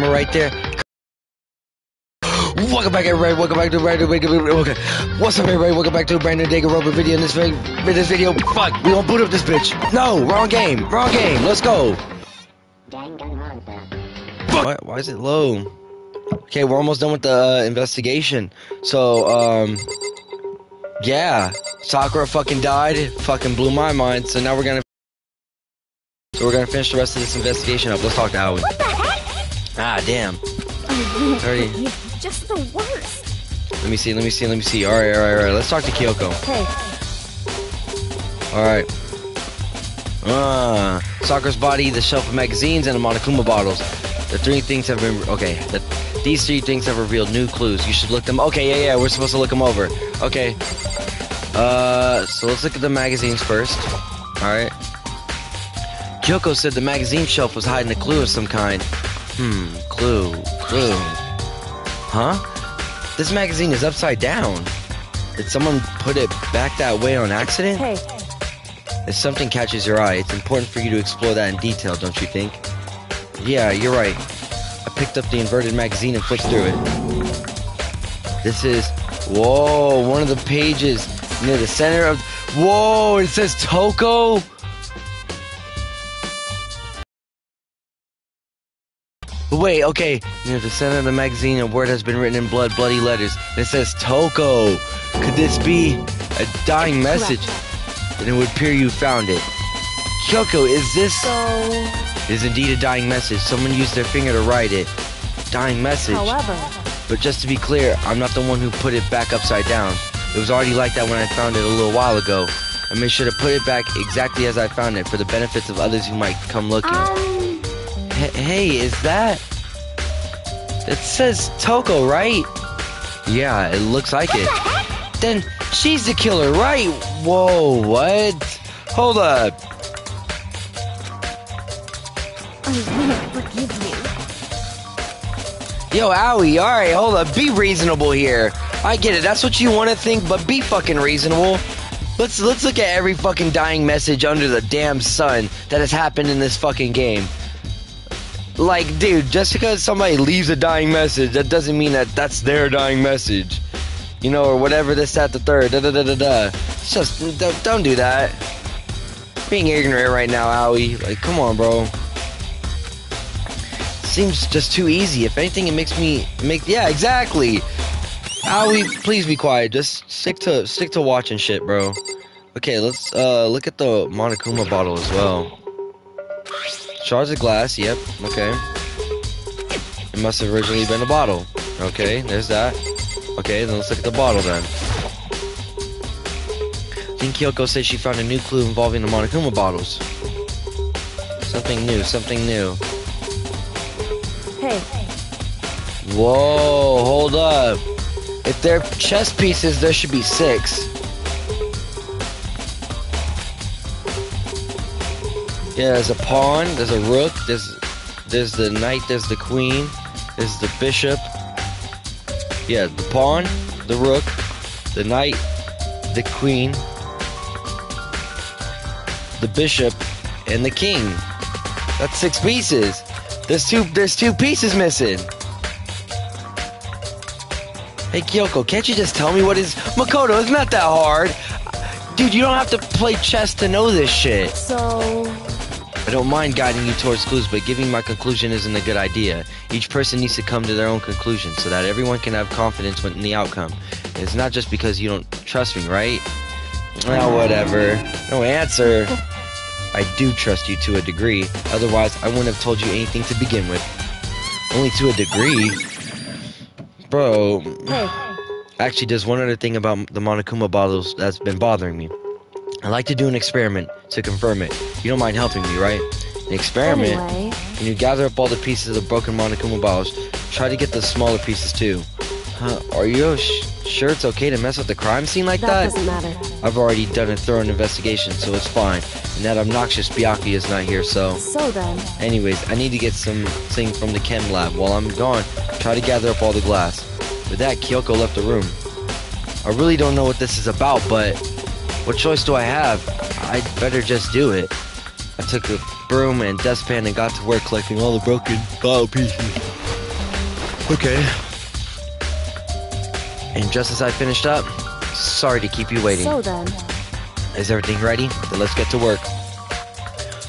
right there. Welcome back, everybody. Welcome back to a brand new okay. What's up, everybody? Welcome back to a brand new Danganronpa video. In this video, fuck, we gonna boot up this bitch. No, wrong game. Wrong game. Let's go. Danganronpa. Why is it low? Okay, we're almost done with the investigation. So, yeah, Sakura fucking died. Fucking blew my mind. So now we're gonna finish the rest of this investigation up. Let's talk to Howie. What the heck? Ah, damn. You're just the worst. Let me see. Alright. Let's talk to Kyoko. Hey. Alright. Sakura's body, the shelf of magazines, and the Monokuma bottles. The three things have been... Okay. These three things have revealed new clues. You should look them... Okay, yeah. We're supposed to look them over. Okay. So let's look at the magazines first. Alright. Kyoko said the magazine shelf was hiding a clue of some kind. Clue. Huh? This magazine is upside down. Did someone put it back that way on accident? Hey. If something catches your eye, it's important for you to explore that in detail, don't you think? Yeah, you're right. I picked up the inverted magazine and flipped through it. This is... Whoa, one of the pages near the center of... Whoa, it says Toko? Wait, okay, near the center of the magazine, a word has been written in bloody letters. And it says Toko. Could this be a dying message? Then it would appear you found it. Kyoko, is this... It is indeed a dying message. Someone used their finger to write it. Dying message. However... But just to be clear, I'm not the one who put it back upside down. It was already like that when I found it a little while ago. I made sure to put it back exactly as I found it for the benefits of others who might come looking. Hey, is that... It says Toko, right? Yeah, it looks like it. Then she's the killer, right? Whoa, what? Hold up. I won't forgive you. Yo, Owie, alright, hold up. Be reasonable here. I get it, that's what you want to think, but be fucking reasonable. Let's look at every fucking dying message under the damn sun that has happened in this fucking game. Like, dude, just because somebody leaves a dying message, that doesn't mean that that's their dying message. You know, or whatever, this, that, the third, da-da-da-da-da. It's just, don't do that. Being ignorant right now, Owie. Like, come on, bro. Seems just too easy. If anything, it makes me, yeah, exactly. Owie, please be quiet. Just stick to watching shit, bro. Okay, let's, look at the Monokuma bottle as well. Shards of glass, yep, okay. It must have originally been a bottle. Okay, there's that. Okay, then let's look at the bottle then. I think Kyoko said she found a new clue involving the Monokuma bottles. Something new. Hey. Whoa, hold up. If they're chess pieces, there should be 6. Yeah, there's a pawn, there's a rook, there's the knight, there's the queen, there's the bishop. Yeah, the pawn, the rook, the knight, the queen, the bishop, and the king. That's 6 pieces. There's two pieces missing. Hey Kyoko, can't you just tell me what is... Makoto, it's not that hard. Dude, you don't have to play chess to know this shit. So... I don't mind guiding you towards clues, but giving my conclusion isn't a good idea. Each person needs to come to their own conclusion, so that everyone can have confidence in the outcome. It's not just because you don't trust me, right? Well, whatever. No answer. I do trust you to a degree, otherwise I wouldn't have told you anything to begin with. Only to a degree? Bro. Hey. Actually, there's one other thing about the Monokuma bottles that's been bothering me. I'd like to do an experiment to confirm it. You don't mind helping me, right? An experiment? Anyway. When you gather up all the pieces of the broken Monokuma bottles, try to get the smaller pieces too. Are you sure it's okay to mess with the crime scene like that? That doesn't matter. I've already done a thorough investigation, so it's fine. And that obnoxious Byakuya is not here, so... So then... Anyways, I need to get something from the chem lab. While I'm gone, try to gather up all the glass. With that, Kyoko left the room. I really don't know what this is about, but... What choice do I have? I'd better just do it. I took a broom and dustpan and got to work collecting all the broken bottle pieces. Okay. And just as I finished up, sorry to keep you waiting. So then, Is everything ready? Then let's get to work.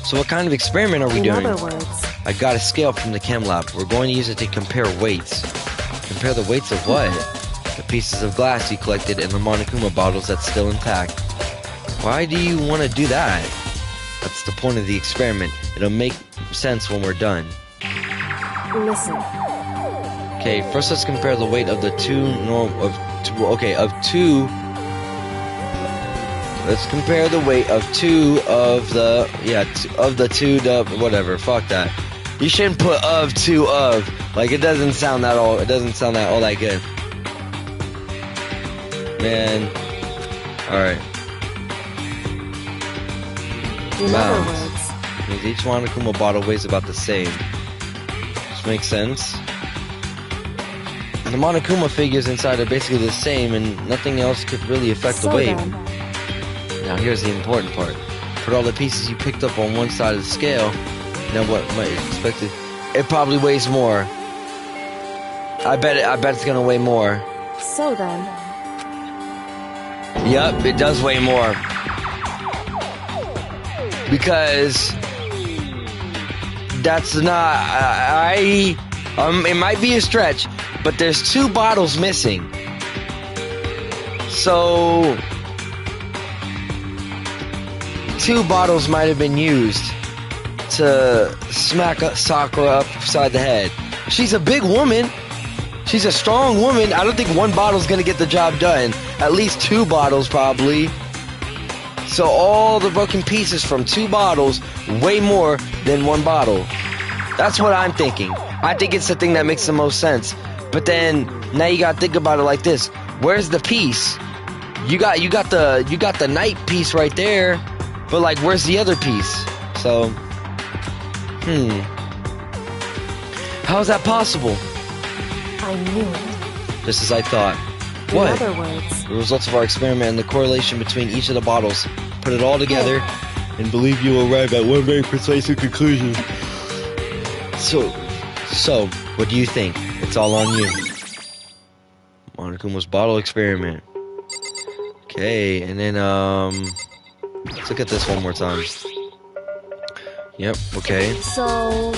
So what kind of experiment are we in doing? other words, I got a scale from the chem lab. We're going to use it to compare weights. Compare the weights of what? The pieces of glass you collected in the Monokuma bottles that's still intact. Why do you want to do that? That's the point of the experiment. It'll make sense when we're done. listen. Okay, first let's compare the weight of the Let's compare the weight of whatever. Fuck that. You shouldn't put like it doesn't sound that all that good. Man. Alright. In other words, Means each Monokuma bottle weighs about the same. Which makes sense. The Monokuma figures inside are basically the same and nothing else could really affect the weight. then, Now here's the important part. Put all the pieces you picked up on one side of the scale. Now what might you expect it? It probably weighs more. I bet it's gonna weigh more. so then, Yup, it does weigh more. Because that's not it might be a stretch, but there's 2 bottles missing. So 2 bottles might have been used to smack Sakura upside the head. She's a big woman. She's a strong woman. I don't think 1 bottle's gonna get the job done. At least 2 bottles probably. So all the broken pieces from 2 bottles weigh more than 1 bottle. That's what I'm thinking. I think it's the thing that makes the most sense. But then now you gotta think about it like this. Where's the piece? You got the night piece right there, but like where's the other piece? So how is that possible? I knew it. Just as I thought. In What? other words, The results of our experiment and the correlation between each of the bottles. Put it all together and believe you will arrive at one very persuasive conclusion. So, what do you think? It's all on you. Monokuma's bottle experiment. Okay, and then, let's look at this one more time. Yep, okay. so,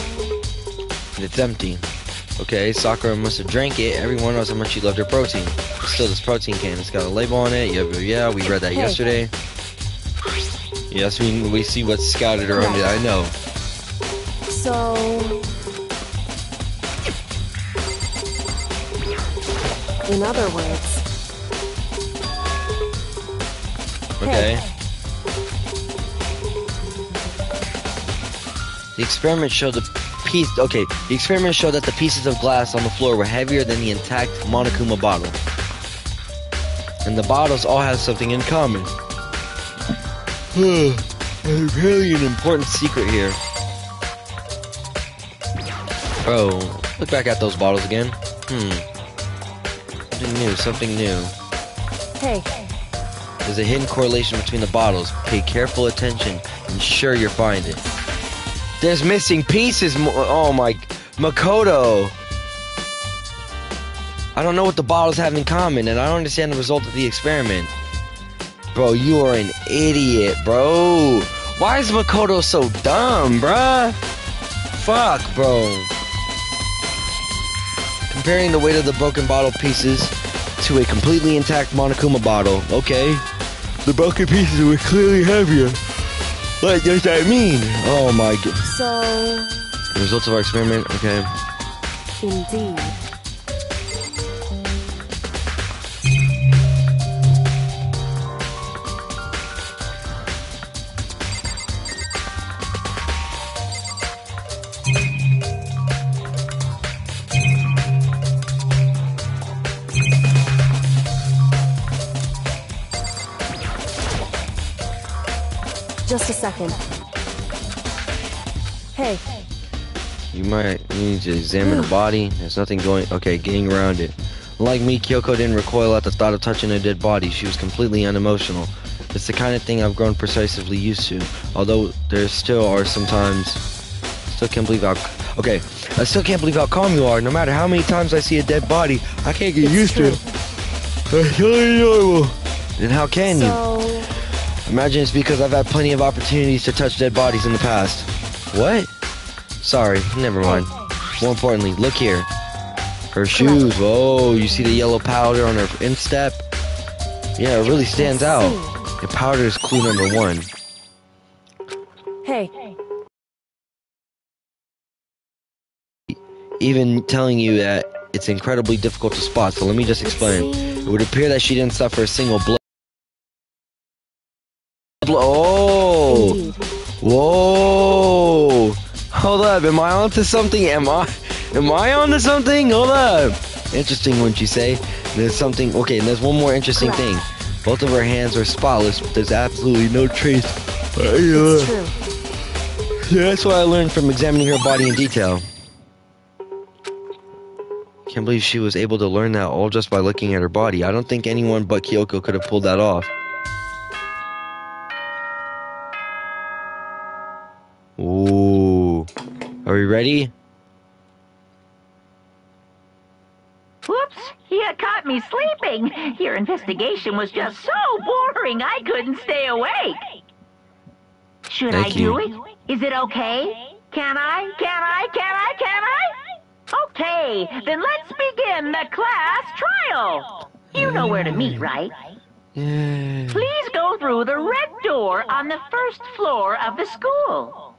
It's empty. Okay, Sakura must have drank it. Everyone knows how much she loved her protein. Still, this protein can. It's got a label on it. Yeah, we read that yesterday. Yes, we see what's scattered around it. I know. so, in other words, Okay. The experiment showed the experiment showed that the pieces of glass on the floor were heavier than the intact Monokuma bottle. And the bottles all have something in common. There's really an important secret here. Oh, look back at those bottles again. Something new. hey, There's a hidden correlation between the bottles. Pay careful attention and sure you'll find it. There's missing pieces. Oh my, Makoto. I don't know what the bottles have in common, and I don't understand the result of the experiment. Bro, you are an idiot, bro. Why is Makoto so dumb, bruh? Fuck, bro. Comparing the weight of the broken bottle pieces to a completely intact Monokuma bottle. Okay. The broken pieces were clearly heavier. What does that mean? Oh my god. so, The results of our experiment, okay. indeed. Just a second. Hey, You might need to examine the body. There's nothing getting around it. Like me, Kyoko didn't recoil at the thought of touching a dead body. She was completely unemotional. It's the kind of thing I've grown persuasively used to. Although there still are sometimes... Still can't believe how... Okay, I still can't believe how calm you are. No matter how many times I see a dead body, I can't get used to it. It's totally normal. Then how can you? Imagine it's because I've had plenty of opportunities to touch dead bodies in the past. What? Sorry, never mind. More importantly, look here. Her shoes. Whoa, you see the yellow powder on her instep? Yeah, it really stands out. The powder is clue number 1. Hey. Even telling you that it's incredibly difficult to spot, so let me just explain. It would appear that she didn't suffer a single blow. Oh! Indeed. Whoa! Hold up, am I onto something? Am I onto something? Hold up! Interesting, wouldn't you say? There's something, okay, and there's one more interesting thing. Both of her hands are spotless, but there's absolutely no trace. It's true. That's what I learned from examining her body in detail. Can't believe she was able to learn that all just by looking at her body. I don't think anyone but Kyoko could have pulled that off. Ooh. Are we ready? Whoops! You caught me sleeping. Your investigation was just so boring I couldn't stay awake. Should I do it? Is it okay? Can I? Okay, then let's begin the class trial. You know where to meet, right? Yeah. Please go through the red door on the first floor of the school.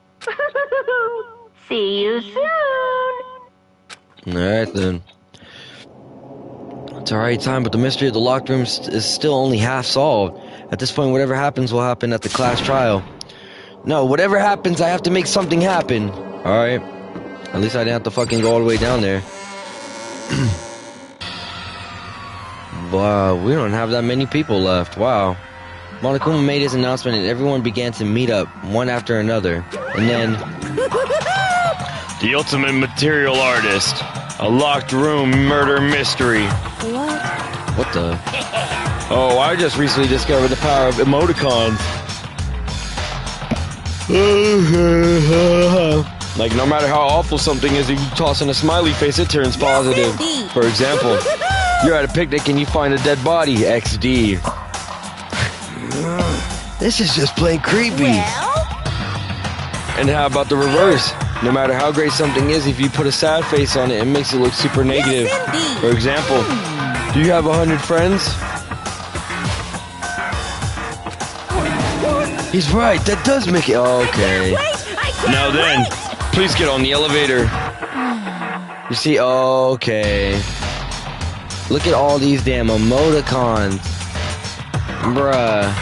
See you soon. Alright then. It's alright time, but the mystery of the locked room is still only half solved. At this point, whatever happens will happen at the class trial. No, whatever happens, I have to make something happen. Alright. At least I didn't have to fucking go all the way down there. Wow, we don't have that many people left. Wow. Monokuma made his announcement and everyone began to meet up, one after another. And then... The ultimate material artist. A locked room murder mystery. What the? Oh, I just recently discovered the power of emoticons. Like, no matter how awful something is, if you toss in a smiley face, it turns positive. For example, you're at a picnic and you find a dead body. XD. This is just plain creepy. And how about the reverse? No matter how great something is, if you put a sad face on it, it makes it look super negative. For example, do you have 100 friends? He's right, that does make it... Okay. Now then, please get on the elevator. You see, okay. Look at all these damn emoticons. Bruh.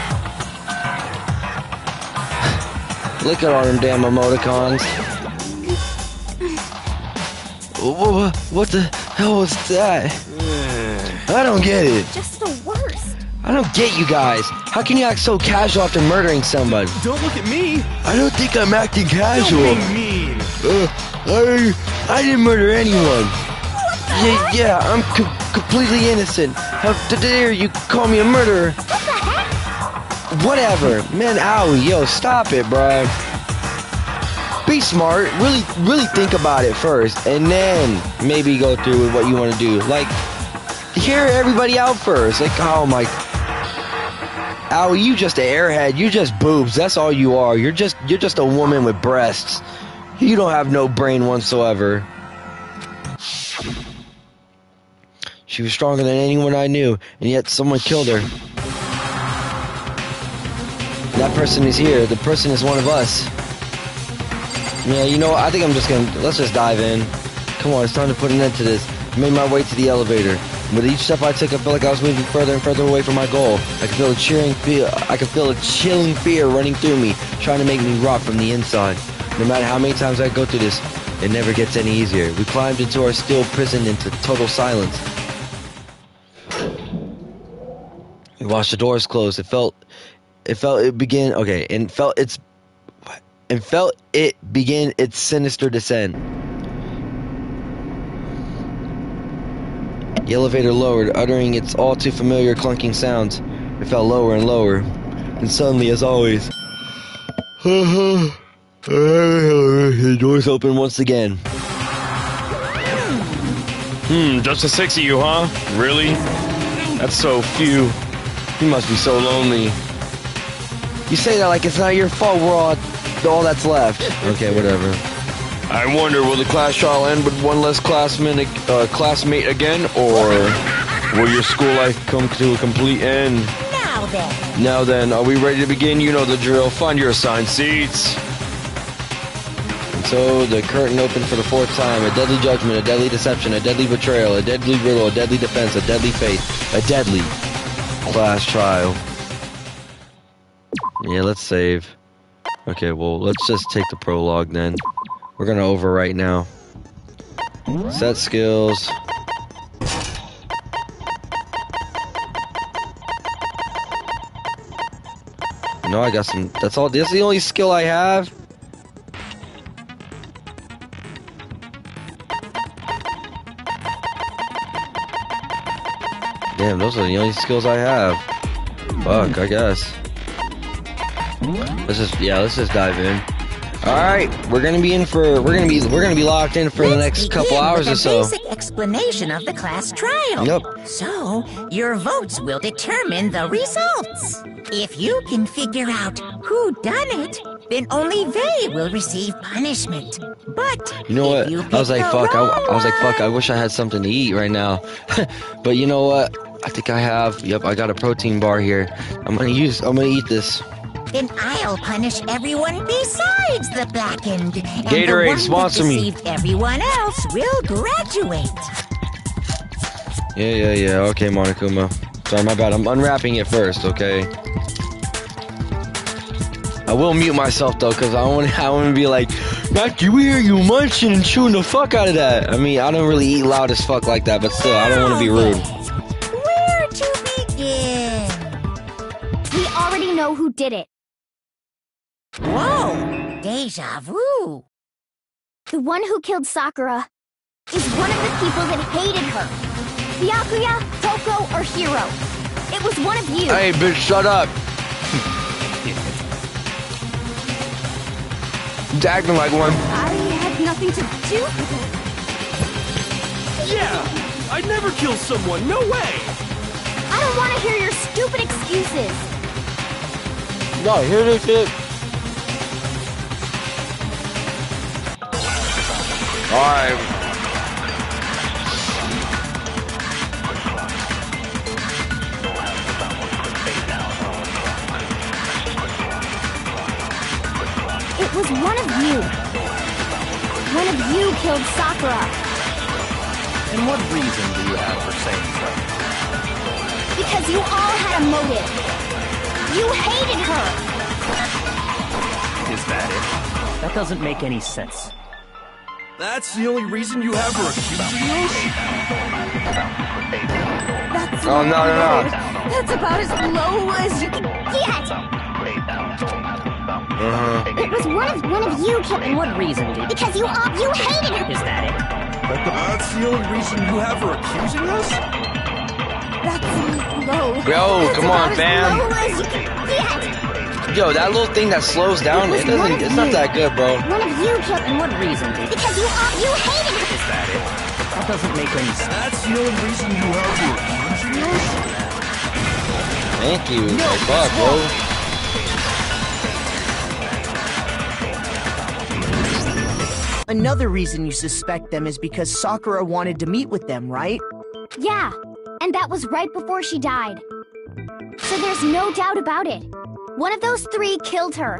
Look at all them damn emoticons. What the hell was that? I don't get it. Just the worst. I don't get you guys. How can you act so casual after murdering somebody? Don't look at me. I don't think I'm acting casual. Don't be mean. I didn't murder anyone. Yeah, I'm completely innocent. How dare you call me a murderer? What the heck? Whatever. Man, owie, yo, stop it, bro. Be smart. Really think about it first, and then maybe go through with what you want to do. Like, hear everybody out first. Like, oh my... Owie, you just an airhead. You just boobs. That's all you are. You're just a woman with breasts. You don't have no brain whatsoever. She was stronger than anyone I knew, and yet someone killed her. That person is here. The person is one of us. Yeah, you know what? I think I'm just gonna... Let's just dive in. Come on, it's time to put an end to this. I made my way to the elevator. With each step I took, I felt like I was moving further and further away from my goal. I could feel a chilling fear running through me, trying to make me rot from the inside. No matter how many times I go through this, it never gets any easier. We climbed into our steel prison into total silence. We watched the doors close. It felt it begin its sinister descent. The elevator lowered, uttering its all too familiar clunking sounds. It fell lower and lower, and suddenly, as always, the doors opened once again. Just the 6 of you, huh? Really? That's so few. You must be so lonely. You say that like it's not your fault. We're all that's left. Okay, whatever. I wonder, will the class trial end with one less classmate again, or will your school life come to a complete end? Now then, are we ready to begin? You know the drill. Find your assigned seats. And so the curtain opened for the 4th time. A deadly judgment, a deadly deception, a deadly betrayal, a deadly riddle, a deadly defense, a deadly faith, a deadly class trial. Yeah, let's save. Okay, well, let's just take the prologue then. We're gonna overwrite now. Set skills. No, I got some. That's all. That's the only skill I have. Damn, those are the only skills I have. Fuck, I guess. Let's just dive in. All right, we're gonna be locked in for the next couple hours or so. Basic explanation of the class trial. Yep. So your votes will determine the results. If you can figure out who done it, then only they will receive punishment. But you know what? I was like, fuck. I wish I had something to eat right now. But you know what? I think I have. Yep, I got a protein bar here. I'm gonna eat this. Then I'll punish everyone besides the blackened. And Gatorade, the sponsor me. Everyone else will graduate. Yeah. Okay, Monokuma. Sorry, my bad. I'm unwrapping it first, okay? I will mute myself though, cause I want to be like, Matthew, we hear you munching and chewing the fuck out of that. I mean, I don't really eat loud as fuck like that, but still, I don't want to be rude. Where to begin? We already know who did it. Whoa! Deja vu! The one who killed Sakura is one of the people that hated her. Byakuya, Toko, or Hiro. It was one of you. Hey, bitch, shut up. He's acting like one. I had nothing to do with it. Yeah! I'd never kill someone, no way! I don't want to hear your stupid excuses. No, hear this shit. Alright. It was one of you. One of you killed Sakura. And what reason do you have for saying so? Because you all had a motive. You hated her. Is that it? That doesn't make any sense. That's the only reason you have for accusing us? That's Oh, no. That's about as low as you can get. It was one of you killed. And what reason did Because you hated her. Is that it? That's the only reason you have for accusing us? That's low. Yo, That's come on, about fam. As low as you can get. Yo, that little thing that slows down, it's not that good, bro. One of you killed. And what reason did Because you hated her. Is that it? That doesn't make any sense. That's the only reason you have for accusing us? Thank you. Like, fuck, bro. Another reason you suspect them is because Sakura wanted to meet with them, right? Yeah, and that was right before she died. So there's no doubt about it. One of those three killed her.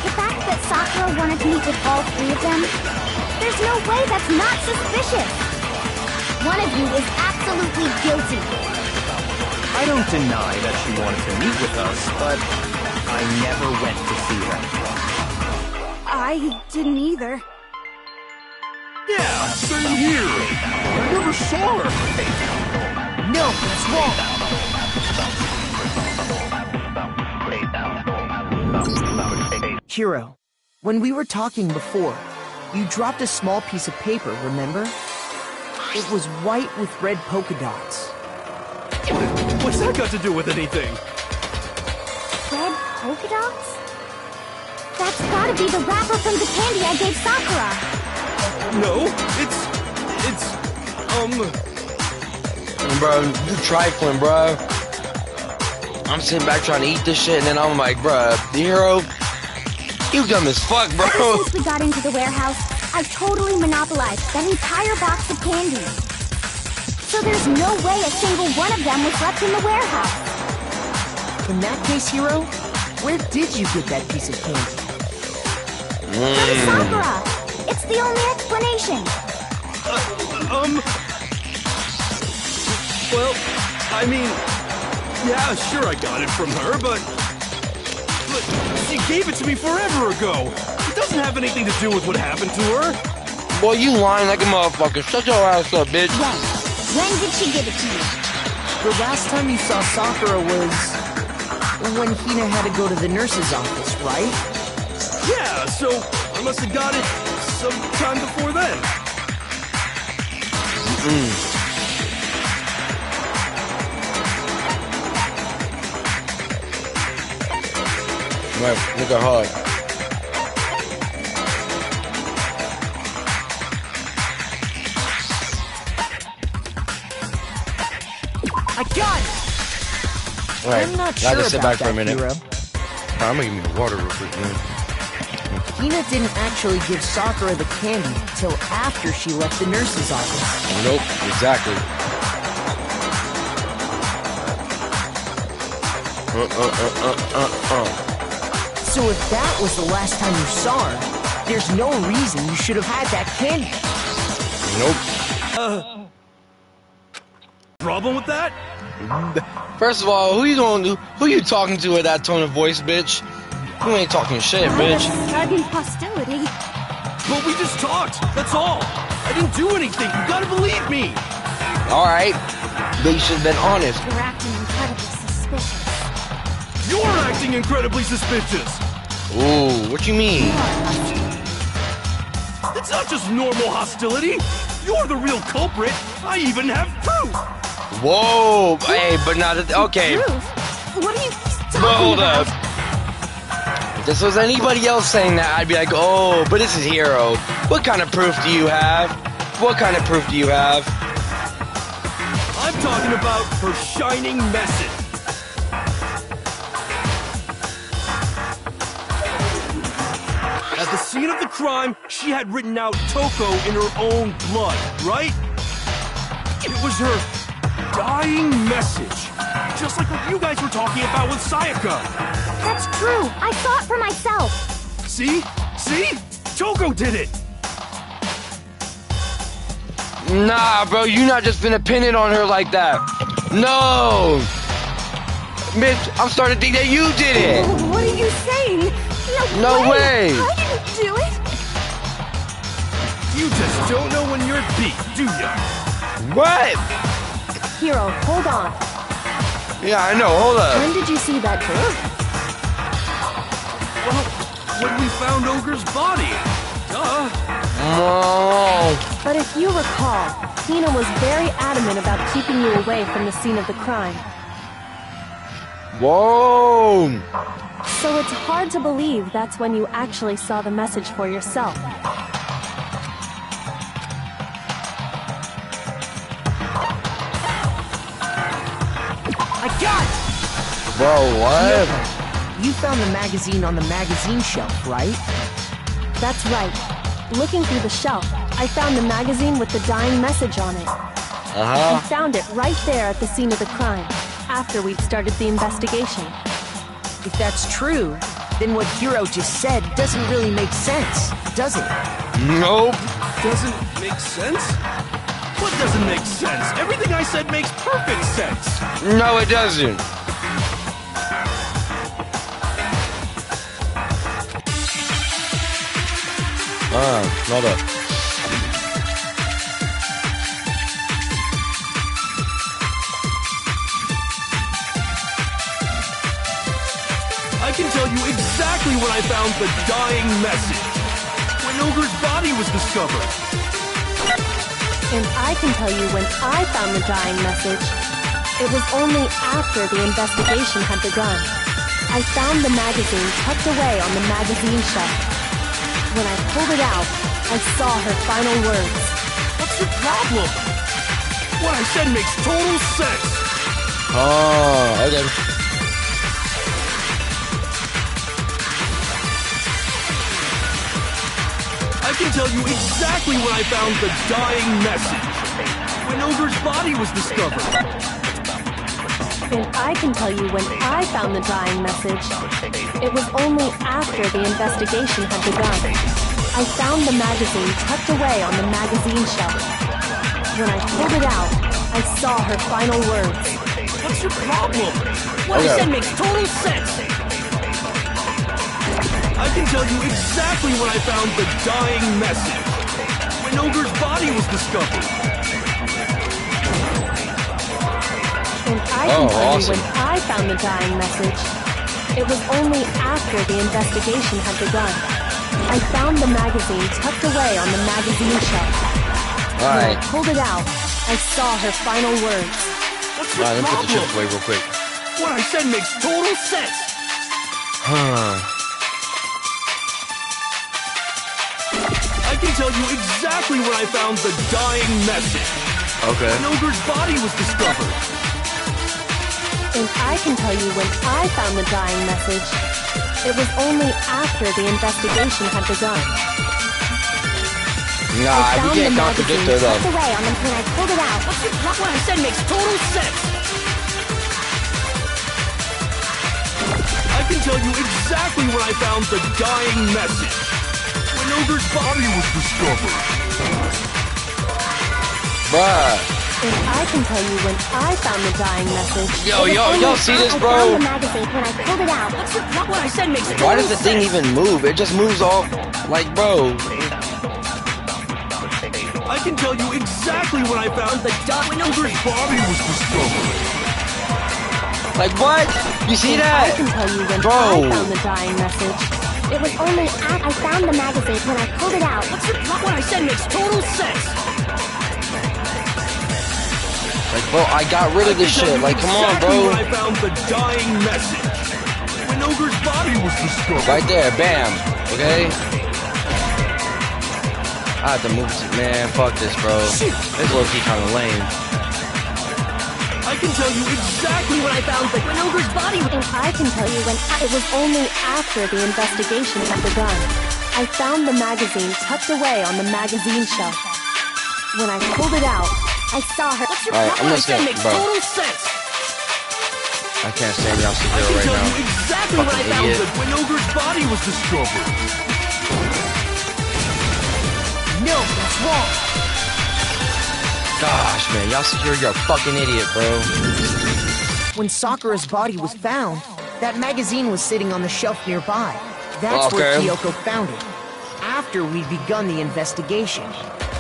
The fact that Sakura wanted to meet with all three of them, there's no way that's not suspicious. One of you is absolutely guilty. I don't deny that she wanted to meet with us, but I never went to see her. I didn't either. Yeah, same here. I never saw her. No, that's wrong. Hiro, when we were talking before, You dropped a small piece of paper, remember? It was white with red polka dots. What's that got to do with anything? Red polka dots? That's gotta be the wrapper from the candy I gave Sakura. No, Bro, you trifling, bro. I'm sitting back trying to eat this shit, and then I'm like, bro, the hero, you dumb as fuck, bro. Ever since we got into the warehouse, I've totally monopolized that entire box of candy. So there's no way a single one of them was left in the warehouse. In that case, Hiro, where did you get that piece of candy? From Sakura. It's the only explanation. Well, I mean, yeah, sure I got it from her, but she gave it to me forever ago. It doesn't have anything to do with what happened to her. Boy, you lying like a motherfucker. Shut your ass up, bitch. When did she give it to you? The last time you saw Sakura was when Hina had to go to the nurse's office, right? Yeah, so I must have got it sometime before then. Right, look at hard. I got it! Right, I'm not now sure just sit about back for a that, minute. Hiro. I'm gonna give me the water real quick, man. Hina didn't actually give Sakura the candy till after she left the nurse's office. Nope, exactly. So if that was the last time you saw her, there's no reason you should have had that candy. Nope. Problem with that? First of all, who you talking to with that tone of voice, bitch? You ain't talking shit, bitch. Starting hostility. But we just talked, that's all. I didn't do anything, you gotta believe me. Alright, but you should have been honest. You're acting incredibly suspicious. You're acting incredibly suspicious. Ooh, what you mean? It's not just normal hostility. You're the real culprit. I even have proof. Whoa, hey, but not okay. Proof? What are you talking But hold about? up. If this was anybody else saying that, I'd be like, oh, but this is Hiro. What kind of proof do you have? What kind of proof do you have? I'm talking about her shining message. At the scene of the crime, she had written out Toko in her own blood, right? It was her dying message. Just like what you guys were talking about with Sayaka. That's true. I saw it for myself. See? See? Toko did it! Nah, bro, you not just finna pin it on her like that. No! Bitch, I'm starting to think that you did it! What are you saying? No way! I didn't do it! You just don't know when you're beat, do ya? What? Hiro, hold on. Yeah, I know, hold up. When did you see that girl? Well, when we found Ogre's body. Duh. No. But if you recall, Hina was very adamant about keeping you away from the scene of the crime. Whoa. So it's hard to believe that's when you actually saw the message for yourself. I got it! Bro, what? You found the magazine on the magazine shelf, right? That's right. Looking through the shelf, I found the magazine with the dying message on it. I found it right there at the scene of the crime, after we'd started the investigation. If that's true, then what Hiro just said doesn't really make sense, does it? Nope. Doesn't make sense? What doesn't make sense? Everything I said makes perfect sense. No, it doesn't. Hold up. I can tell you exactly when I found the dying message. When when Ogre's body was discovered. And I can tell you when I found the dying message. It was only after the investigation had begun. I found the magazine tucked away on the magazine shelf. When I pulled it out, I saw her final words. What's your problem? What I said makes total sense. Oh, okay. I can tell you exactly when I found the dying message. When Ogre's body was discovered. And I can tell you when I found the dying message. It was only after the investigation had begun. I found the magazine tucked away on the magazine shelf. When I pulled it out, I saw her final words. What's your problem? What I said makes total sense. I can tell you exactly when I found the dying message. When Ogre's body was discovered. And I can tell you when I found the dying message. It was only after the investigation had begun. I found the magazine tucked away on the magazine shelf. When I pulled it out, I saw her final words. What's your problem? Let me put the chips away real quick. What I said makes total sense. I can tell you exactly when I found the dying message. Okay. When Ogre's body was discovered. And I can tell you when I found the dying message. It was only after the investigation had begun. Nah, we can't contradict her though. Away on them when I pulled it out. What I said makes total sense. I can tell you exactly when I found the dying message. When Ogre's body was discovered. Bruh. And I can tell you when I found the dying message. Yo, y'all see this, bro? I found the magazine when I pulled it out. What I said makes total sense. Why does the thing even move? It just moves off. Like, bro. I can tell you exactly when I found the when Ogre's body was discovered. Like, what? You see that? I can tell you when Bro. I found the dying message. It was only after I found the magazine when I pulled it out. What I said makes total sense. Like, bro, I got rid of this shit. Like, come on, bro. When I found the dying message. When Ogre's body was discovered. Right there, bam. Okay? I have to move to, man, fuck this, bro. This low-key kind of lame. I can tell you exactly when I found the when Ogre's body. And I can tell you when it was only after the investigation had begun. I found the magazine tucked away on the magazine shelf. When I pulled it out, I saw her. Alright, I'm just gonna, bro. Total sense. I can't stand y'all super I can right tell now. you exactly when I found idiot. the when Ogre's body was discovered. No, that's wrong. Gosh, man, y'all secure, you're a fucking idiot, bro. When Sakura's body was found, that magazine was sitting on the shelf nearby. That's where Okay. Kyoko found it. After we'd begun the investigation.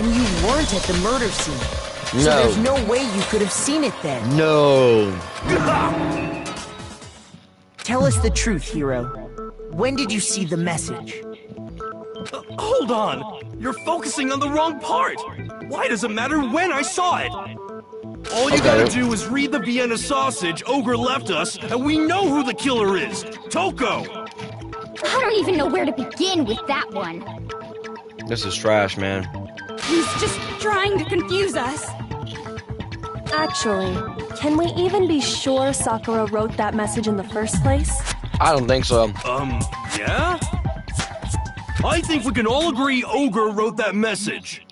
And you weren't at the murder scene. So No. there's no way you could have seen it then. No. Tell us the truth, Hiro. When did you see the message? Hold on. You're focusing on the wrong part. Why does it matter when I saw it? All you gotta do is read the Vienna sausage Ogre left us, and we know who the killer is. Toko! I don't even know where to begin with that one. This is trash, man. He's just trying to confuse us. Actually, can we even be sure Sakura wrote that message in the first place? I don't think so. Yeah? I think we can all agree Ogre wrote that message.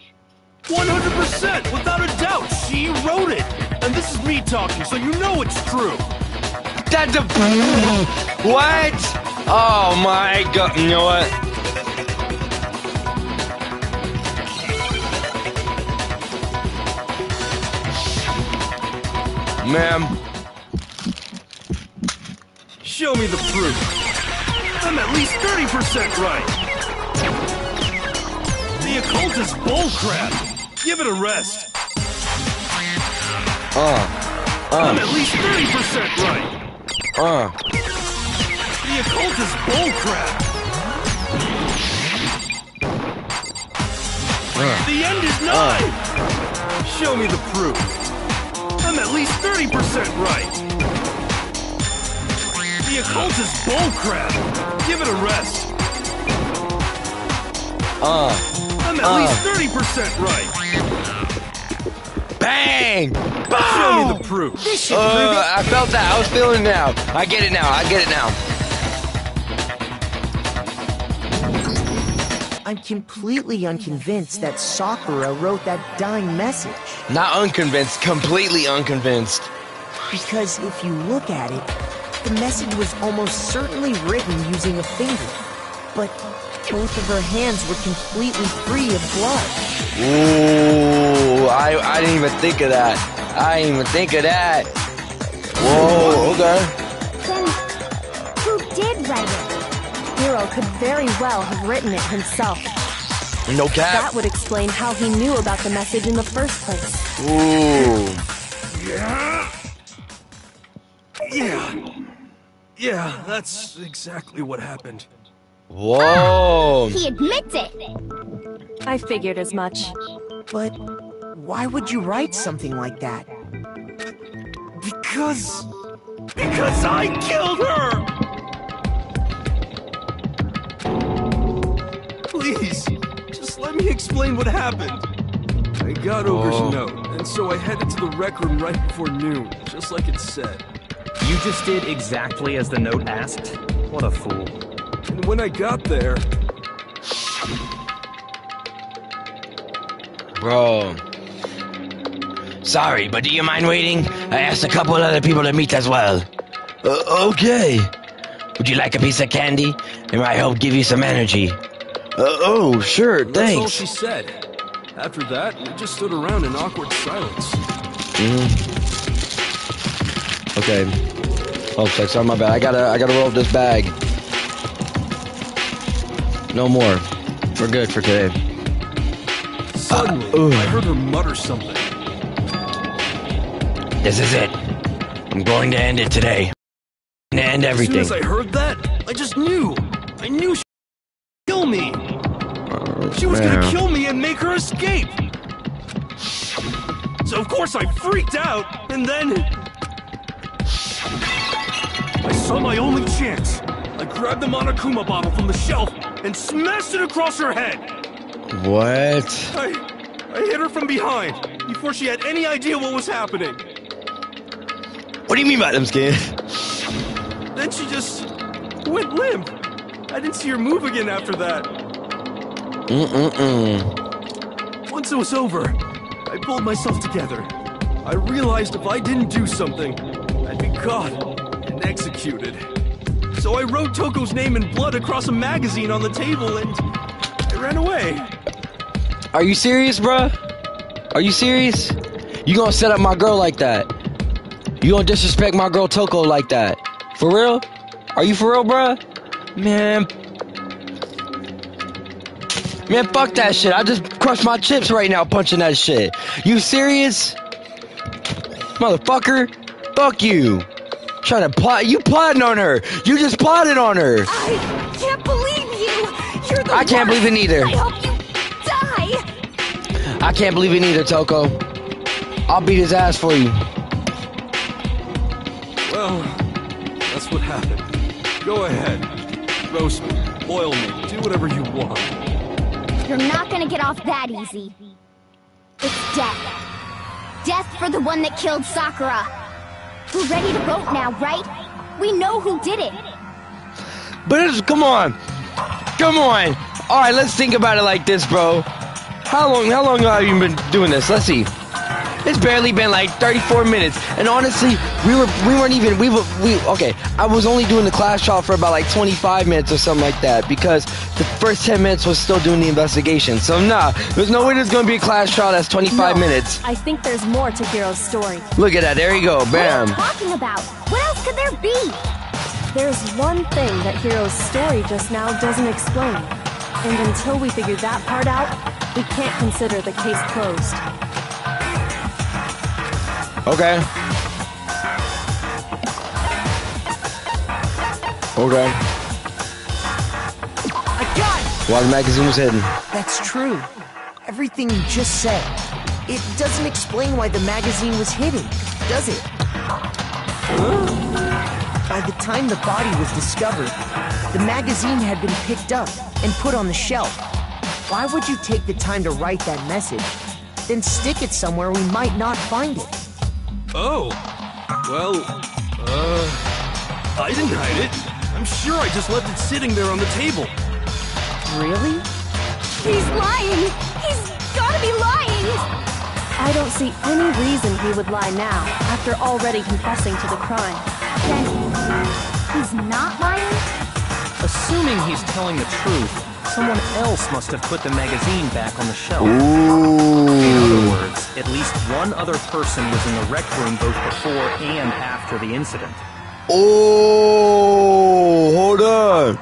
100%, without a doubt, she wrote it. And this is me talking, so you know it's true. That's a... What? Oh my god. You know what? Ma'am. Show me the proof. I'm at least 30% right. The occult is bullcrap. Give it a rest. I'm at least 30% right. The occult is bullcrap. The end is nigh! Show me the proof. I'm at least 30% right. The occult is bullcrap. Give it a rest. I'm at least 30% right. Bang! Boom! Show me the proof. I felt that. I was feeling it now. I get it now. I'm completely unconvinced that Sakura wrote that dying message. Not unconvinced, completely unconvinced. Because if you look at it, the message was almost certainly written using a finger. But both of her hands were completely free of blood. Ooh, I didn't even think of that. Whoa, okay. Then, who did write it? Hiro could very well have written it himself. No cap. That would explain how he knew about the message in the first place. Ooh. Yeah, that's exactly what happened. Whoa. He admits it. I figured as much. But why would you write something like that? Because I killed her! Please, just let me explain what happened. I got Ogre's note, and so I headed to the rec room right before noon, just like it said. You just did exactly as the note asked? What a fool. And when I got there... Bro. Sorry, but do you mind waiting? I asked a couple other people to meet as well. Okay. Would you like a piece of candy? It might help give you some energy. Oh, sure, thanks. That's all she said. After that, we just stood around in awkward silence. Okay. Oh, sorry, my bad. I gotta roll up this bag. No more. We're good for today. Suddenly, I heard her mutter something. This is it. I'm going to end it today. I'm going to end everything. As soon as I heard that, I just knew. I knew she would kill me. She was gonna kill me and make her escape. So of course I freaked out, and then... I saw my only chance. I grabbed the Monokuma bottle from the shelf and smashed it across her head. What? I hit her from behind before she had any idea what was happening. What do you mean by them, Skin? Then she just went limp. I didn't see her move again after that. Once it was over, I pulled myself together. I realized if I didn't do something, I'd be caught and executed. So I wrote Toko's name in blood across a magazine on the table and I ran away. Are you serious, bruh? Are you serious? You gonna set up my girl like that? You gonna disrespect my girl Toko like that? For real? Are you for real, bruh? Man, fuck that shit. I just crushed my chips right now punching that shit. You serious? Motherfucker. Fuck you. Trying to plot. You plotting on her. You just plotted on her. I can't believe you. You're the I can't believe it neither. I hope you die. I can't believe it neither, Toko. I'll beat his ass for you. Well, that's what happened. Go ahead. Roast me. Boil me. Do whatever you want. You're not gonna get off that easy. It's death. Death for the one that killed Sakura. We're ready to vote now, right? We know who did it. But come on. Come on. Alright, let's think about it like this, bro. How long have you been doing this? Let's see. It's barely been like 34 minutes. And honestly, okay, I was only doing the class trial for about like 25 minutes or something like that because the first 10 minutes was still doing the investigation. So nah, there's no way there's gonna be a class trial that's 25 minutes. I think there's more to Hiro's story. Look at that, there you go, bam. What are you talking about? What else could there be? There's one thing that Hiro's story just now doesn't explain. And until we figure that part out, we can't consider the case closed. Okay. Okay. I got it! While the magazine was hidden. That's true. everything you just said, it doesn't explain why the magazine was hidden, does it? By the time the body was discovered, the magazine had been picked up and put on the shelf. Why would you take the time to write that message, then stick it somewhere we might not find it? Oh, well, I didn't hide it. I'm sure I just left it sitting there on the table. Really? He's lying! He's gotta be lying! I don't see any reason he would lie now, after already confessing to the crime. Then, he's not lying? Assuming he's telling the truth, someone else must have put the magazine back on the shelf. Ooh. In other words, at least one other person was in the rec room both before and after the incident. Oh, hold on.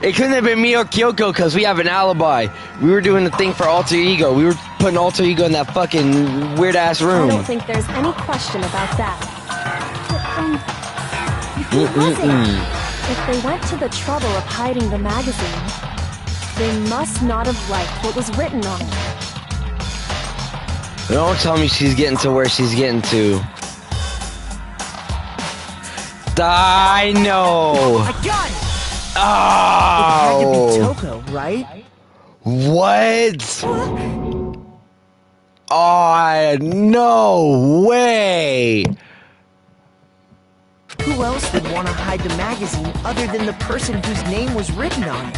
It couldn't have been me or Kyoko because we have an alibi. We were doing the thing for Alter Ego. We were putting Alter Ego in that fucking weird-ass room. I don't think there's any question about that. If they went to the trouble of hiding the magazine, they must not have liked what was written on it. Don't tell me she's getting to where she's getting to. I know. I got it! Oh! It had to be Toko, right? What? Oh, no way! Who else would want to hide the magazine other than the person whose name was written on it?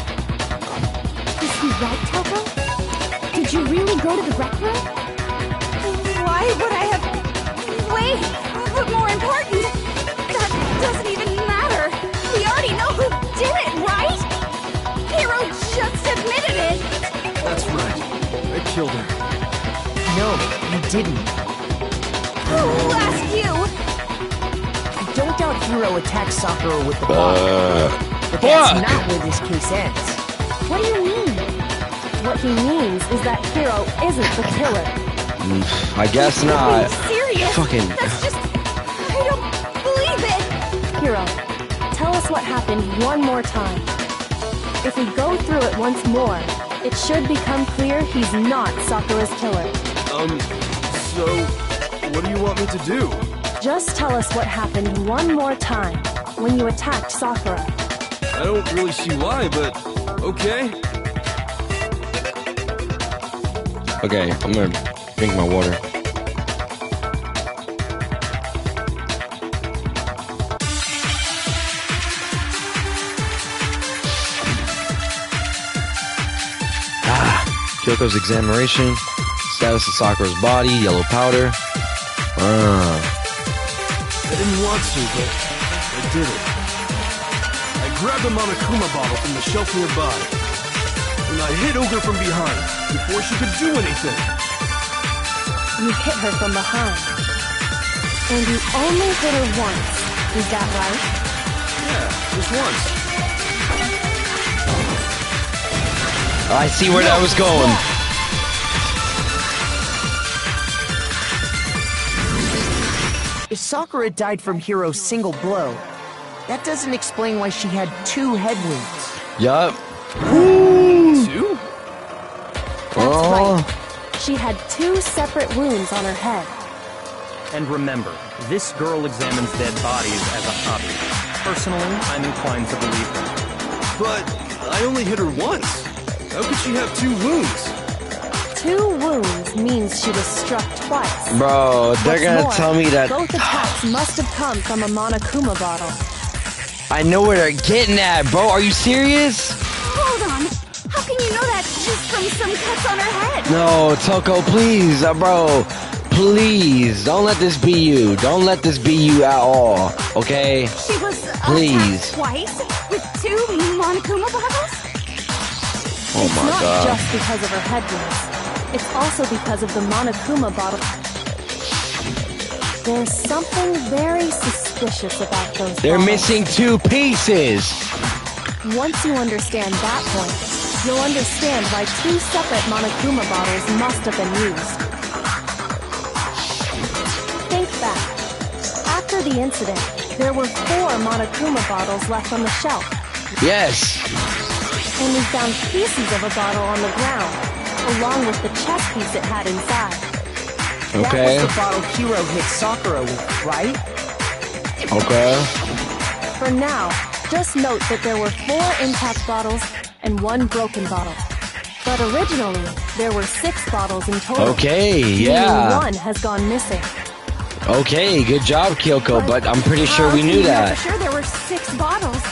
Is he right, Toko? Did you really go to the rec room? Why would I have... Wait, but more important, that doesn't even matter. We already know who did it, right? Hiro just admitted it. That's right. I killed her. No, you didn't. Who asked you? I don't doubt Hiro attacked Sakura with the body. But that's not where this case ends. What do you mean? What he means is that Hiro isn't the killer. I guess not. Are you serious? Fucking... That's just... I don't believe it. Hiro, tell us what happened one more time. If we go through it once more, it should become clear he's not Sakura's killer. So, what do you want me to do? Just tell us what happened one more time when you attacked Sakura. I don't really see why, but okay. Okay, I'm gonna drink my water. Kyoko's examination, status of Sakura's body, yellow powder. I didn't want to, but I did it. I grabbed a Monokuma bottle from the shelf nearby, and I hit Ogre from behind before she could do anything. You hit her from behind. And you only hit her once, is that right? Yeah, just once. I see where that was going. If Sakura died from Hiro's single blow, that doesn't explain why she had 2 head wounds. Yup. 2? That's right. She had 2 separate wounds on her head. And remember, this girl examines dead bodies as a hobby. Personally, I'm inclined to believe her. But I only hit her once. How could she have 2 wounds? 2 wounds means she was struck twice. Bro, they're gonna tell me that... Both attacks must have come from a Monokuma bottle. I know where they're getting at, bro. Are you serious? Hold on. How can you know that just from some cuts on her head? No, Toko, please, bro. Please, don't let this be you. Don't let this be you at all, okay? She was please. attacked twice with 2 Monokuma bottles? Oh it's my not God. just because of her head wounds. It's also because of the Monokuma bottle. There's something very suspicious about those They're bottles. missing 2 pieces. Once you understand that point, you'll understand why 2 separate Monokuma bottles must have been used. Think back. After the incident, there were 4 Monokuma bottles left on the shelf. Yes. And we found pieces of a bottle on the ground. along with the chess piece it had inside. That Okay. was the bottle Hiro hit Sakura with, right? Okay. For now, just note that there were 4 intact bottles and 1 broken bottle. But originally, there were 6 bottles in total. Okay, meaning yeah. 1 has gone missing. Okay, good job, Kyoko, but I'm pretty sure we knew For that. sure there were 6 bottles.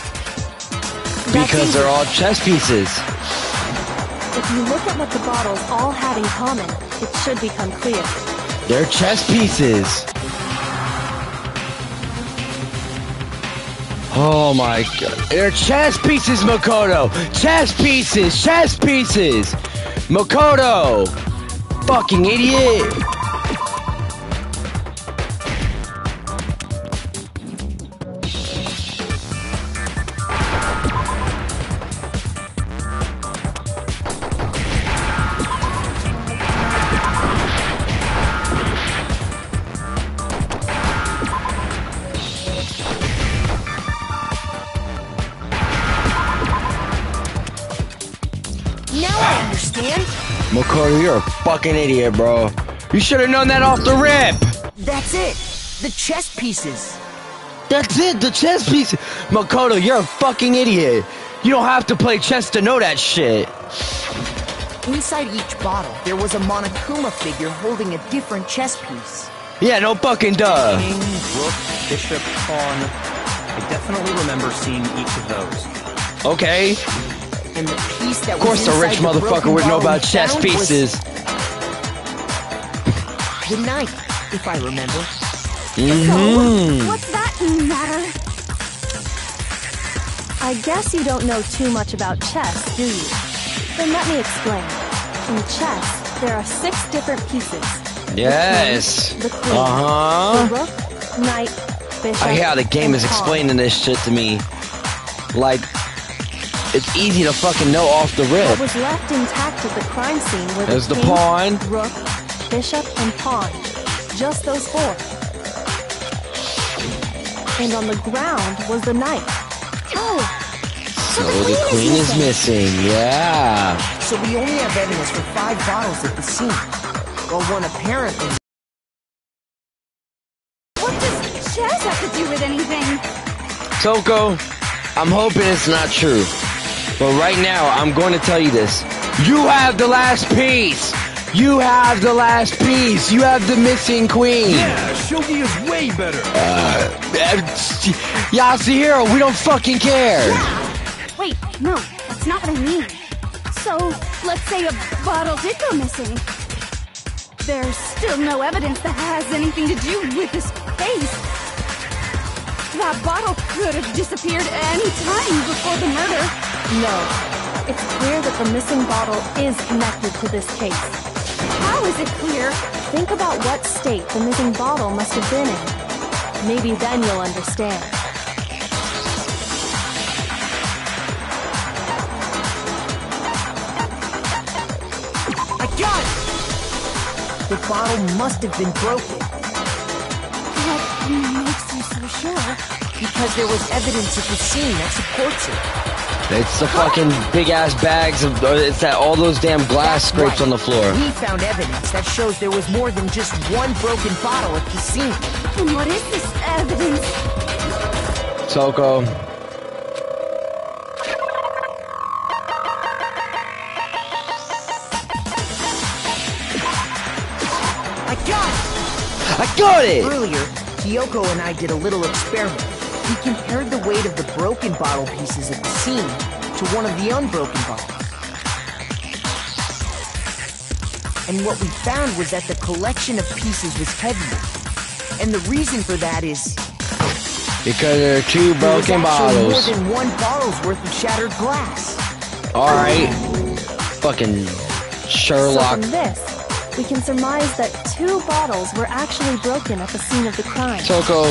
Because they're all chess pieces. If you look at what the bottles all had in common, it should become clear. They're chess pieces. Oh my god. They're chess pieces, Makoto! Chess pieces! Chess pieces! Makoto! Fucking idiot! Now I understand. Makoto, you're a fucking idiot, bro. You should have known that off the rip! That's it. The chess pieces. That's it, the chess pieces! Makoto, you're a fucking idiot! You don't have to play chess to know that shit! Inside each bottle, there was a Monokuma figure holding a different chess piece. Yeah, no fucking duh! King, rook, bishop, pawn. I definitely remember seeing each of those. Okay. And the piece that Of course was the inside rich the motherfucker broken would know bottle about we chess found was pieces. The knight, if I remember. Mm-hmm. What's that matter? I guess you don't know too much about chess, do you? Then let me explain. In chess, there are 6 different pieces. Yes. The queen, Uh-huh. the rook, knight, bishop, I hear how the game and is pawn. explaining this shit to me. Like, it's easy to fucking know off the What rip. was left intact at the crime scene were There's the king, pawn. rook, bishop, and pawn. Just those 4. And on the ground was the knight. Oh, So the queen is missing, yeah. So we only have evidence for 5 bottles at the scene. Well, one apparently... what does chess have to do with anything? Toko, I'm hoping it's not true. But right now, I'm going to tell you this. You have the last piece! You have the last piece! You have the missing queen! Yeah, Shogi is way better. Yasuhiro, we don't fucking care! Wait, no, that's not what I mean. So, let's say a bottle did go missing. There's still no evidence that has anything to do with this case. That bottle could have disappeared any time before the murder. No. It's clear that the missing bottle is connected to this case. How is it clear? Think about what state the missing bottle must have been in. Maybe then you'll understand. I got it! The bottle must have been broken. What makes you so sure? Because there was evidence at the scene that supports it. It's the fucking big ass bags of. It's that all those damn glass That's scrapes right. on the floor. We found evidence that shows there was more than just one broken bottle at the scene. And what is this evidence? Toko. I got it! I got it! Earlier, Kyoko and I did a little experiment. We compared the weight of the broken bottle pieces at the scene to one of the unbroken bottles. And what we found was that the collection of pieces was heavier. And the reason for that is... Because there are 2 there was broken actually more bottles. than one bottle's worth of shattered glass. Alright. Fucking So Sherlock. from this, we can surmise that 2 bottles were actually broken at the scene of the crime. Toko.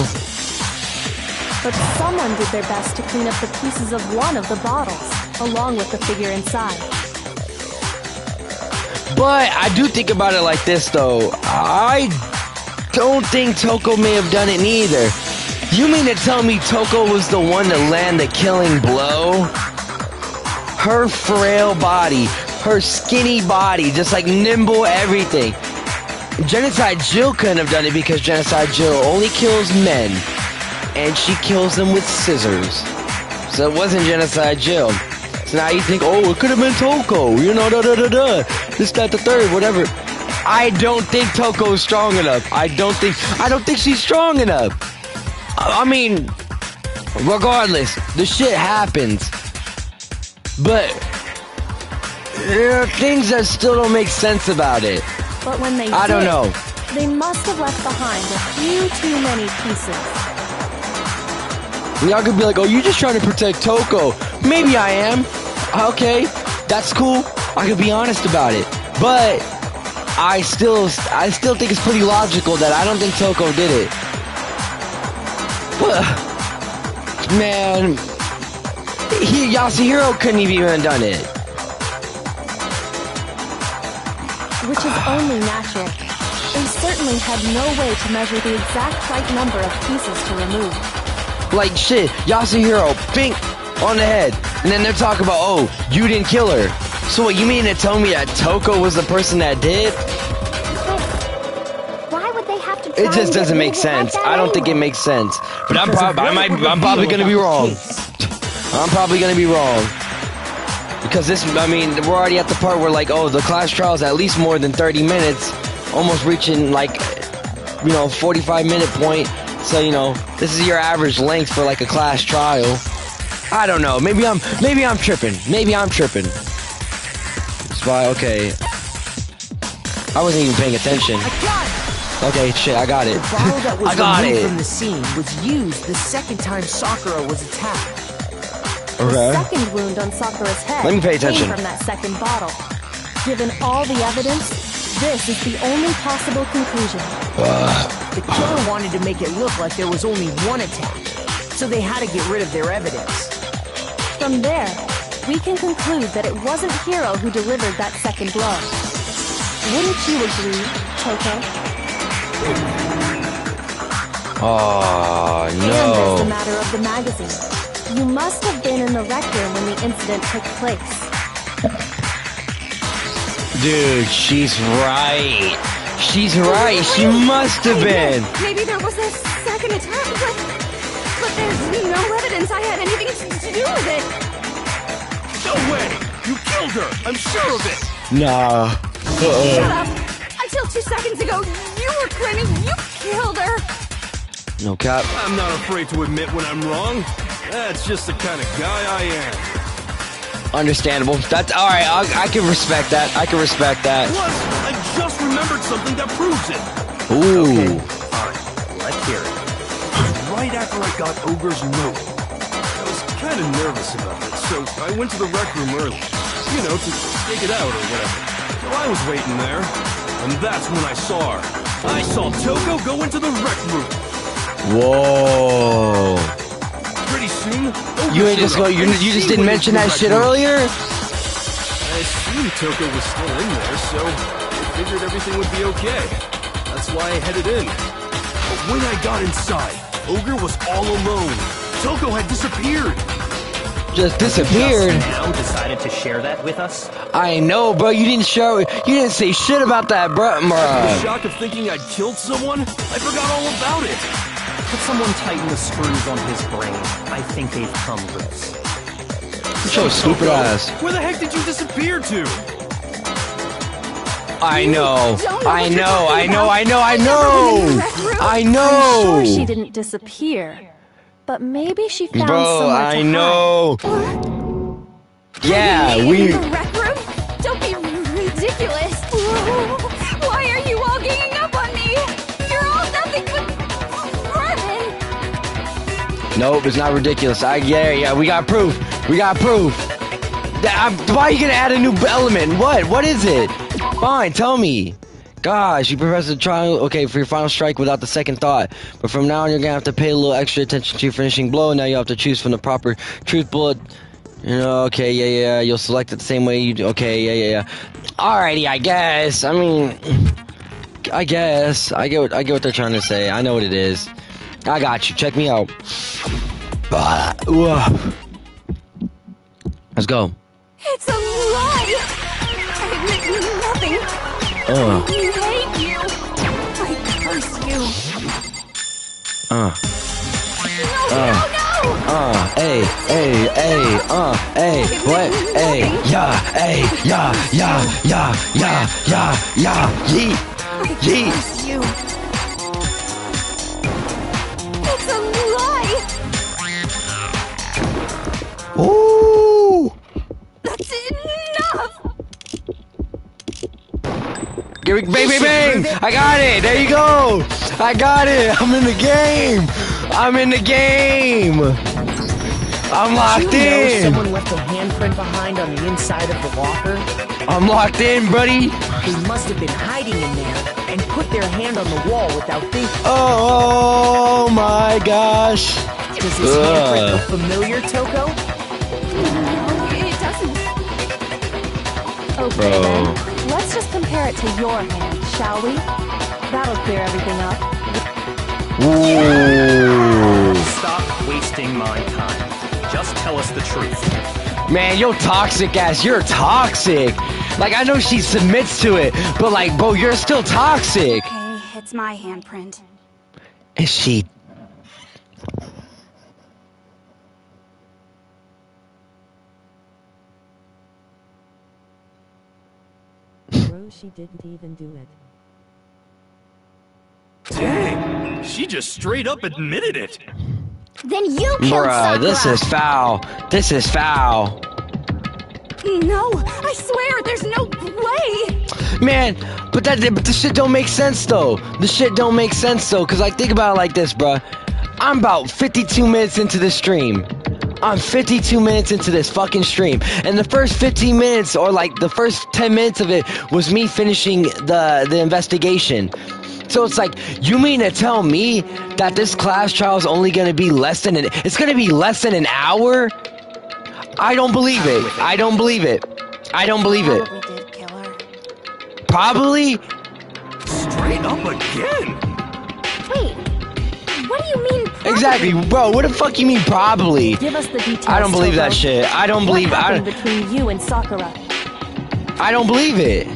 But someone did their best to clean up the pieces of one of the bottles, along with the figure inside. But I do think about it like this, though. I don't think Toko may have done it neither. You mean to tell me Toko was the one to land the killing blow? Her frail body, her skinny body, just like nimble everything. Genocide Jill couldn't have done it because Genocide Jill only kills men, and she kills them with scissors. So it wasn't Genocide Jill. So now you think, oh, it could have been Toko, you know, this, that, the third, whatever. I don't think Toko's strong enough. I don't think she's strong enough. I mean, regardless, the shit happens. But there are things that still don't make sense about it. But when they I don't know. They must have left behind a few too many pieces. Y'all could be like, oh, you're just trying to protect Toko. Maybe I am. Okay, that's cool. I could be honest about it. But I still think it's pretty logical that I don't think Toko did it. But, man, Yasuhiro couldn't have even done it. Which is only natural. They certainly had no way to measure the exact right number of pieces to remove. Like shit, Yasuhiro, bink on the head. And then they're talking about, oh, you didn't kill her. So what, you mean to tell me that Toko was the person that did? Why would they have to try It just doesn't make sense. I don't think it makes sense. But I'm probably gonna be wrong. I'm probably gonna be wrong. Because this, I mean, we're already at the part where like, oh, the class trial is at least more than 30 minutes. Almost reaching like, 45-minute point. So, this is your average length for like a class trial. I don't know. Maybe I'm tripping. It's why, okay. I wasn't even paying attention. Okay, shit, I got it. The bottle that was I got removed it. from the scene was used the second time Sakura was attacked. The second wound on Sakura's head Let me pay attention. came from that second bottle. Given all the evidence, this is the only possible conclusion. The killer wanted to make it look like there was only one attack, so they had to get rid of their evidence. From there, we can conclude that it wasn't Hiro who delivered that second blow. Wouldn't you agree, Toko? Oh, And there's the no. matter of the magazine. You must have been in the rec room when the incident took place. Dude, she's right. She's right. She must have been. Maybe there was a second attack, but there's no evidence I had anything to do with it. No way! You killed her! I'm sure of it! Nah. Shut up! Until 2 seconds ago, you were claiming you killed her. No cap. I'm not afraid to admit when I'm wrong. That's just the kind of guy I am. Understandable. That's alright. I can respect that. Plus, I just remembered something that proves it. Ooh. Fine, let's hear it. Right after I got Ogre's note, I was kind of nervous about it, so I went to the rec room early. To take it out or whatever. So I was waiting there, and that's when I saw her. I saw Toko go into the rec room. Whoa. Pretty soon, You just didn't mention that shit earlier? I assumed Toko was still in there, so I figured everything would be okay. That's why I headed in. But when I got inside, Ogre was all alone. Toko had disappeared. Just disappeared. Just now decided to share that with us? I know, bro. You didn't say shit about that, bro. The shock of thinking I'd killed someone, I forgot all about it. Could someone tighten the screws on his brain? I think they've come loose. So stupid ass. Where the heck did you disappear to? I know. I'm sure she didn't disappear. But maybe she found somewhere to I know. Yeah, In the rec room? Don't be ridiculous. Why are you all ganging up on me? You're all nothing but vermin. Nope, it's not ridiculous. Yeah, we got proof. Why are you gonna add a new element? What is it? Fine, tell me. Gosh, you press the triangle, okay, for your final strike without the second thought. But from now on, you're gonna have to pay a little extra attention to your finishing blow. Now you have to choose from the proper truth bullet. Okay, yeah. You'll select it the same way you do. Okay, yeah. Alrighty, I guess. I mean, I guess. I get what they're trying to say. I know what it is. I got you. Check me out. Let's go. It's a lie. Nothing. I hate you. I curse you. Hey, what? Hey, yeah, yeet. You. It's a lie. Ooh. That's enough. Bang, bang, bang! I got it! There you go! I got it! I'm in the game! I'm locked in! Someone left a handprint behind on the inside of the locker? I'm locked in, buddy! They must have been hiding in there and put their hand on the wall without thinking. Oh my gosh! Does this handprint look familiar, Toko? No, it doesn't. Okay, then. Let's just compare it to your hand, shall we? That'll clear everything up. Ooh. Stop wasting my time. Just tell us the truth. Man, you're toxic ass. You're toxic. Like, I know she submits to it, but like, bro, you're still toxic. Okay, it's my handprint. Is she? She didn't even do it. Dang, she just straight up admitted it. Then you killed Sakura. This is foul. This is foul. No, I swear, there's no way. Man, but the shit don't make sense though. The shit don't make sense though, cause like think about it like this, bruh. I'm about 52 minutes into the stream. I'm 52 minutes into this fucking stream, and the first 15 minutes, or like the first 10 minutes of it, was me finishing the investigation. So it's like, you mean to tell me that this class trial is only gonna be less than an hour? I don't believe it. I don't believe it. I don't believe it. Probably did kill her. Probably? Straight up again. Wait, what do you mean? Probably? Exactly, bro. What the fuck you mean probably? Give us the details. I don't believe Toko. that shit. I don't believe. What happened between you and Sakura? I don't believe it.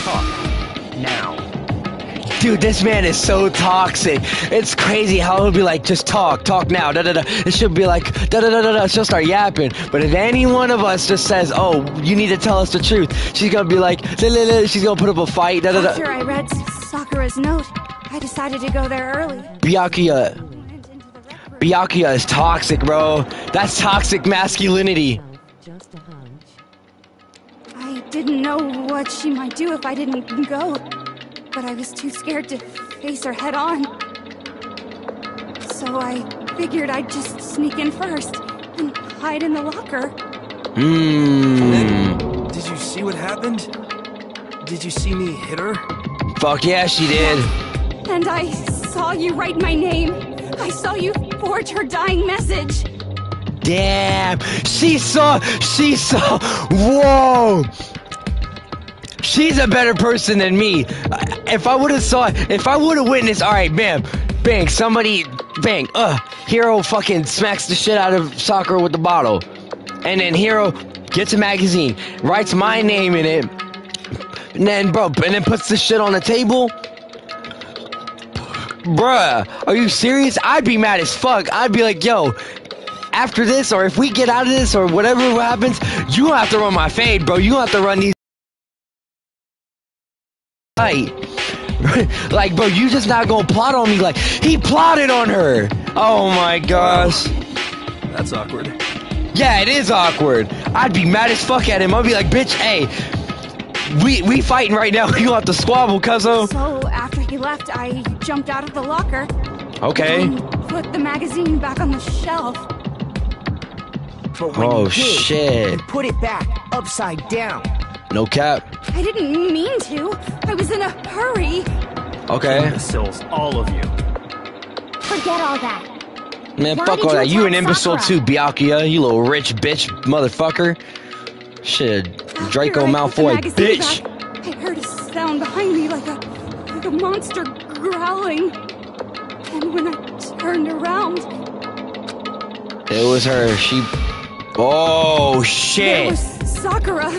Talk. Now. Dude, this man is so toxic. It's crazy how he'll be like, just talk now, da-da-da. It should be like, da-da-da-da-da. She'll start yapping. But if any one of us just says, oh, you need to tell us the truth, she's gonna be like, da-da-da. She's gonna put up a fight, da-da-da. After I read Sakura's note, I decided to go there early. Byakuya is toxic, bro. That's toxic masculinity. Just a hunch. I didn't know what she might do if I didn't go, but I was too scared to face her head on. So I figured I'd just sneak in first and hide in the locker. Did you see what happened? Did you see me hit her? Fuck yeah, she did. And I saw you write my name. I saw you forge her dying message. Damn, she saw, whoa. She's a better person than me. If I would have witnessed, alright, bam, bang, somebody, bang, Hero fucking smacks the shit out of Sakura with the bottle. And then Hero gets a magazine, writes my name in it, and then puts the shit on the table. Bruh, are you serious? I'd be mad as fuck. I'd be like, yo, after this, or if we get out of this, or whatever happens, you don't have to run my fade, bro. You don't have to run these. Like, bro, you just not gonna plot on me. Like, he plotted on her. Oh my gosh. That's awkward. Yeah, it is awkward. I'd be mad as fuck at him. I'd be like, bitch, hey, we fighting right now. You don't have to squabble, cuzzo. So after he left, I jumped out of the locker. Okay. And put the magazine back on the shelf. But when Oh you did, shit. you put it back upside down. No cap. I didn't mean to. I was in a hurry. Okay. Imbeciles, all of you. Forget all that. Man, Why fuck did all you that. You an attack imbecile Sakura? too, Byakuya. You little rich bitch, motherfucker. Shit, Draco After I put the Malfoy, magazine bitch. back, I heard a sound behind me like a monster growling. And when I turned around, It was her. She. Oh there shit. was Sakura,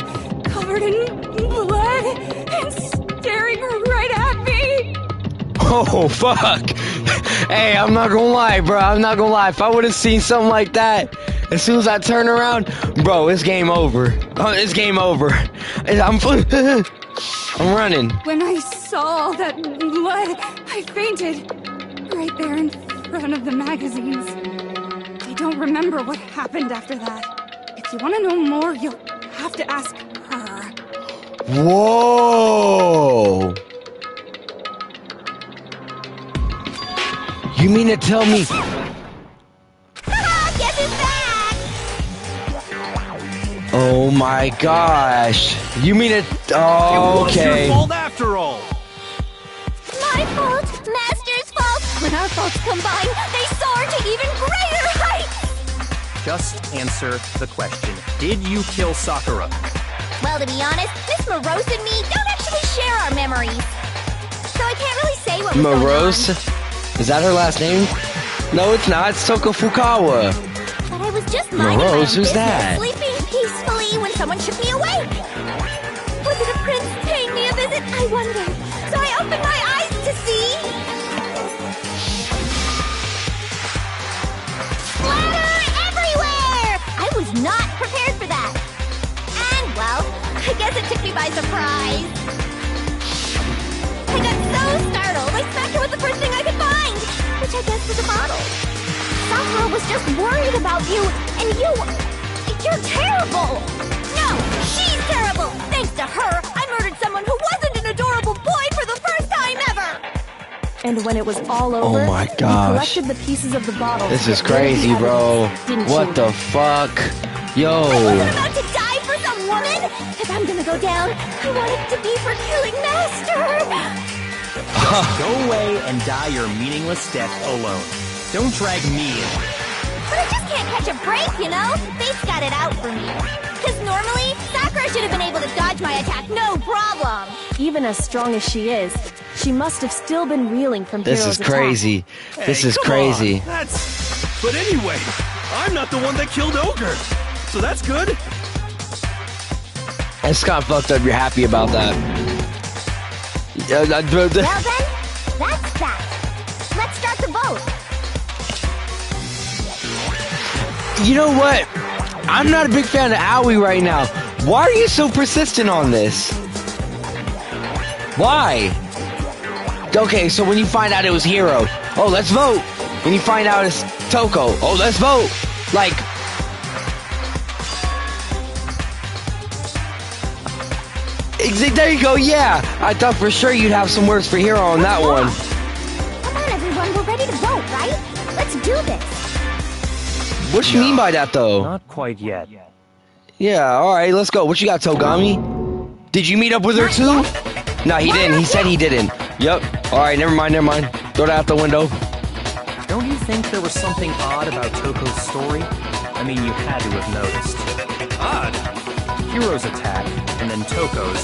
covered in blood and staring right at me. Oh, fuck. Hey, I'm not gonna lie, bro. I'm not gonna lie. If I would have seen something like that, as soon as I turn around, bro, it's game over. It's game over. I'm running. When I saw all that blood, I fainted. Right there in front of the magazines. I don't remember what happened after that. If you want to know more, you'll have to ask her. Whoa! You mean to tell me? Guess who's back? Oh my gosh! You mean it? Oh, okay. It was your fault after all. My fault, Master's fault. When our faults combine, they soar to even greater heights. Just answer the question. Did you kill Sakura? Well, to be honest, Miss Morose and me don't actually share our memories, so I can't really say what was Morose? going on. Is that her last name? No, it's not. It's Toko Fukawa. But I was just minding my own Morose, who's business, that? sleeping peacefully when someone shook me awake. Was it a prince paying me a visit? I wondered. So I opened my eyes to see... splatter everywhere! I was not prepared for that. And, well, I guess it took me by surprise. I got so startled, I smacked her with the first thing I could find, which I guess was a bottle. Sakura was just worried about you, and you're terrible! No, she's terrible! Thanks to her, I murdered someone who wasn't an adorable boy for the first time ever! And when it was all over, Oh my you gosh. collected the pieces of the bottle. This to is get rid of the crazy, bro. evidence, didn't What you? the fuck? Yo. I wasn't about to die for some woman! If I'm gonna go down, I want it to be for killing Master! Go away and die your meaningless death alone. Don't drag me in. But I just can't catch a break, you know? Fate's got it out for me. Because normally, Sakura should have been able to dodge my attack, no problem! Even as strong as she is, she must have still been reeling from This Hiro's is crazy. This is crazy. But anyway, I'm not the one that killed Ogre. So that's good. It's kind of fucked up. You're happy about that. Well then, that's that. Let's start the vote. You know what? I'm not a big fan of Aoi right now. Why are you so persistent on this? Why? Okay, so when you find out it was Hiro, oh, let's vote. When you find out it's Toko, oh, let's vote. Like, there you go, yeah. I thought for sure you'd have some words for Hiro on that one. Come on, everyone, we're ready to vote, right? Let's do this. What you mean by that, though? Not quite yet. Yeah, alright, let's go. What you got, Togami? Did you meet up with her too? No, he didn't. He said he didn't. Yep. Alright, never mind. Throw that out the window. Don't you think there was something odd about Toko's story? I mean, you had to have noticed. Odd? Hiro's attack, and then Toko's,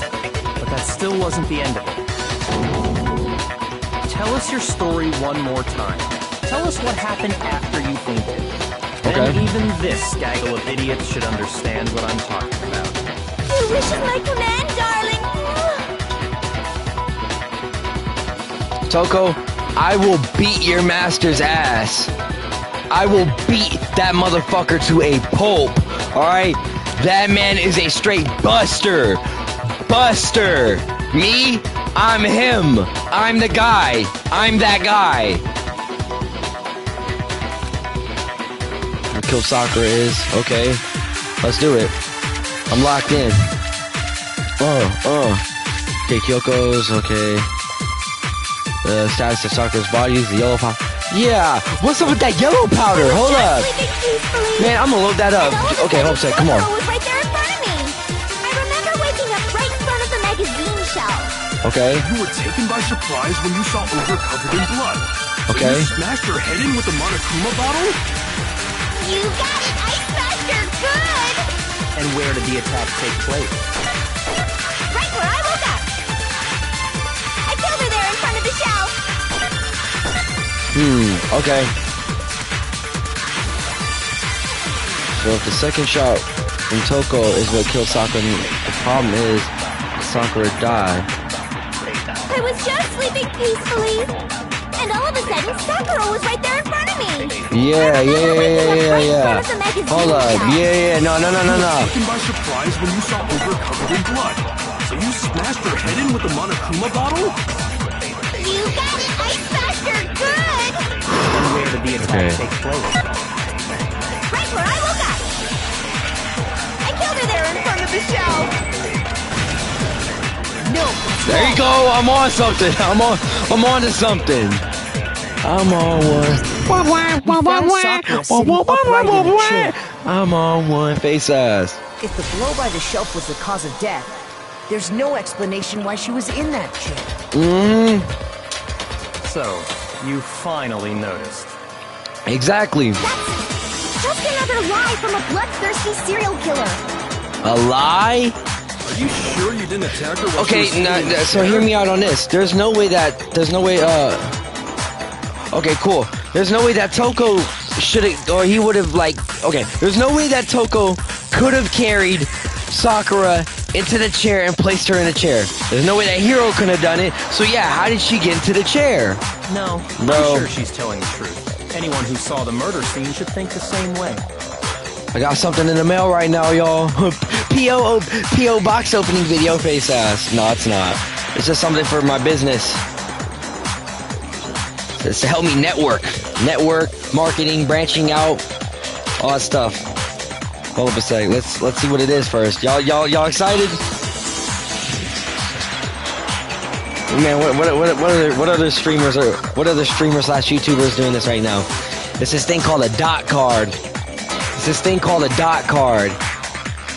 but that still wasn't the end of it. Tell us your story one more time. Tell us what happened after you fainted. Then even this gaggle of idiots should understand what I'm talking about. Your wish is my command, darling. Toko, I will beat your master's ass. I will beat that motherfucker to a pulp. Alright? That man is a straight buster. Buster. Me? I'm him. I'm the guy. I'm that guy. Kill Sakura is. Okay. Let's do it. I'm locked in. Okay, Kyoko's. Okay. The status of Sakura's body is the yellow powder. Yeah! What's up with that yellow powder? Hold up! Man, I'm gonna load that up. Okay, hold on. Come on. Was right there in front of me. I remember waking up right in front of the magazine shelf. Okay. You were taken by surprise when you saw Ogre covered in blood. Okay. So you smashed her head in with the Monokuma bottle? You got it! I smashed her good! And where did the attack take place? Right where I woke up. I killed her there in front of the shelf. Okay. So if the second shot from Toko is what killed Sakura problem is Sakura died. I was just sleeping peacefully, and all of a sudden, Sakura was right there in front of me. Yeah. Hold up. Yeah. No. Taken by surprise when you saw Ogre covered in blood. So you smashed her head in with the Monokuma bottle? You got it! I smashed her good! And where did the attack take place? Right where I woke up! I killed her there in front of the shelf! No! There you go! I'm on something! I'm on to something! I'm on one. I'm on one. Face ass. If the blow by the shelf was the cause of death, there's no explanation why she was in that chair. So, you finally noticed. Exactly. That's just another lie from a bloodthirsty serial killer. A lie? Are you sure you didn't attack her? Okay, so hear me out on this. There's no way, okay, cool. There's no way that Toko should've, or he would've, like, okay, there's no way that Toko could've carried Sakura into the chair and placed her in a chair. There's no way that Hiro could have done it. So yeah, how did she get into the chair? No, bro. I'm sure she's telling the truth. Anyone who saw the murder scene should think the same way. I got something in the mail right now, y'all. P.O. box opening video, face ass. No, it's not. It's just something for my business. It's to help me network, marketing, branching out, all that stuff. Hold up a sec. Let's see what it is first. Y'all excited? Man, what other streamers slash YouTubers doing this right now? It's this thing called a dot card.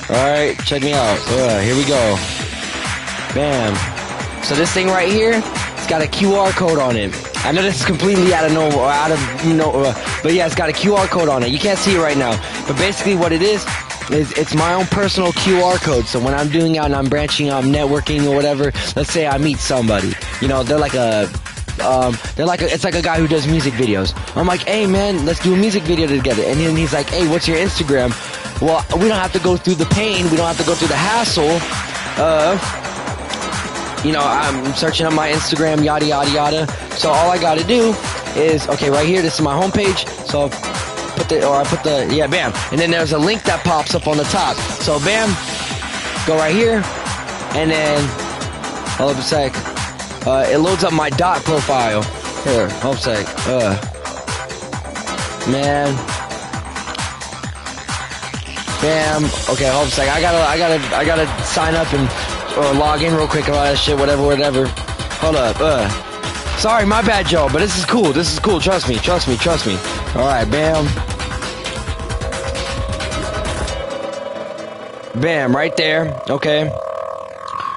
Alright, check me out. Here we go. Bam. So this thing right here, it's got a QR code on it. I know this is completely out of but yeah, it's got a QR code on it. You can't see it right now. But basically what it is it's my own personal QR code. So when I'm doing out and I'm branching out, I'm networking or whatever, let's say I meet somebody. You know, it's like a guy who does music videos. I'm like, hey man, let's do a music video together. And then he's like, hey, what's your Instagram? Well, we don't have to go through the pain. We don't have to go through the hassle. You know, I'm searching up my Instagram, yada, yada, yada. So all I gotta do is, okay, right here, this is my homepage. So yeah, bam. And then there's a link that pops up on the top. So bam, go right here. And then, hold up a sec. It loads up my dot profile. Here, hold up a sec. Man. Bam. Okay, hold up a sec. I gotta sign up and or log in real quick and all that shit, whatever. Hold up, sorry, my bad, y'all, but this is cool, trust me. Alright, bam. Bam, right there, okay.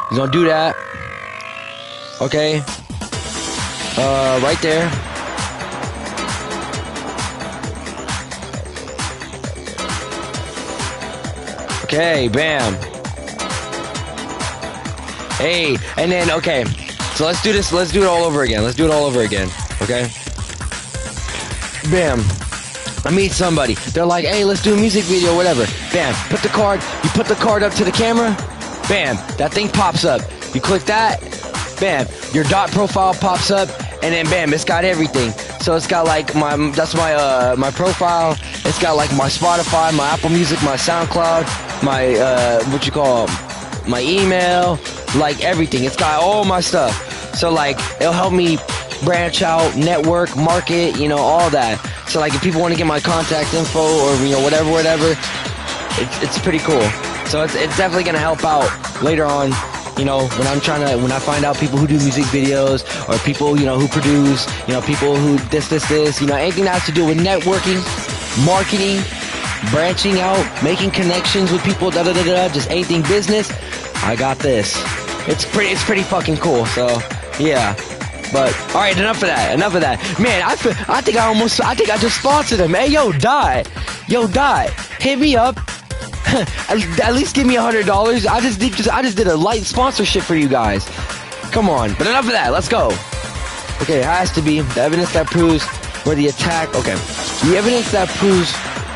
He's gonna do that. Okay. Right there. Okay, bam. Hey, and then, okay, so let's do this, let's do it all over again, okay? Bam, I meet somebody, they're like, hey, let's do a music video, whatever. Bam, you put the card up to the camera, bam, that thing pops up. You click that, bam, your dot profile pops up, and then bam, it's got everything. So it's got like my profile, it's got like my Spotify, my Apple Music, my SoundCloud, my, my email, like everything. It's got all my stuff. So like, it'll help me branch out, network, market, you know, all that. So like, if people want to get my contact info or, you know, whatever, it's pretty cool. So it's definitely going to help out later on, you know, when I find out people who do music videos or people, you know, who produce, you know, people who this, you know, anything that has to do with networking, marketing, branching out, making connections with people, just anything business, I got this. It's pretty fucking cool. So yeah, but all right, enough of that. Man, I think I just sponsored him. Hey, yo, Dot, hit me up. At least give me $100. I just did a light sponsorship for you guys. Come on, but enough of that. Let's go. Okay, it has to be the evidence that proves where the attack. Okay, the evidence that proves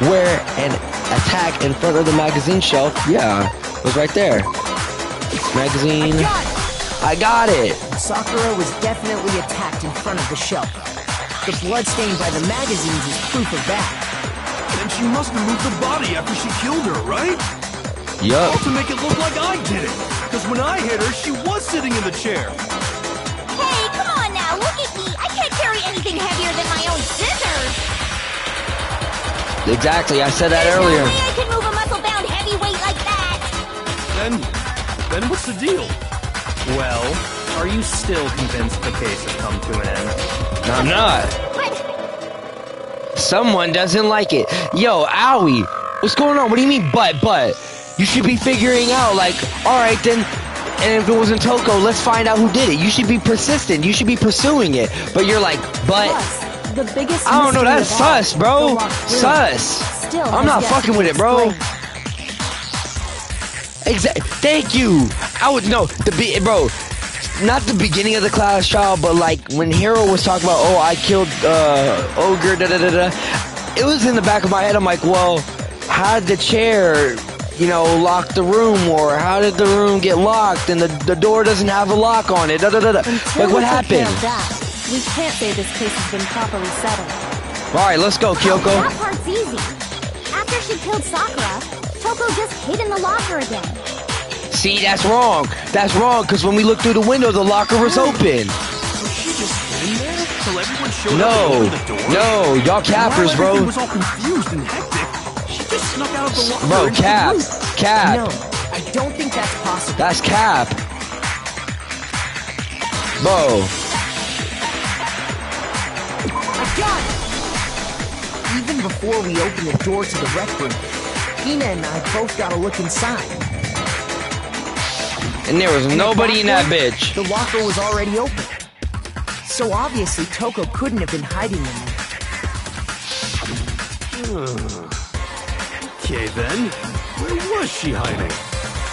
where an attack in front of the magazine shelf. Yeah, was right there. Magazine. I got it. Sakura was definitely attacked in front of the shelf. The blood stain by the magazines is proof of that. And she must have moved the body after she killed her, right? Yup. All to make it look like I did it. Because when I hit her, she was sitting in the chair. Hey, come on now, look at me. I can't carry anything heavier than my own scissors. Exactly, I said that earlier. No way I can move a muscle-bound heavyweight like that. Then what's the deal? Well, are you still convinced the case has come to an end? No, I'm not. But Someone doesn't like it. Yo, Owie, what's going on? What do you mean, but? You should be figuring out, like, alright then, and if it wasn't Toko, let's find out who did it. You should be persistent. You should be pursuing it. But you're like, but... Plus, the biggest I don't know, mystery that's of all, sus, bro. the locked room, Sus. still I'm has not yet fucking to with be it, bro. explained. Thank you. I would know bro. Not the beginning of the class trial, but like when Hero was talking about, oh, I killed Ogre, da da da da. It was in the back of my head. I'm like, well, how did the chair, lock the room, or how did the room get locked and the door doesn't have a lock on it? Da da da da. Like, what happened? We can't say this case has been properly settled. All right, let's go, Kyoko. that part's easy. After she killed Sakura, Toko just hid in the locker again. See, that's wrong. That's wrong, because when we looked through the window, the locker was open. So she just hid in there till everyone showed up and opened the door? No, y'all cappers, While bro. everything was all confused and hectic, she just snuck out of the locker Bro, into the cap. roof. Cap. No, I don't think that's possible. That's cap. Bro. I got it! Even before we open the door to the rec room, Hina and I both got a look inside. And there was nobody in that bitch. The locker was already open. So obviously Toko couldn't have been hiding in there. Okay then, where was she hiding?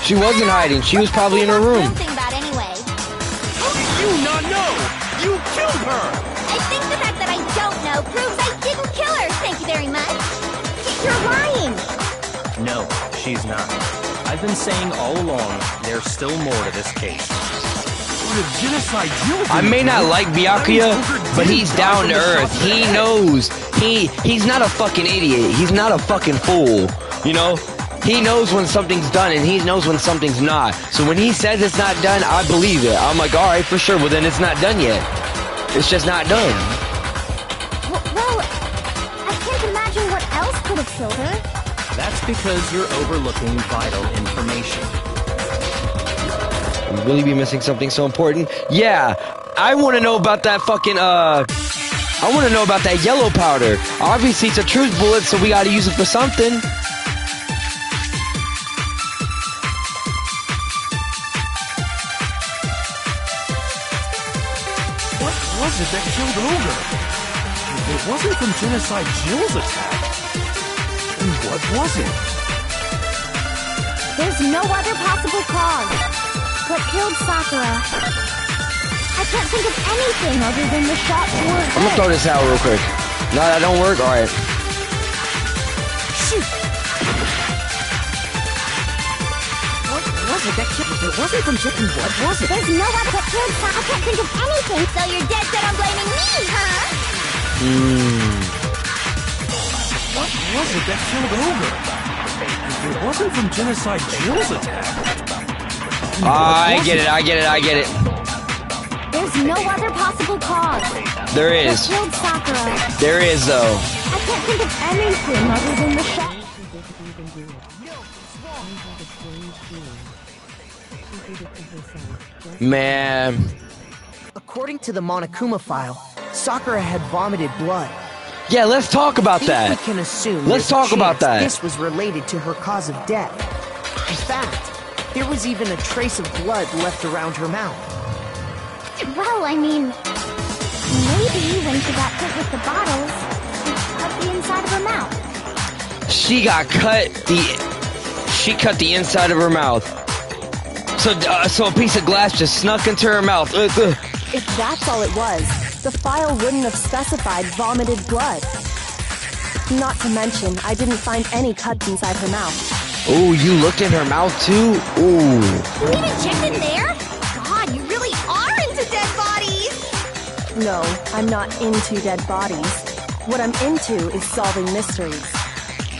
She wasn't hiding. She was probably in her room. Thing about anyway. How did you not know? You killed her! I think the fact that I don't know proves I didn't kill her. Thank you very much. You're lying. No, she's not. I've been saying all along, there's still more to this case. I may not like Byakuya, but he's down to earth. He knows. He's not a fucking idiot. He's not a fucking fool. He knows when something's done and he knows when something's not. So when he says it's not done, I believe it. I'm like, alright, for sure. Well, then it's not done yet. It's just not done. Well, I can't imagine what else could have killed her. That's because you're overlooking vital information. Would really be missing something so important? Yeah, I want to know about that fucking, I want to know about that yellow powder. Obviously, it's a truth bullet, so we got to use it for something. What was it that killed Ogre? If it wasn't from Genocide Jill's attack, then what was it? There's no other possible cause. What killed Sakura? I can't think of anything other than the shot to her head. I'm gonna throw this out real quick. No, that don't work? Alright. Shoot! What was it that killed? It wasn't from chicken. What was it? There's no other what killed Sakura. I can't think of anything. So you're dead set on blaming me, huh? What was it that killed Ogre? If it wasn't from Genocide Jill's attack, I get it. There's no other possible cause. There is. What killed Sakura? There is, though. I can't think of anything other than the shot. Man. According to the Monokuma file, Sakura had vomited blood. Yeah, let's talk about that. We can assume Let's there's a talk about chance that. This was related to her cause of death. In fact, there was even a trace of blood left around her mouth. Well, I mean, maybe when she got hit with the bottles, she cut the inside of her mouth. She cut the inside of her mouth. So a piece of glass just snuck into her mouth. If that's all it was, the file wouldn't have specified vomited blood. Not to mention, I didn't find any cuts inside her mouth. Ooh, you looked in her mouth too? Ooh. You even checked in there? God, you really are into dead bodies! No, I'm not into dead bodies. What I'm into is solving mysteries.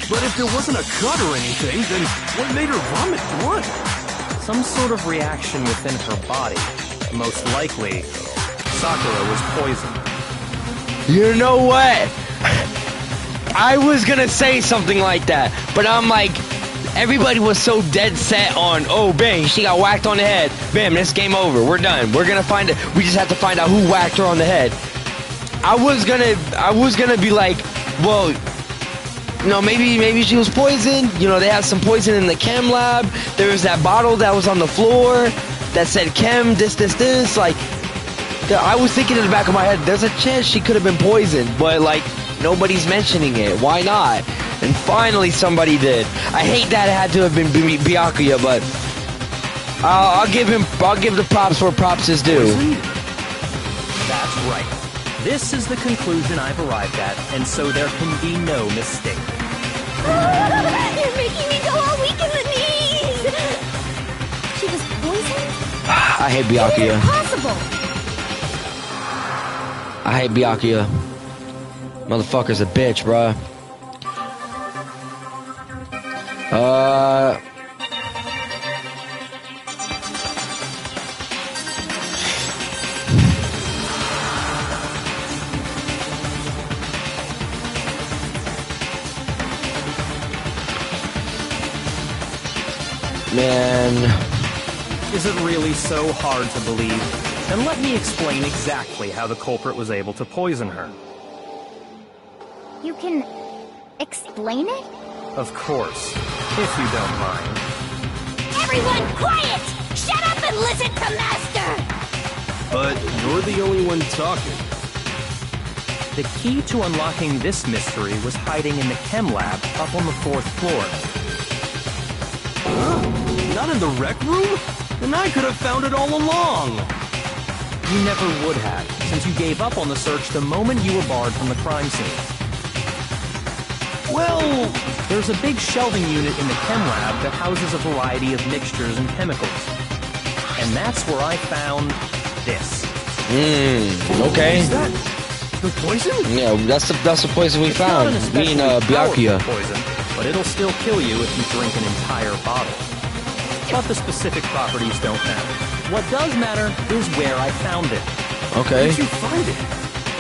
But if there wasn't a cut or anything, then what made her vomit blood? Some sort of reaction within her body. Most likely, Sakura was poisoned. You know what? I was gonna say something like that, but I'm like, everybody was so dead set on, oh, bang, she got whacked on the head. Bam, this game over. We're done. We're gonna find it. We just have to find out who whacked her on the head. I was gonna be like, well, no, maybe she was poisoned. You know, they had some poison in the chem lab. There was that bottle that was on the floor that said chem, this. Like, I was thinking in the back of my head, there's a chance she could have been poisoned, but like, nobody's mentioning it. Why not? And finally somebody did. I hate that it had to have been Byakuya, but I'll give the props where props is due. That's right. This is the conclusion I've arrived at, and so there can be no mistake. You're making me go all weak in the knees! She was poisoned? I hate Byakuya. Impossible! I hate Byakuya. Motherfucker's a bitch, bruh. Man. Is it really so hard to believe? Then let me explain exactly how the culprit was able to poison her. You can explain it? Of course, if you don't mind. Everyone quiet! Shut up and listen to Master! But you're the only one talking. The key to unlocking this mystery was hiding in the chem lab up on the 4th floor. Not in the rec room? Then I could have found it all along. You never would have, since you gave up on the search the moment you were barred from the crime scene. Well, there's a big shelving unit in the chem lab that houses a variety of mixtures and chemicals. And that's where I found this. Okay. Is that the poison? Yeah, that's the poison we found. Me and Byakuya. Poison, but it'll still kill you if you drink an entire bottle. But the specific properties don't matter. What does matter is where I found it. Okay. Where did you find it?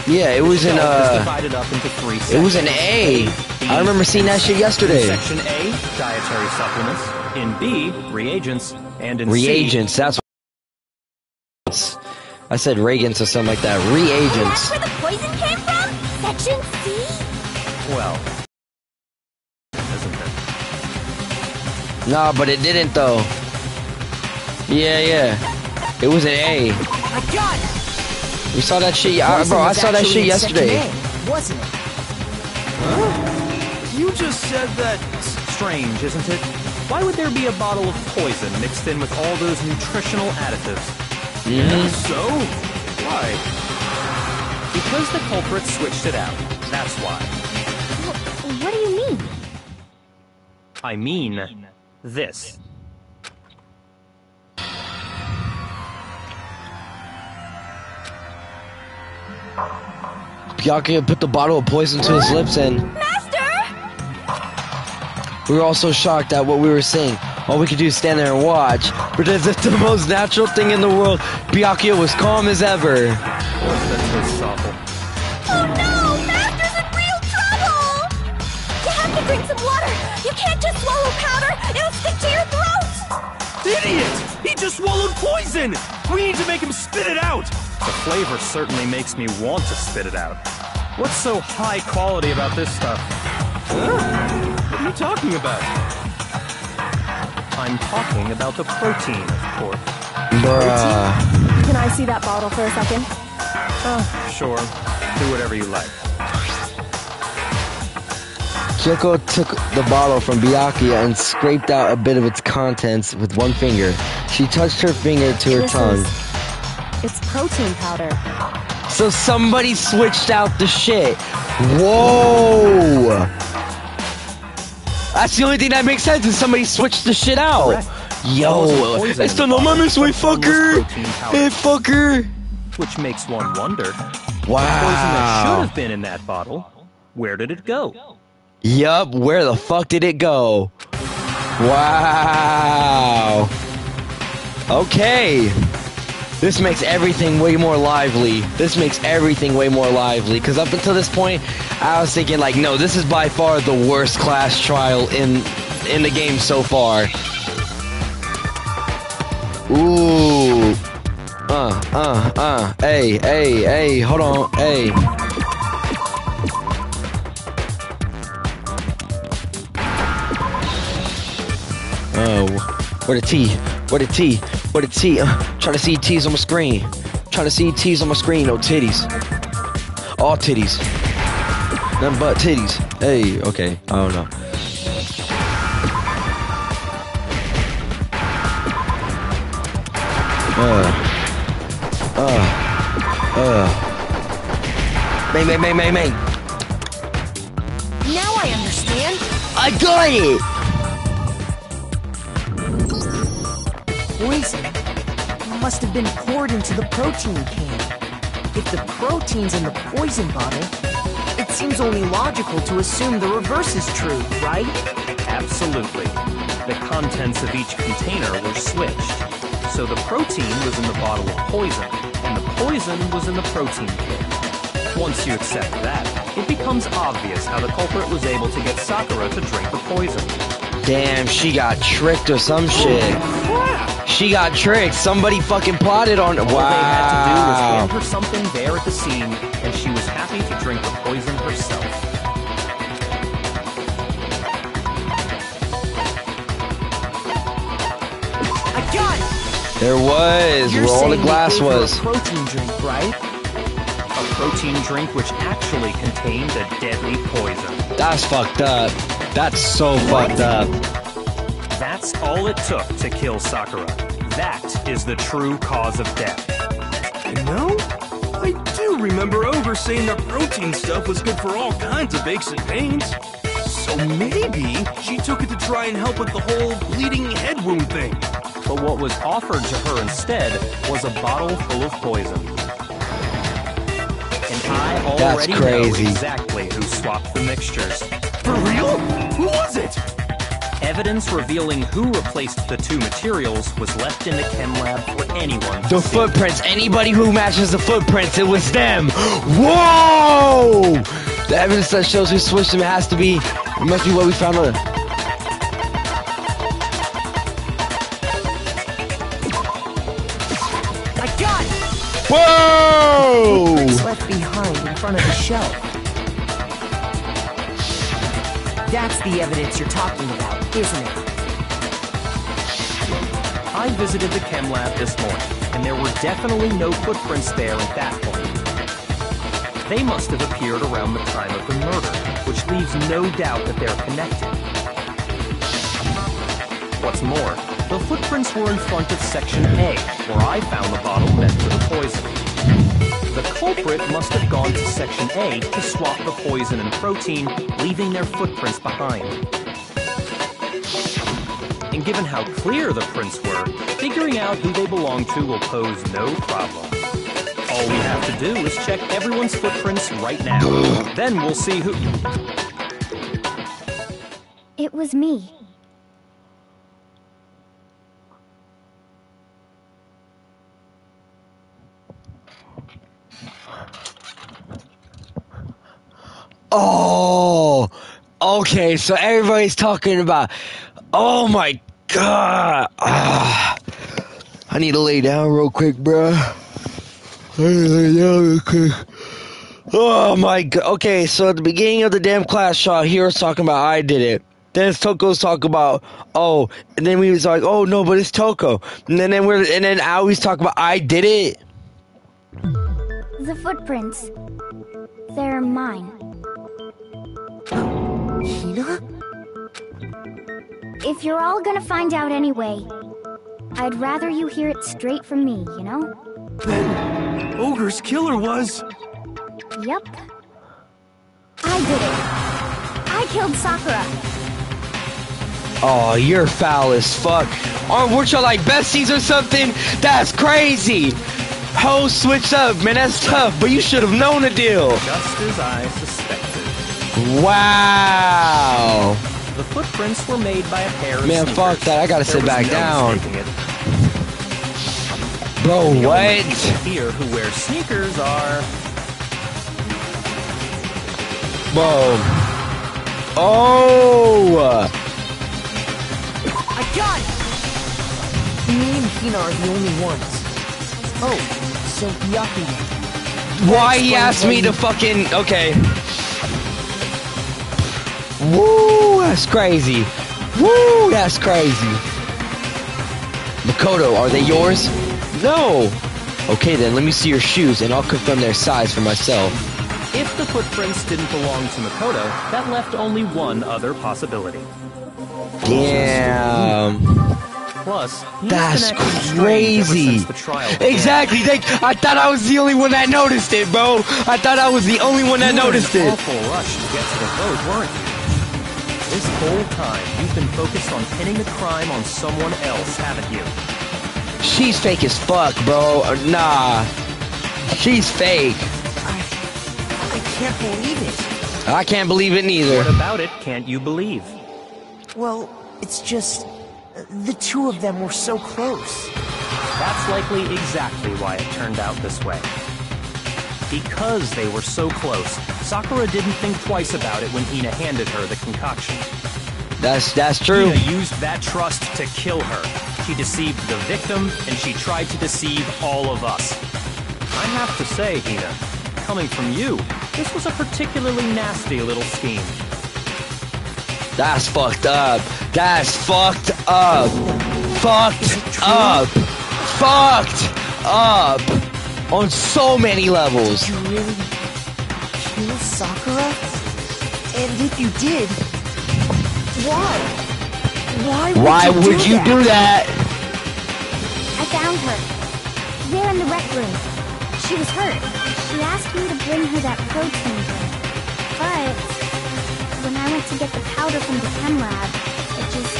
Yeah, it was in divided up into 3 sections. It was in A. I remember seeing that shit yesterday. In section A, dietary supplements. In B, reagents. And in reagents, C, that's what I said reagents or something like that. Reagents. That's where the poison came from? Section C? Well, isn't it? Nah, but it didn't though. Yeah. It was an A. I got it! We saw that shit, bro. I saw that shit yesterday. A, wasn't it? Huh? You just said that. Strange, isn't it? Why would there be a bottle of poison mixed in with all those nutritional additives? So? Why? Because the culprit switched it out. That's why. What do you mean? I mean this. Byakuya put the bottle of poison to his lips and... Master! We were all so shocked at what we were seeing. All we could do is stand there and watch. But as if the most natural thing in the world, Byakuya was calm as ever. That's awful. Oh no! Master's in real trouble! You have to drink some water! You can't just swallow powder! It'll stick to your throat! Idiot! He just swallowed poison! We need to make him spit it out! The flavor certainly makes me want to spit it out. What's so high quality about this stuff? Huh? What are you talking about? I'm talking about the protein, of course. Bruh. Can I see that bottle for a second? Sure. Do whatever you like. Kyoko took the bottle from Byakuya and scraped out a bit of its contents with one finger. She touched her finger to her tongue. It's protein powder. So somebody switched out the shit. Whoa! That's the only thing that makes sense is somebody switched the shit out. Correct. Yo, it's the no mames way, fucker. Hey, fucker. Which makes one wonder. Wow. The poison that should have been in that bottle, where did it go? Yup, where the fuck did it go? Wow. Okay. This makes everything way more lively. Because up until this point, I was thinking like, no, this is by far the worst class trial in the game so far. Ooh. Hey, hold on, hey. Oh, where the T? Trying to see T's on my screen. No titties. All titties. Nothing but titties. Hey, okay. I don't know. Bang. Now I understand. I got it! Poison must have been poured into the protein can. If the protein's in the poison bottle, it seems only logical to assume the reverse is true, right? Absolutely. The contents of each container were switched. So the protein was in the bottle of poison, and the poison was in the protein can. Once you accept that, it becomes obvious how the culprit was able to get Sakura to drink the poison. Damn, she got tricked or some shit. She got tricked. Somebody fucking plotted on it. Wow. All they had to do was hand her something there at the scene, and she was happy to drink the poison herself. I got it! There was. You're where all the saying glass they gave her was. a protein drink, right? A protein drink which actually contained a deadly poison. That's fucked up. That's so fucked up. That's all it took to kill Sakura. That is the true cause of death. You know, I do remember Ogre saying that protein stuff was good for all kinds of aches and pains. So maybe she took it to try and help with the whole bleeding head wound thing. But what was offered to her instead was a bottle full of poison. And I already know exactly who swapped the mixtures. For real? Who was it? Evidence revealing who replaced the two materials was left in the chem lab for anyone to The see. footprints. Anybody who matches the footprints, it was them. Whoa! The evidence that shows who switched them has to be. It must be what we found on. I got it! Whoa! Footprints left behind in front of the shelf. That's the evidence you're talking about, isn't it? I visited the chem lab this morning, and there were definitely no footprints there at that point. They must have appeared around the time of the murder, which leaves no doubt that they're connected. What's more, the footprints were in front of Section A, where I found the bottle meant for the poison. The culprit must have gone to Section A to swap the poison and protein, leaving their footprints behind. And given how clear the prints were, figuring out who they belong to will pose no problem. All we have to do is check everyone's footprints right now. Then we'll see who... It was me. Oh, okay. So everybody's talking about. Oh my god! I need to lay down real quick, bruh. I need to lay down real quick. Oh my god. Okay, so at the beginning of the damn class shot, Hero's talking about I did it. Then Toko's talking about and then we was like, oh no, but it's Toko. And then Aoi's talking about I did it. The footprints. They're mine. Hina? If you're all gonna find out anyway, I'd rather you hear it straight from me, you know? Then Ogre's killer was... Yep. I did it. I killed Sakura. Oh, you're foul as fuck. Oh, weren't y'all like besties or something? That's crazy. Hoes switched up, man. That's tough. But you should have known the deal. Just as I suspected. Wow. The footprints were made by a pair of Man, sneakers. fuck that. I gotta sit back down. Bro, The what? only people here who wear sneakers are... Bro. Oh. I got it! Me and Hina are the only ones. Oh, so Byakuya. Why he asked me to fucking... Okay. Woo, that's crazy. Woo, that's crazy. Makoto, are they yours? No. Okay then, let me see your shoes and I'll confirm their size for myself. If the footprints didn't belong to Makoto, that left only one other possibility. Damn. Plus, That's crazy. Exactly. I thought I was the only one that noticed it, bro. I thought I was the only one that noticed it. Awful rush to get to the road, weren't you? This whole time, you've been focused on pinning the crime on someone else, haven't you? She's fake as fuck, bro. Nah. She's fake. I can't believe it. I can't believe it neither. What about it can't you believe? Well, it's just... the two of them were so close. That's likely exactly why it turned out this way. Because they were so close, Sakura didn't think twice about it when Hina handed her the concoction. That's true. Hina used that trust to kill her. She deceived the victim, and she tried to deceive all of us. I have to say, Hina, coming from you, this was a particularly nasty little scheme. That's fucked up. That's fucked up. Fucked up. Fucked up. On so many levels. Did you really kill Sakura? And if you did, why? Why would you do that? I found her. There in the rec room. She was hurt. She asked me to bring her that protein drink. But when I went to get the powder from the chem lab, it just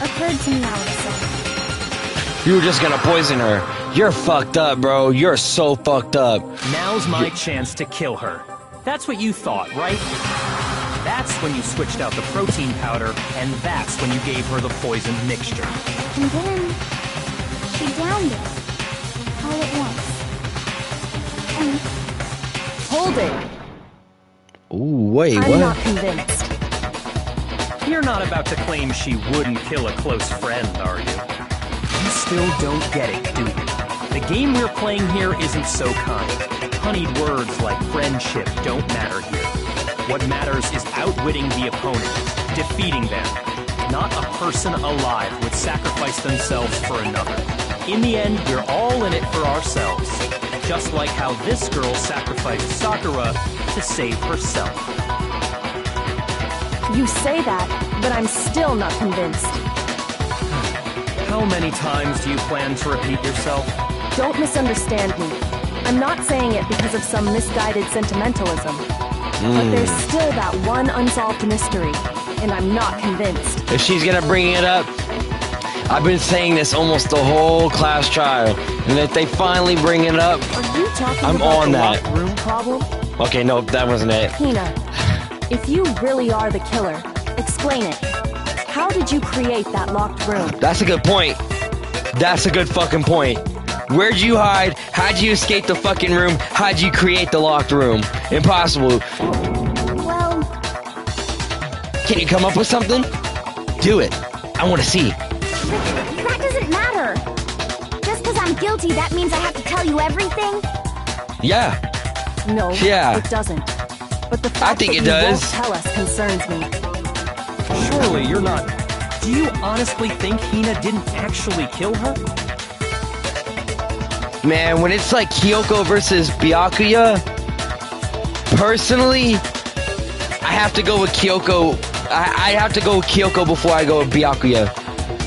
occurred to me all of a sudden. You were just gonna poison her. You're fucked up, bro. You're so fucked up. Now's my chance to kill her. That's what you thought, right? That's when you switched out the protein powder, and that's when you gave her the poison mixture. And then she downed it all at once. And Hold it. Ooh, wait, I'm what? not convinced. You're not about to claim she wouldn't kill a close friend, are you? You still don't get it, do you? The game we're playing here isn't so kind. Honeyed words like friendship don't matter here. What matters is outwitting the opponent, defeating them. Not a person alive would sacrifice themselves for another. In the end, we're all in it for ourselves. Just like how this girl sacrificed Sakura to save herself. You say that, but I'm still not convinced. How many times do you plan to repeat yourself? Don't misunderstand me. I'm not saying it because of some misguided sentimentalism. But there's still that one unsolved mystery, and I'm not convinced. If she's gonna bring it up, I've been saying this almost the whole class trial, and if they finally bring it up, Are you talking I'm about on the that. locked room problem? Okay, no, that wasn't it. Hina, if you really are the killer, explain it. How did you create that locked room? That's a good point. That's a good fucking point. Where'd you hide? How'd you escape the fucking room? How'd you create the locked room? Impossible. well, Can you come up with something? Do it. I want to see. that doesn't matter. Just because I'm guilty, that means I have to tell you everything? Yeah. No, Yeah. it doesn't. But the fact I think that it you does. won't tell us concerns me. Surely you're not... Do you honestly think Hina didn't actually kill her? Man, when it's like Kyoko versus Byakuya, personally, I have to go with Kyoko. I have to go with Kyoko before I go with Byakuya.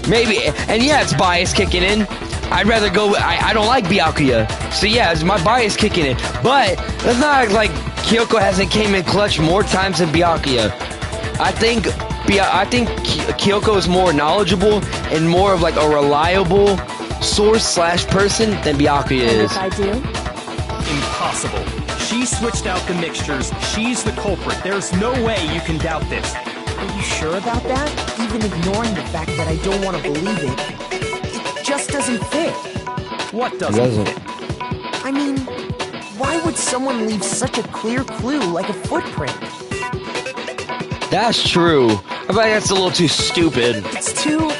Maybe, and yeah, it's bias kicking in. I'd rather go, I don't like Byakuya. So yeah, it's my bias kicking in. But, let's not act like Kyoko hasn't came in clutch more times than Byakuya. I think I think Kyoko is more knowledgeable and more of like a reliable source / person than Byakuya is. And if I do? Impossible. She switched out the mixtures. She's the culprit. There's no way you can doubt this. Are you sure about that? Even ignoring the fact that I don't want to believe it just doesn't fit. What doesn't fit? I mean, why would someone leave such a clear clue like a footprint? That's true. I feel like that's a little too stupid. It's too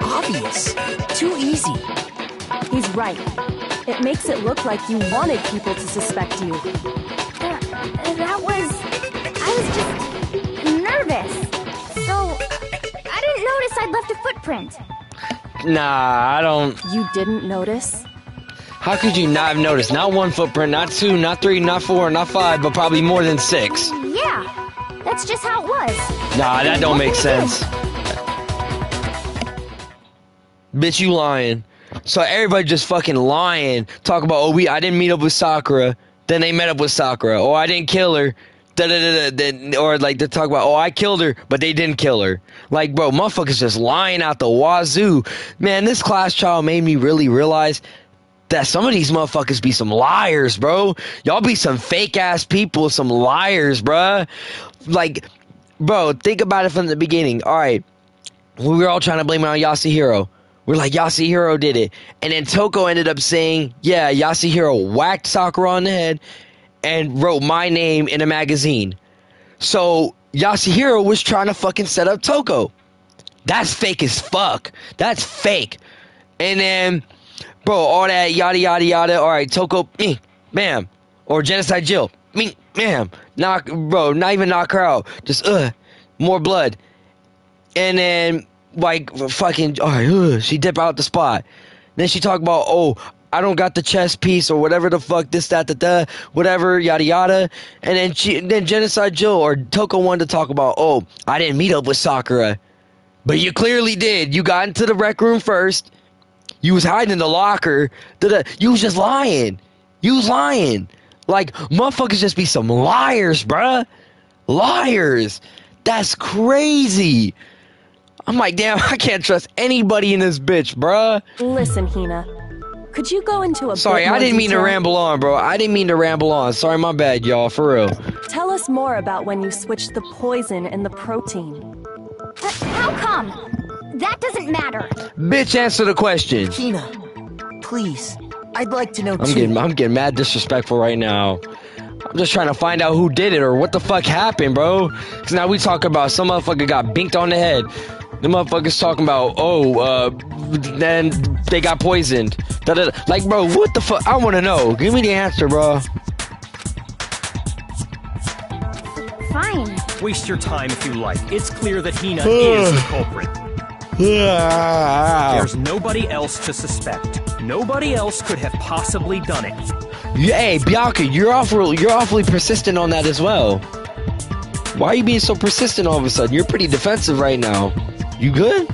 obvious. Too easy. He's right. It makes it look like you wanted people to suspect you. I was just nervous. So, I didn't notice I'd left a footprint. Nah, I don't. You didn't notice? How could you not have noticed? Not one footprint, not two, not three, not four, not five, but probably more than 6. Yeah, that's just how it was. Nah, that don't make sense. Bitch, you lying. So everybody just fucking lying. Talk about, oh, I didn't meet up with Sakura. Then they met up with Sakura. Oh, I didn't kill her. Or like they talk about, oh, I killed her, but they didn't kill her. Like, bro, motherfuckers just lying out the wazoo. Man, this class trial made me really realize that some of these motherfuckers be some liars, bro. Y'all be some fake ass people, some liars, bruh. Like, bro, think about it from the beginning. All right, we were all trying to blame it on Yasuhiro. We're like, Yasuhiro did it. And then Toko ended up saying, yeah, Yasuhiro whacked Sakura on the head and wrote my name in a magazine. So Yasuhiro was trying to fucking set up Toko. That's fake as fuck. That's fake. And then, bro, all that yada yada yada. All right, Toko, bam. Or Genocide Jill, bam. Not even knock her out. Just more blood. And then like fucking, all right, she dip out the spot. Then she talk about, oh, I don't got the chest piece or whatever the fuck, this, that, whatever, yada yada. And then Genocide Jill or Toko wanted to talk about, oh, I didn't meet up with Sakura. But you clearly did. You got into the rec room first. You was hiding in the locker. You was just lying. You was lying. Like, motherfuckers just be some liars, bruh. Liars. That's crazy. I'm like, damn, I can't trust anybody in this bitch, bruh. Listen, Hina. Could you go into a Sorry, bit more I didn't mean to detail? ramble on, bro. I didn't mean to ramble on. Sorry, my bad, y'all. For real. Tell us more about when you switched the poison and the protein. How come? That doesn't matter. Bitch, answer the question. Hina, please. I'd like to know too. I'm getting mad disrespectful right now. I'm just trying to find out who did it or what the fuck happened, bro. Cause now we talk about some motherfucker got binked on the head. The motherfuckers talking about, then they got poisoned. Like, bro, what the fuck? I want to know. Give me the answer, bro. Fine. Waste your time if you like. It's clear that Hina is the culprit. There's nobody else to suspect. Nobody else could have possibly done it. Hey, Byakuya, you're awfully persistent on that as well. Why are you being so persistent all of a sudden? You're pretty defensive right now. You good?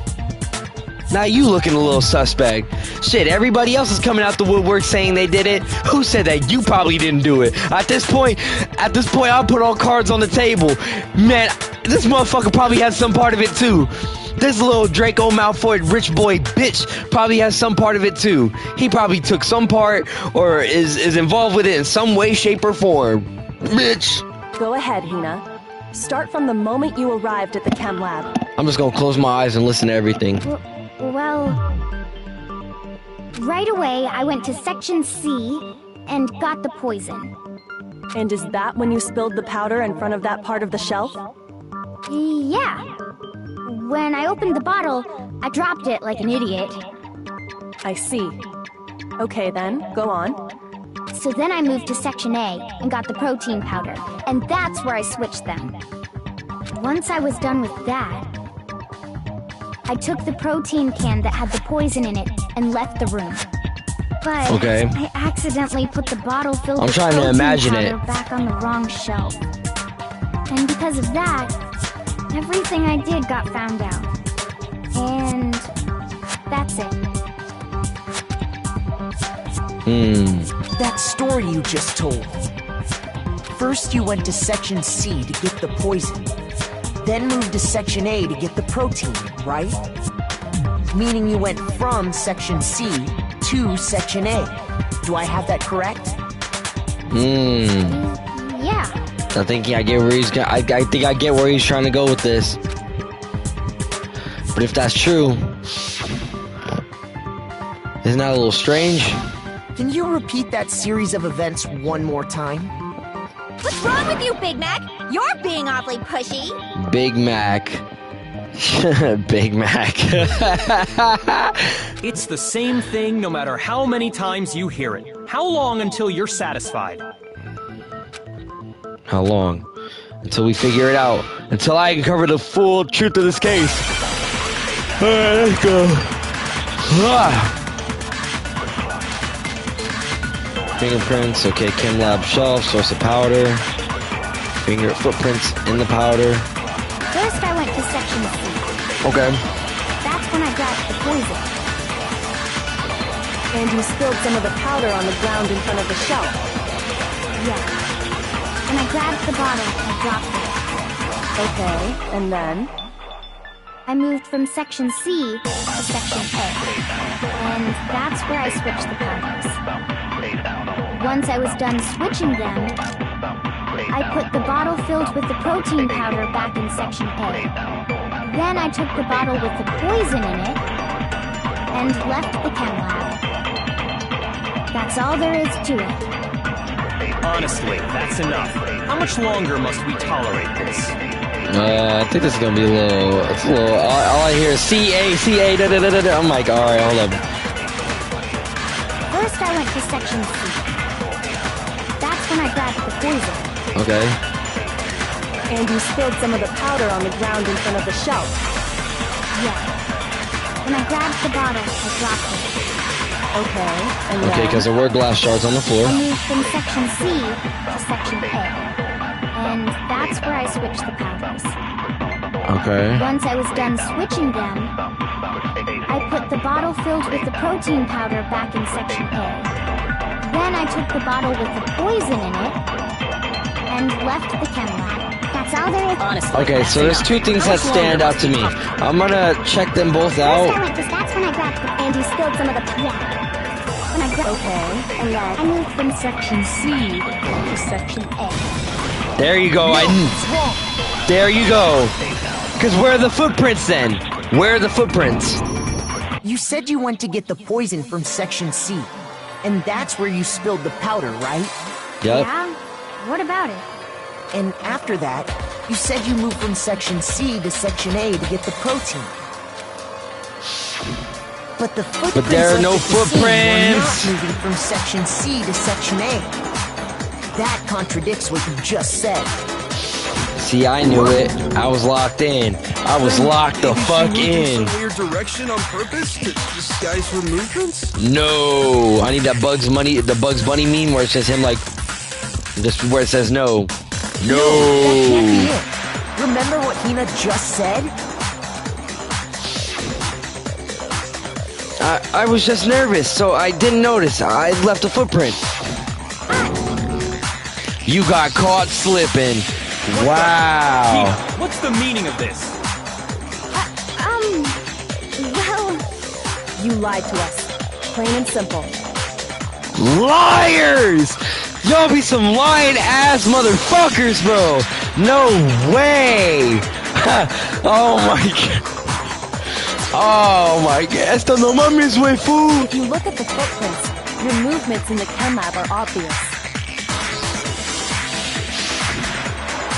Now you looking a little suspect. Shit, everybody else is coming out the woodwork saying they did it. Who said that? You probably didn't do it. At this point, I'll put all cards on the table. Man, this motherfucker probably has some part of it too. This little Draco Malfoy rich boy bitch probably has some part of it too. He probably took some part or is involved with it in some way, shape, or form. Bitch. Go ahead, Hina. Start from the moment you arrived at the chem lab. I'm just gonna close my eyes and listen to everything. Well, right away I went to Section C and got the poison. And is that when you spilled the powder in front of that part of the shelf? Yeah. When I opened the bottle, I dropped it like an idiot. I see. Okay then, go on. So then I moved to Section A and got the protein powder, and that's where I switched them. Once I was done with that, I took the protein can that had the poison in it and left the room. But I accidentally put the bottle filled with protein powder back on the wrong shelf. And because of that, everything I did got found out. And that's it. That story you just told. First you went to Section C to get the poison. then moved to Section A to get the protein, right? Meaning you went from Section C to Section A. Do I have that correct? Yeah. I think I get where he's. I think I get where he's trying to go with this. But if that's true, isn't that a little strange? Can you repeat that series of events one more time? What's wrong with you, Big Mac? You're being awfully pushy. Big Mac. Big Mac. It's the same thing no matter how many times you hear it. How long until you're satisfied? How long? Until we figure it out. Until I can cover the full truth of this case. Alright, let's go. Fingerprints, okay, chem lab shelf, source of powder. Footprints in the powder. First I went to Section C. Okay. That's when I grabbed the poison. And you spilled some of the powder on the ground in front of the shelf. Yeah. When I grabbed the bottle, I dropped it. Okay, and then? I moved from Section C to Section A. And that's where I switched the powders. Once I was done switching them, I put the bottle filled with the protein powder back in Section A. Then I took the bottle with the poison in it and left the chem lab. That's all there is to it. Honestly, that's enough. How much longer must we tolerate this? I think this is gonna be a little. It's a little. All I hear is CA, CA, da da da da. I'm like, all right, hold up. First, I went to Section C. That's when I grabbed the poison. Okay. And you spilled some of the powder on the ground in front of the shelf. Yeah. When I grabbed the bottle, I dropped it. Okay, and Okay, because there were glass shards on the floor. I moved from Section C to Section A. And that's where I switched the powders. Okay. Once I was done switching them, I put the bottle filled with the protein powder back in Section A. Then I took the bottle with the poison in it and left the chem lab. That's all there is. Honestly, Okay, so there's two things that stand out to me. I'm gonna check them both out. That's when I grabbed the... And you spilled some of the... Yeah. When I grabbed... Okay, and then I moved from Section C to Section A. There you go. There you go. Because where are the footprints then? Where are the footprints? You said you went to get the poison from Section C. And that's where you spilled the powder, right? Yep. Yeah? What about it? And after that, you said you moved from Section C to Section A to get the protein. But the footprints... But there are no left at the scene footprints! were not moving from Section C to Section A. That contradicts what you just said. See, I knew it. I was locked in. I was locked the fuck in. In some weird direction on purpose to disguise her movements? No, I need that Bugs Bunny meme where it says him like, just where it says no. No. That can't be it. Remember what Hina just said? I was just nervous, so I didn't notice. I left a footprint. You got caught slipping. Wow. Hina, what's the meaning of this? Well... You lied to us. Plain and simple. Liars! Y'all be some lying ass motherfuckers, bro. No way. Oh my god. Oh my god. Esto no mames, wey, fool. If you look at the footprints, your movements in the chem lab are obvious.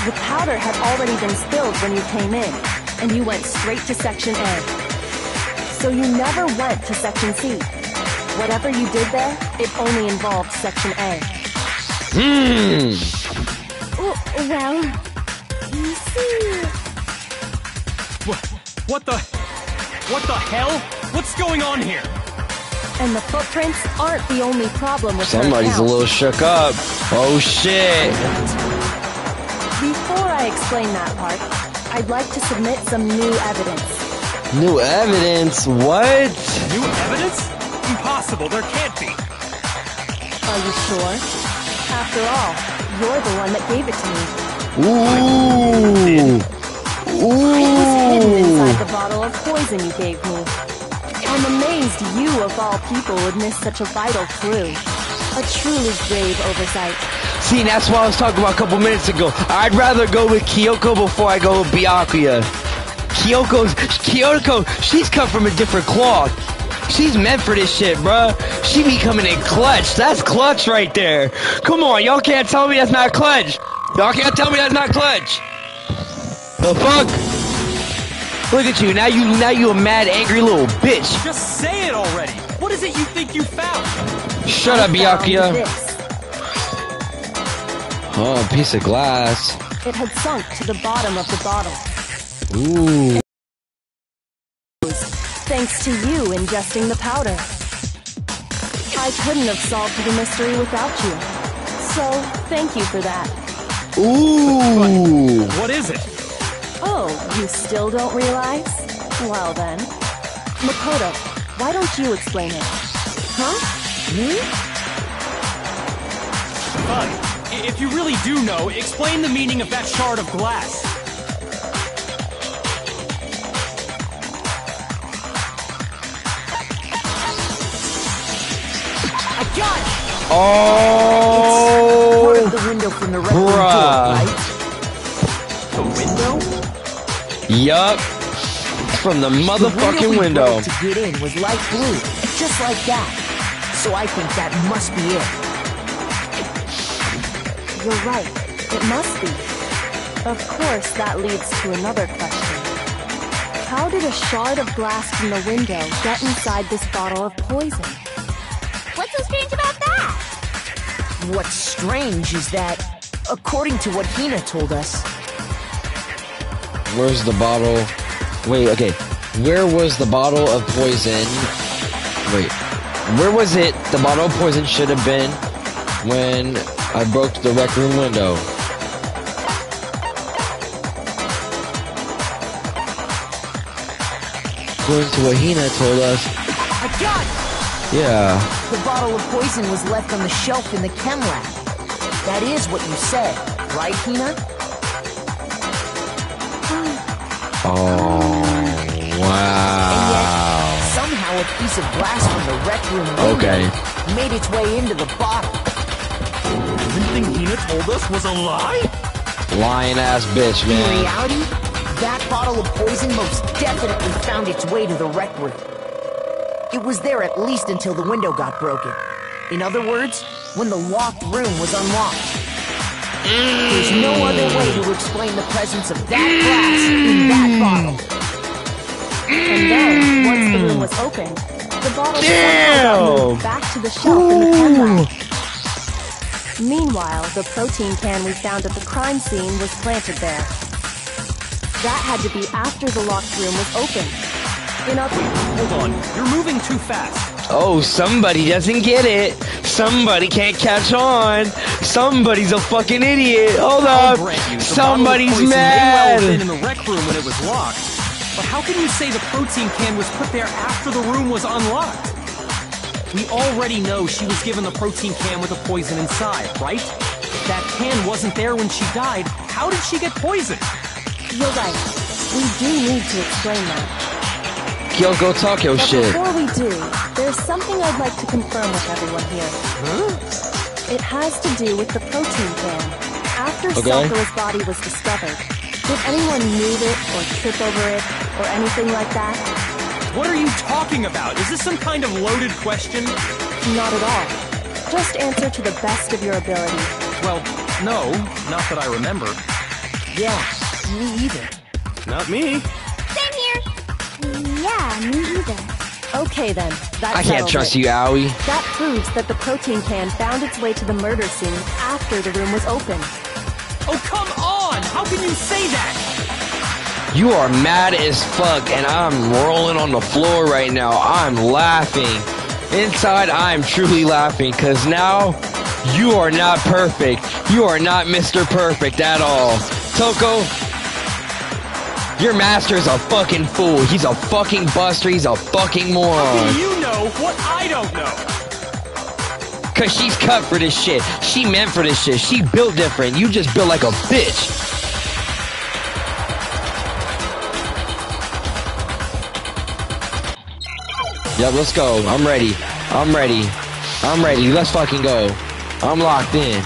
The powder had already been spilled when you came in, and you went straight to Section A. So you never went to Section C. Whatever you did there, it only involved Section A. Well... You see... What the hell? What's going on here? And the footprints aren't the only problem with Somebody's a little shook up. Oh shit. Before I explain that part, I'd like to submit some new evidence. New evidence? What? New evidence? Impossible, there can't be. Are you sure? After all, you're the one that gave it to me. Ooh. It was hidden inside the bottle of poison you gave me. I'm amazed you, of all people, would miss such a vital clue. A truly grave oversight. See, that's what I was talking about a couple minutes ago. I'd rather go with Kyoko before I go with Byakuya. Kyoko, she's cut from a different cloth. She's meant for this shit, bruh. She be coming in clutch. That's clutch right there. Come on, y'all can't tell me that's not clutch. Y'all can't tell me that's not clutch. The fuck? Look at you. Now you a mad, angry little bitch. Just say it already. What is it you think you found? Shut up, Byakuya. Oh, a piece of glass. It had sunk to the bottom of the bottle. Ooh. Thanks to you ingesting the powder. I couldn't have solved the mystery without you. So, thank you for that. Ooh. What is it? Oh, you still don't realize? Well then. Makoto, why don't you explain it? Huh? Me? Fine. If you really do know, explain the meaning of that shard of glass. I got it! Oh! It's part of the window from the Red Room door, right? The window? Yup. From the motherfucking window. To get in was light blue, just like that. So I think that must be it. You're right. It must be. Of course, that leads to another question. How did a shard of glass from the window get inside this bottle of poison? What's so strange about that? What's strange is that, according to what Hina told us... Where's the bottle? Wait, okay. Where was the bottle of poison? Wait. Where was it? The bottle of poison should have been when I broke the rec room window. According to what Hina told us. I got it! Yeah. The bottle of poison was left on the shelf in the chem lab. That is what you said, right, Hina? Oh, wow. And yet, somehow a piece of glass from the rec room window made its way into the bottle. Everything Hina told us was a lie? Lying ass bitch, man. In reality, that bottle of poison most definitely found its way to the rec room. It was there at least until the window got broken. In other words, when the locked room was unlocked. There's no other way to explain the presence of that glass in that bottle. And then, once the room was opened, the bottle somehow got moved back to the shelf in the chem lab. Meanwhile, the protein can we found at the crime scene was planted there. That had to be after the locked room was opened. Hold on, you're moving too fast. Oh, somebody doesn't get it. Somebody can't catch on. Somebody's a fucking idiot. Hold up. Somebody's mad. May well have been in the rec room when it was locked. But how can you say the protein can was put there after the room was unlocked? We already know she was given the protein can with the poison inside, right? If that can wasn't there when she died, how did she get poisoned? You're right. We do need to explain that. Kyoko, talk your shit. Before we do, there's something I'd like to confirm with everyone here. Huh? It has to do with the protein can. After Sakura's body was discovered, did anyone move it or trip over it or anything like that? What are you talking about? Is this some kind of loaded question? Not at all. Just answer to the best of your ability. Well, no, not that I remember. Yeah, me either. Not me. Same here. Yeah, me either. Okay then, that I can't trust you, Owie. That proves that the protein can found its way to the murder scene after the room was opened. Oh, come on! How can you say that? You are mad as fuck, and I'm rolling on the floor right now. I'm laughing. Inside, I'm truly laughing, because now, you are not perfect. You are not Mr. Perfect at all. Toko, your master is a fucking fool. He's a fucking buster. He's a fucking moron. How do you know what I don't know? Because she's cut for this shit. She meant for this shit. She built different. You just built like a bitch. Yep, let's go. I'm ready. I'm ready. I'm ready. Let's fucking go. I'm locked in.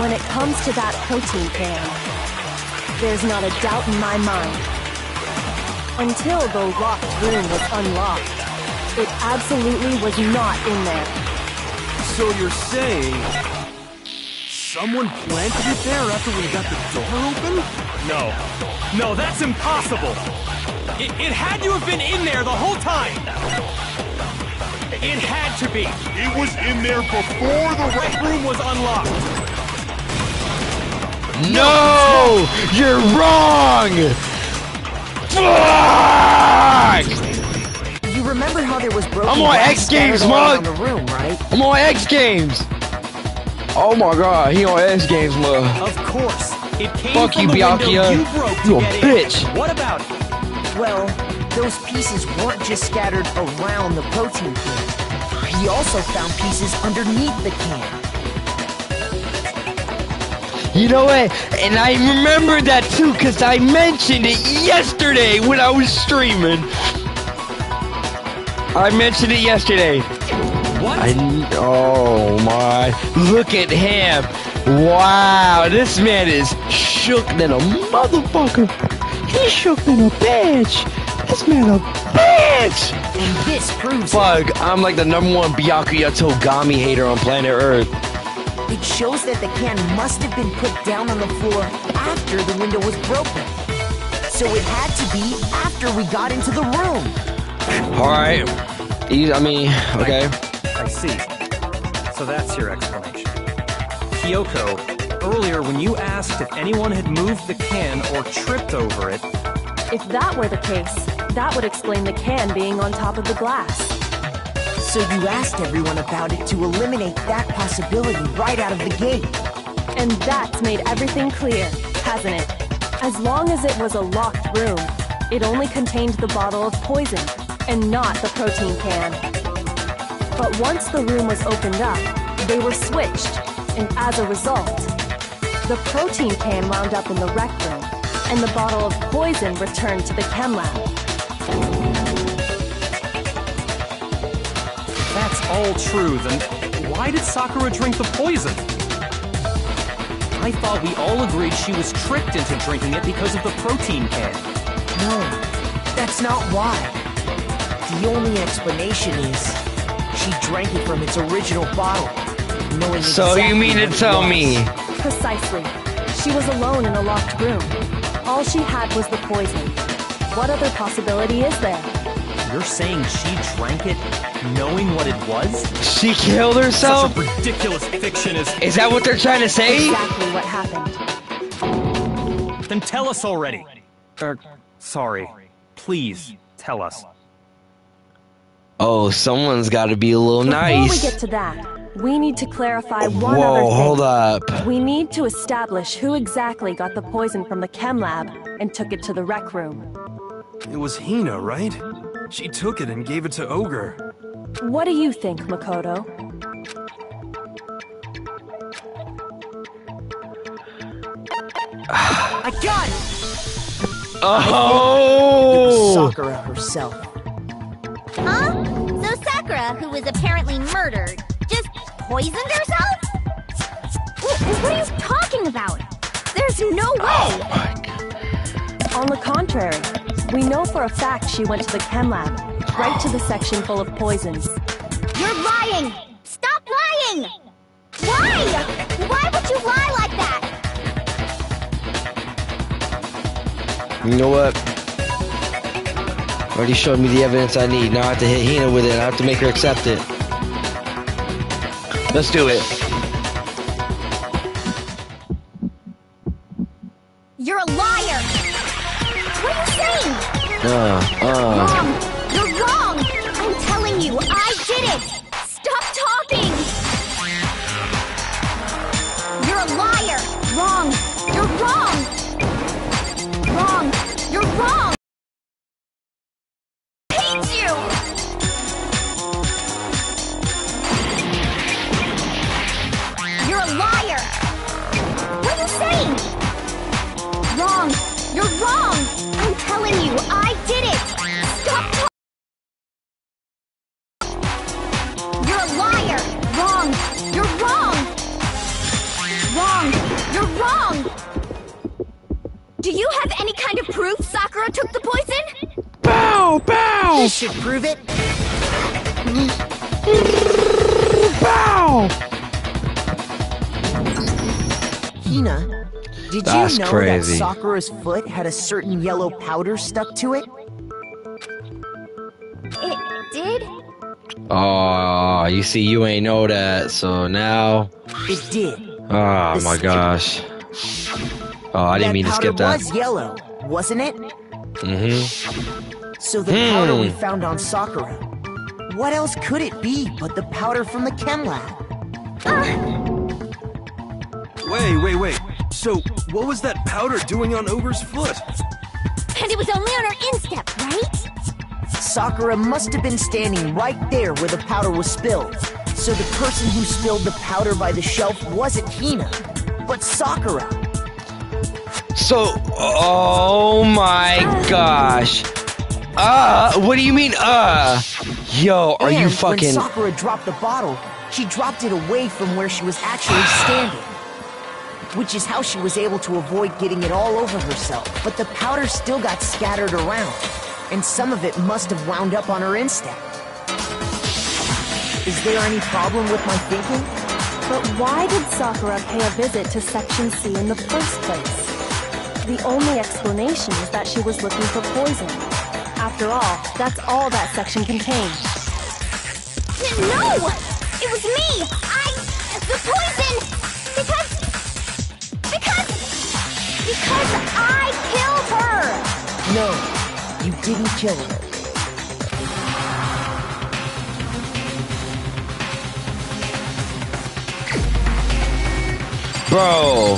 When it comes to that protein can, there's not a doubt in my mind. Until the locked room was unlocked, it absolutely was not in there. So you're saying someone planted it there after we got the door open? No. No, that's impossible! It had to have been in there the whole time! It had to be! It was in there before the rec room was unlocked! No! You're wrong! Fuck! You remember how there was broken I'm on glass X Games, scattered all mug! around the room, right? I'm on X Games! Oh my god, he on X Games, mug. Of course! It came Fuck from you, the window Byakuya. you broke You to a get bitch! in. What about it? Well, those pieces weren't just scattered around the protein can. He also found pieces underneath the can. You know what? And I remember that too, because I mentioned it yesterday when I was streaming. I mentioned it yesterday. What? Oh my. Look at him. Wow, this man is shook than a motherfucker. He's shook than a bitch. This man a bitch. And this proves Bug, I'm like the #1 Byakuya Togami hater on planet Earth. it shows that the can must have been put down on the floor after the window was broken. So it had to be after we got into the room. Alright. I mean, okay. I see. So that's your explanation. Kyoko, earlier when you asked if anyone had moved the can or tripped over it... If that were the case, that would explain the can being on top of the glass. So you asked everyone about it to eliminate that possibility right out of the gate. And that's made everything clear, hasn't it? As long as it was a locked room, it only contained the bottle of poison, and not the protein can. But once the room was opened up, they were switched, and as a result, the protein can wound up in the rec room, and the bottle of poison returned to the chem lab. That's all true, then why did Sakura drink the poison? I thought we all agreed she was tricked into drinking it because of the protein can. No, that's not why. The only explanation is she drank it from its original bottle, knowing So exactly you mean to what it tell was. me? Precisely. She was alone in a locked room. All she had was the poison. What other possibility is there? You're saying she drank it knowing what it was? She killed herself? Such a ridiculous fiction Is that what they're trying to say? Exactly what happened. Then tell us already. Sorry. Please, tell us. Oh, someone's got to be a little Before nice. we get to that, we need to clarify one Whoa, other thing. hold up. We need to establish who exactly got the poison from the chem lab and took it to the rec room. It was Hina, right? She took it and gave it to Ogre. What do you think, Makoto? I got it! Oh! It was Sakura herself. Huh? So Sakura, who was apparently murdered, just poisoned herself? What are you talking about? There's no way! Oh my God. On the contrary, we know for a fact she went to the chem lab, right to the section full of poisons. You're lying! Stop lying! Why? Why would you lie like that? You know what? Already showed me the evidence I need. Now I have to hit Hina with it. I have to make her accept it. Let's do it. You're a liar! What are you saying? Wrong! You're wrong! I'm telling you, I did it! Stop talking! You're a liar! Wrong! You're wrong! Wrong! You're wrong! I hate you! You're a liar! What are you saying? wrong! Do you have any kind of proof Sakura took the poison? Bow! Bow! This should prove it. Bow! Hina, did That's you know crazy. that Sakura's foot had a certain yellow powder stuck to it? It did? Oh, you see, you ain't know that, so now... It did. Oh my gosh. Oh, I didn't mean to skip that. That powder was yellow, wasn't it? Mm-hmm. So the powder we found on Sakura, what else could it be but the powder from the chem lab? Wait. So, what was that powder doing on Ogre's foot? And it was only on her instep, right? Sakura must have been standing right there where the powder was spilled. So the person who spilled the powder by the shelf wasn't Hina, but Sakura. So, oh my gosh. What do you mean, Yo, are you fucking... when Sakura dropped the bottle, she dropped it away from where she was actually standing. Which is how she was able to avoid getting it all over herself. But the powder still got scattered around, and some of it must have wound up on her instep. Is there any problem with my thinking? But why did Sakura pay a visit to Section C in the first place? The only explanation is that she was looking for poison. After all, that's all that section contained. No! It was me! The poison! Because I killed her! No, you didn't kill her. Bro.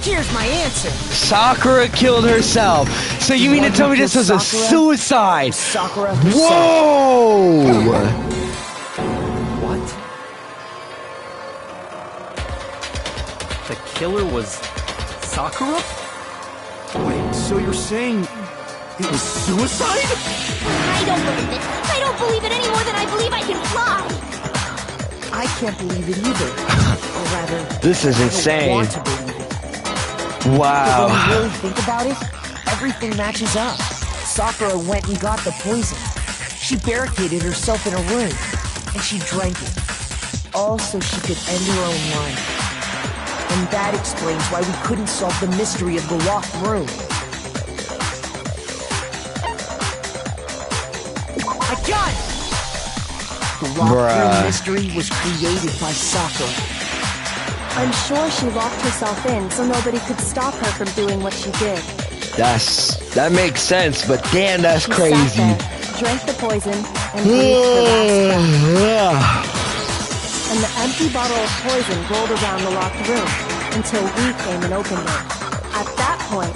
Here's my answer. Sakura killed herself. So you mean to tell me this was a suicide? Sakura Whoa! What? The killer was Sakura? Wait, so you're saying it was suicide? I don't believe it. I don't believe it any more than I believe I can fly. I can't believe it either. Or rather, This is I don't insane. want to believe it. Wow. But when you really think about it, everything matches up. Sakura went and got the poison. She barricaded herself in a room, and she drank it. All so she could end her own life. And that explains why we couldn't solve the mystery of the locked room. I got it! The locked room mystery was created by Sakura. I'm sure she locked herself in so nobody could stop her from doing what she did. That makes sense, but damn, that's crazy. Sat there, drank the poison, and breathed her last breath. And the empty bottle of poison rolled around the locked room until we came and opened it. At that point,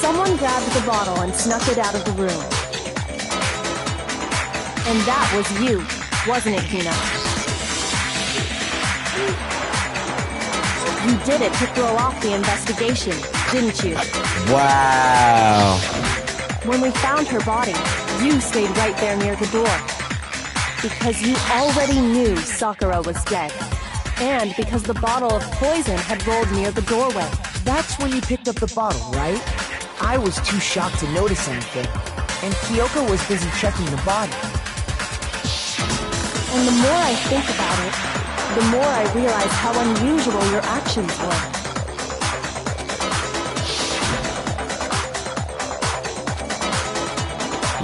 someone grabbed the bottle and snuck it out of the room. And that was you, wasn't it, Hina? You did it to throw off the investigation, didn't you? Wow. When we found her body, you stayed right there near the door. Because you already knew Sakura was dead. And because the bottle of poison had rolled near the doorway. That's when you picked up the bottle, right? I was too shocked to notice anything, and Kyoko was busy checking the body. And the more I think about it, the more I realize how unusual your actions were.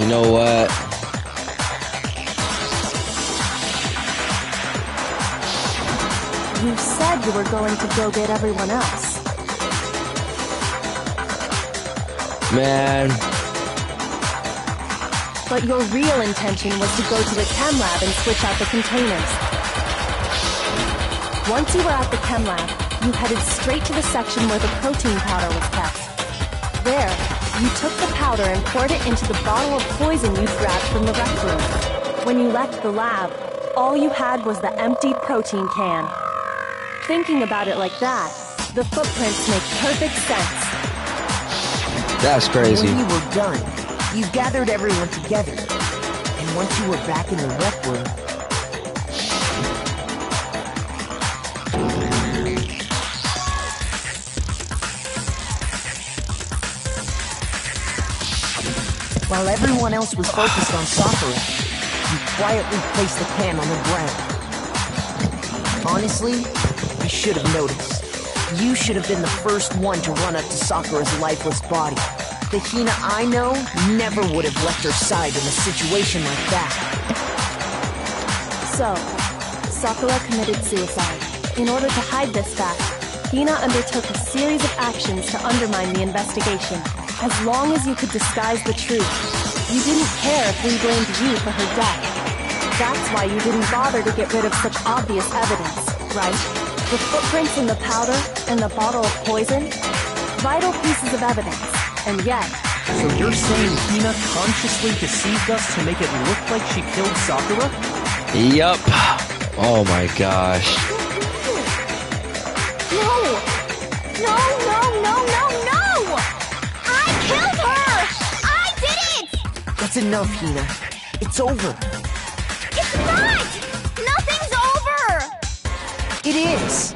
You know what? You said you were going to go get everyone else. Man. But your real intention was to go to the chem lab and switch out the containers. Once you were at the chem lab, you headed straight to the section where the protein powder was kept. There, you took the powder and poured it into the bottle of poison you'd grabbed from the rec room. When you left the lab, all you had was the empty protein can. Thinking about it like that, the footprints make perfect sense. That's crazy. When you were done, you gathered everyone together. And once you were back in the rec room, While everyone else was focused on Sakura, you quietly placed the can on the ground. Honestly, I should have noticed. You should have been the first one to run up to Sakura's lifeless body. The Hina I know never would have left her side in a situation like that. So, Sakura committed suicide. In order to hide this fact, Hina undertook a series of actions to undermine the investigation. As long as you could disguise the truth, you didn't care if we blamed you for her death. That's why you didn't bother to get rid of such obvious evidence, right? The footprints in the powder and the bottle of poison? Vital pieces of evidence, and yet... So you're saying Hina consciously deceived us to make it look like she killed Sakura? Yup. Oh my gosh. No! No, no, no, no, no! I killed her! I did it! That's enough, Hina. It's over. It's not! Nothing's over! It is!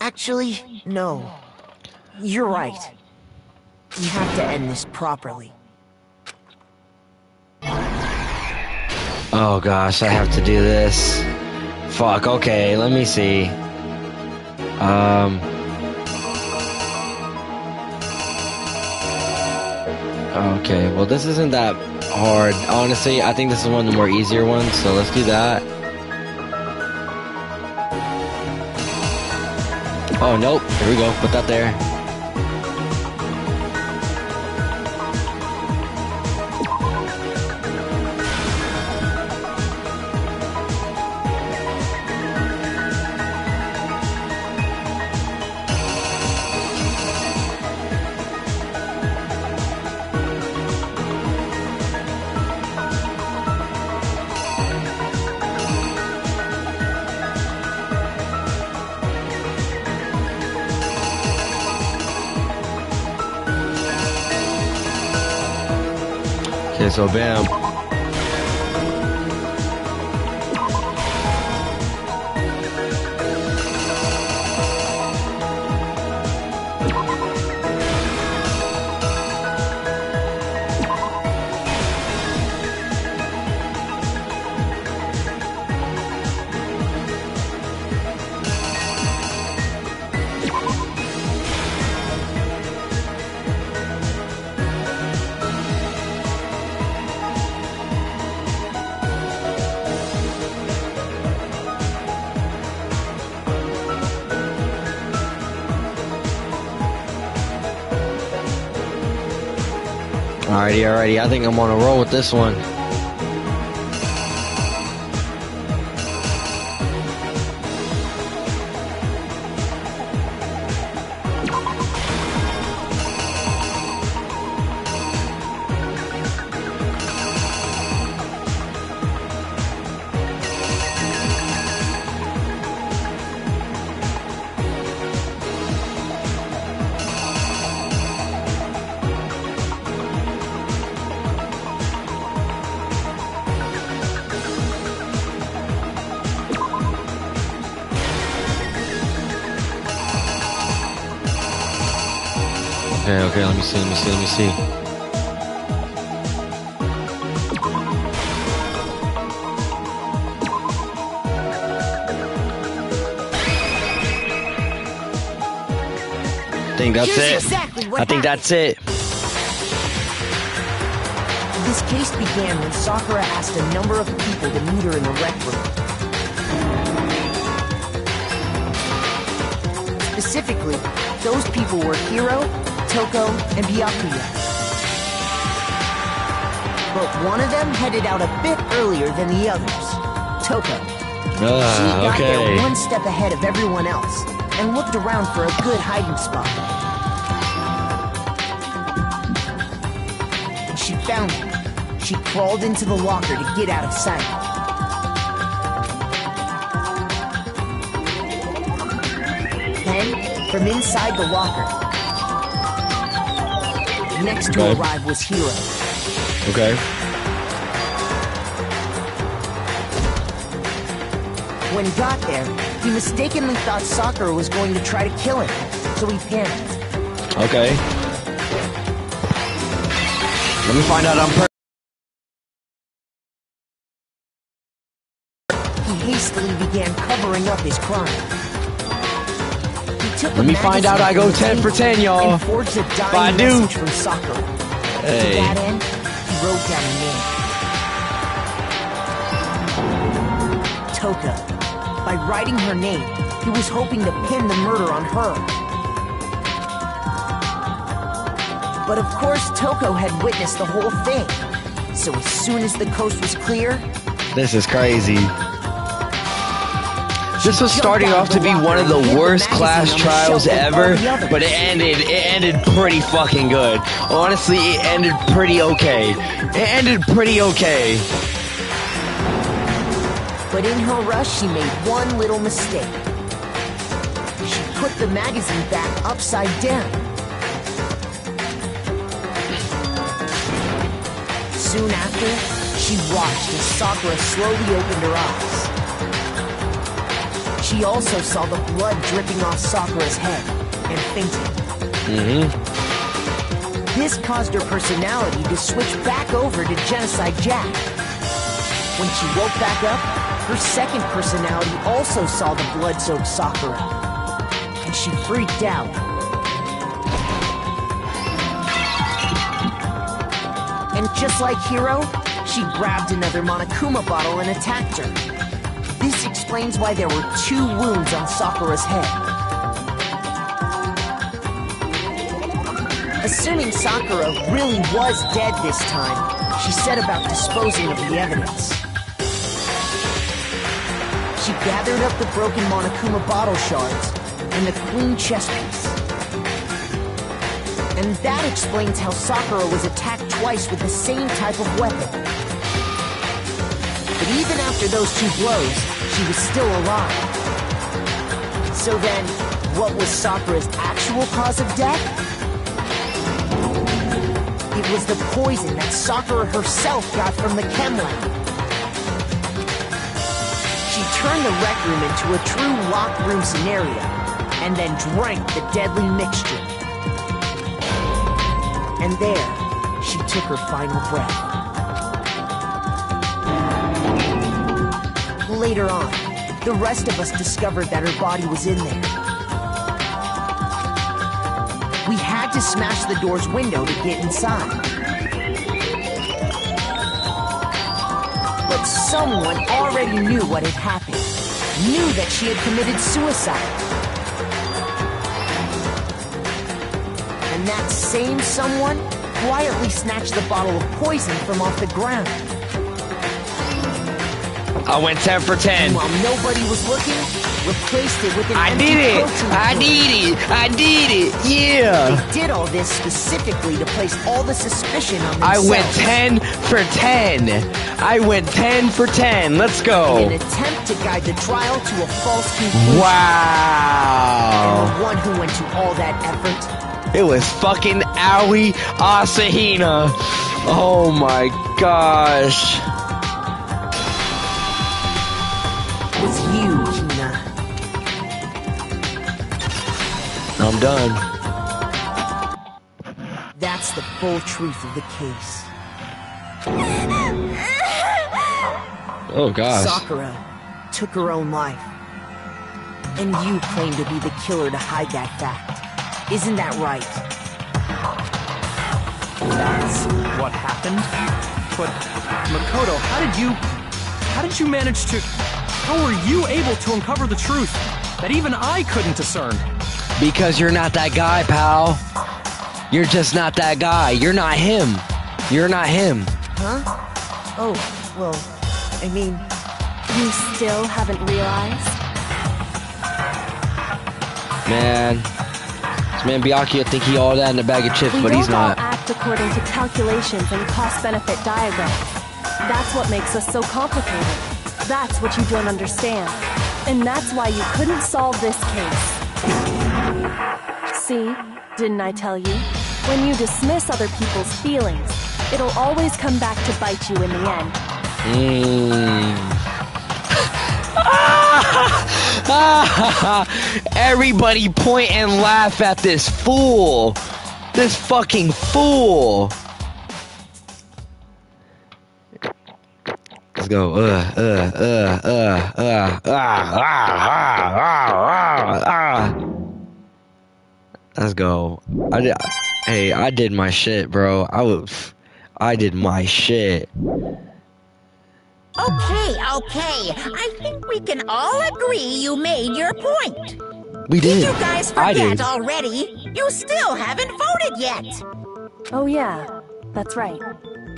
Actually, no. You're right. We have to end this properly. Oh gosh, I have to do this. Fuck, okay, let me see. Okay, well this isn't that hard. Honestly, I think this is one of the more easier ones, so let's do that. Oh, nope, here we go, put that there. Okay, so bam. Alrighty, I think I'm on a roll with this one. Okay, let me see. I think that's it. I think that's it. This case began when Sakura asked a number of people to meet her in the rec room. Specifically, those people were Hiro, Toko, and Byakuya. But one of them headed out a bit earlier than the others. Toko. She got there one step ahead of everyone else and looked around for a good hiding spot. And she found it. She crawled into the locker to get out of sight. Then, from inside the locker, next to arrive was Hiro. Okay. When he got there, he mistakenly thought Sakura was going to try to kill him, so he panicked. Okay. Let me find out on purpose. He hastily began covering up his crime. Let me find out I go 10 for 10, y'all. If I do. From Sakura. Hey. To that end, he wrote down a name. Toka. By writing her name, he was hoping to pin the murder on her. But of course, Toko had witnessed the whole thing. So as soon as the coast was clear... This is crazy. This was starting off to be one of the worst class trials ever, but it ended pretty fucking good. Honestly, it ended pretty okay. It ended pretty okay. But in her rush, she made one little mistake. She put the magazine back upside down. Soon after, she watched as Sakura slowly opened her eyes. She also saw the blood dripping off Sakura's head and fainted. This caused her personality to switch back over to Genocide Jack. When she woke back up, her second personality also saw the blood-soaked Sakura, and she freaked out. And just like Hiro, she grabbed another Monokuma bottle and attacked her. This explains why there were 2 wounds on Sakura's head. Assuming Sakura really was dead this time, she set about disposing of the evidence. She gathered up the broken Monokuma bottle shards and the queen chess piece. And that explains how Sakura was attacked twice with the same type of weapon. But even after those 2 blows, she was still alive. So then, what was Sakura's actual cause of death? It was the poison that Sakura herself got from the chem lab. She turned the rec room into a true locked room scenario, and then drank the deadly mixture. And there, she took her final breath. Later on, the rest of us discovered that her body was in there. We had to smash the door's window to get inside. But someone already knew what had happened. Knew that she had committed suicide. And that same someone quietly snatched the bottle of poison from off the ground. I went 10 for 10. And while nobody was looking, replaced it with an empty protein. I did it, yeah. They did all this specifically to place all the suspicion on themselves. I went 10 for 10. I went 10 for 10. Let's go. In an attempt to guide the trial to a false conclusion. Wow. And the one who went to all that effort, it was fucking Aoi Asahina. Oh my gosh. Was you, Hina. I'm done. That's the full truth of the case. Oh gosh. Sakura took her own life. And you claim to be the killer to hide that fact. Isn't that right? That's what happened? But, Makoto, how did you manage to... How were you able to uncover the truth that even I couldn't discern? Because you're not that guy, pal. You're just not that guy. You're not him. You're not him. Huh? Oh, well, I mean... You still haven't realized? Man. This man Byakuya think he all that in a bag of chips, but he's not. We don't all act according to calculations and cost-benefit diagrams. That's what makes us so complicated. That's what you don't understand. And that's why you couldn't solve this case. See? Didn't I tell you? When you dismiss other people's feelings, it'll always come back to bite you in the end. Everybody point and laugh at this fool. This fucking fool. Let's go. Let's go. Hey, I did my shit, bro. I did my shit. Okay. I think we can all agree you made your point. We did. Did you guys forget already? You still haven't voted yet. Oh yeah, that's right.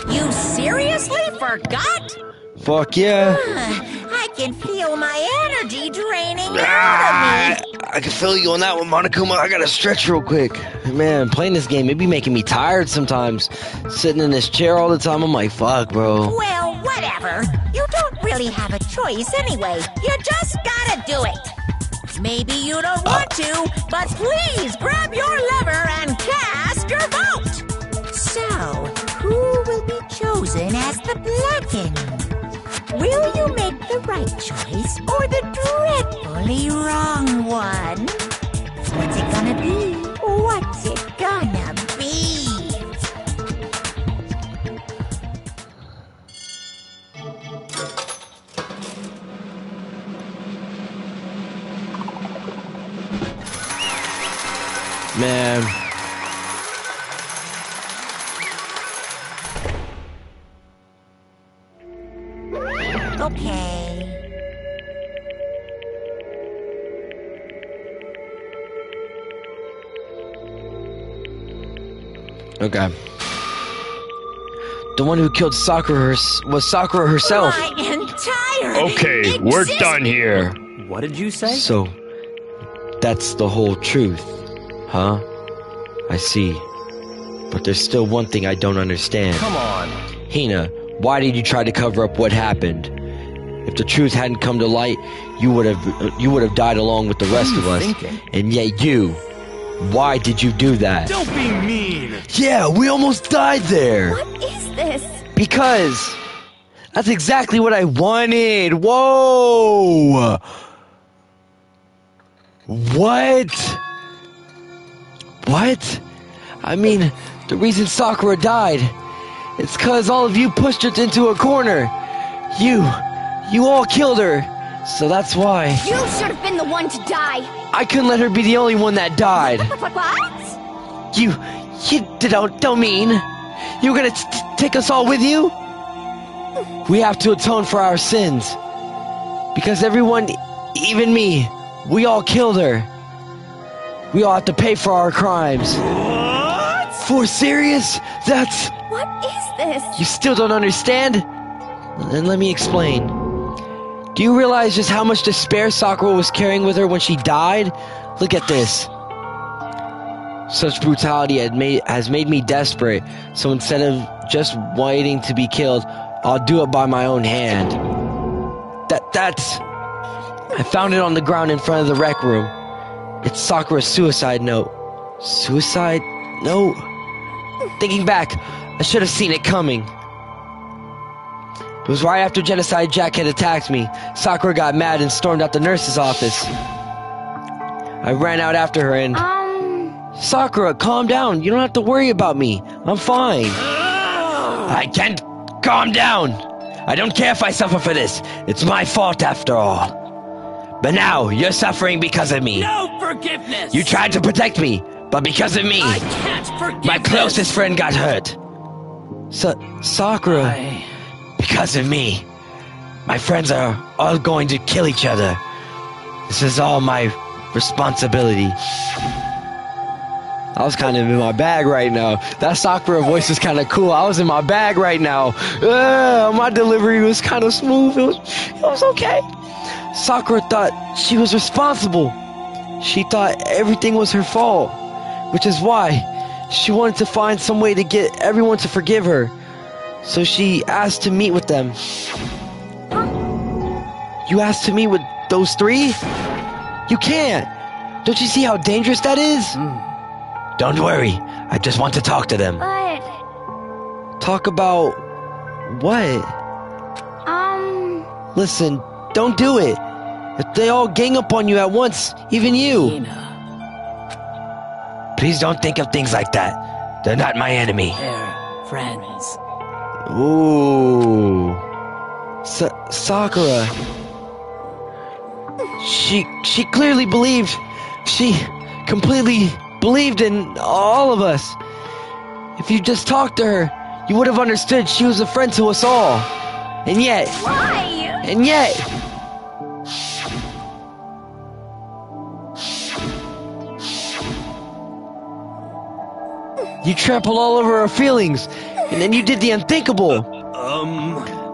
You seriously forgot? Fuck yeah. I can feel my energy draining out of me. I can feel you on that one, Monokuma. I gotta stretch real quick. Man, playing this game, it be making me tired sometimes. Sitting in this chair all the time, I'm like, fuck, bro. Well, whatever. You don't really have a choice anyway. You just gotta do it. Maybe you don't want to, but please grab your lever and cast your vote. So, who will be chosen as the blackened? Will you make the right choice or the dreadfully wrong one? What's it gonna be? What's it gonna be? Man. Okay. Okay. The one who killed Sakura was Sakura herself. My entire Okay, we're done here. What did you say? So, that's the whole truth, huh? I see. But there's still one thing I don't understand. Come on. Hina, why did you try to cover up what happened? If the truth hadn't come to light, you would have died along with the rest of us. And yet why did you do that? Don't be mean! Yeah, we almost died there! What is this? Because that's exactly what I wanted! Whoa! What? What? I mean, the reason Sakura died, it's cause all of you pushed her into a corner. You all killed her, so that's why. You should have been the one to die. I couldn't let her be the only one that died. What? You don't mean you were gonna take us all with you? We have to atone for our sins. Because everyone, even me, we all killed her. We all have to pay for our crimes. What? For serious? That's... What is this? You still don't understand? Then let me explain. Do you realize just how much despair Sakura was carrying with her when she died? Look at this. Such brutality has made me desperate, so instead of just waiting to be killed, I'll do it by my own hand. That's... I found it on the ground in front of the rec room. It's Sakura's suicide note. Suicide note? Thinking back, I should have seen it coming. It was right after Genocide Jack had attacked me. Sakura got mad and stormed out the nurse's office. I ran out after her and... Sakura, calm down. You don't have to worry about me. I'm fine. I can't calm down. I don't care if I suffer for this. It's my fault after all. But now, you're suffering because of me. No forgiveness! You tried to protect me, but because of me, I can't forgive my closest friend got hurt. Sakura, because of me, my friends are all going to kill each other. This is all my responsibility. I was kind of in my bag right now. That Sakura voice is kind of cool. I was in my bag right now. My delivery was kind of smooth. It was okay. Sakura thought she was responsible. She thought everything was her fault, which is why she wanted to find some way to get everyone to forgive her. So she asked to meet with them. You asked to meet with those three? You can't. Don't you see how dangerous that is? Don't worry. I just want to talk to them. But... Talk about... what? Listen, don't do it. If they all gang up on you at once, even you. Please don't think of things like that. They're not my enemy. They're friends. Ooh. Sakura. She clearly believed. She completely believed in all of us. If you just talked to her, you would have understood she was a friend to us all. And yet... Why? And yet... You trampled all over our feelings, and then you did the unthinkable.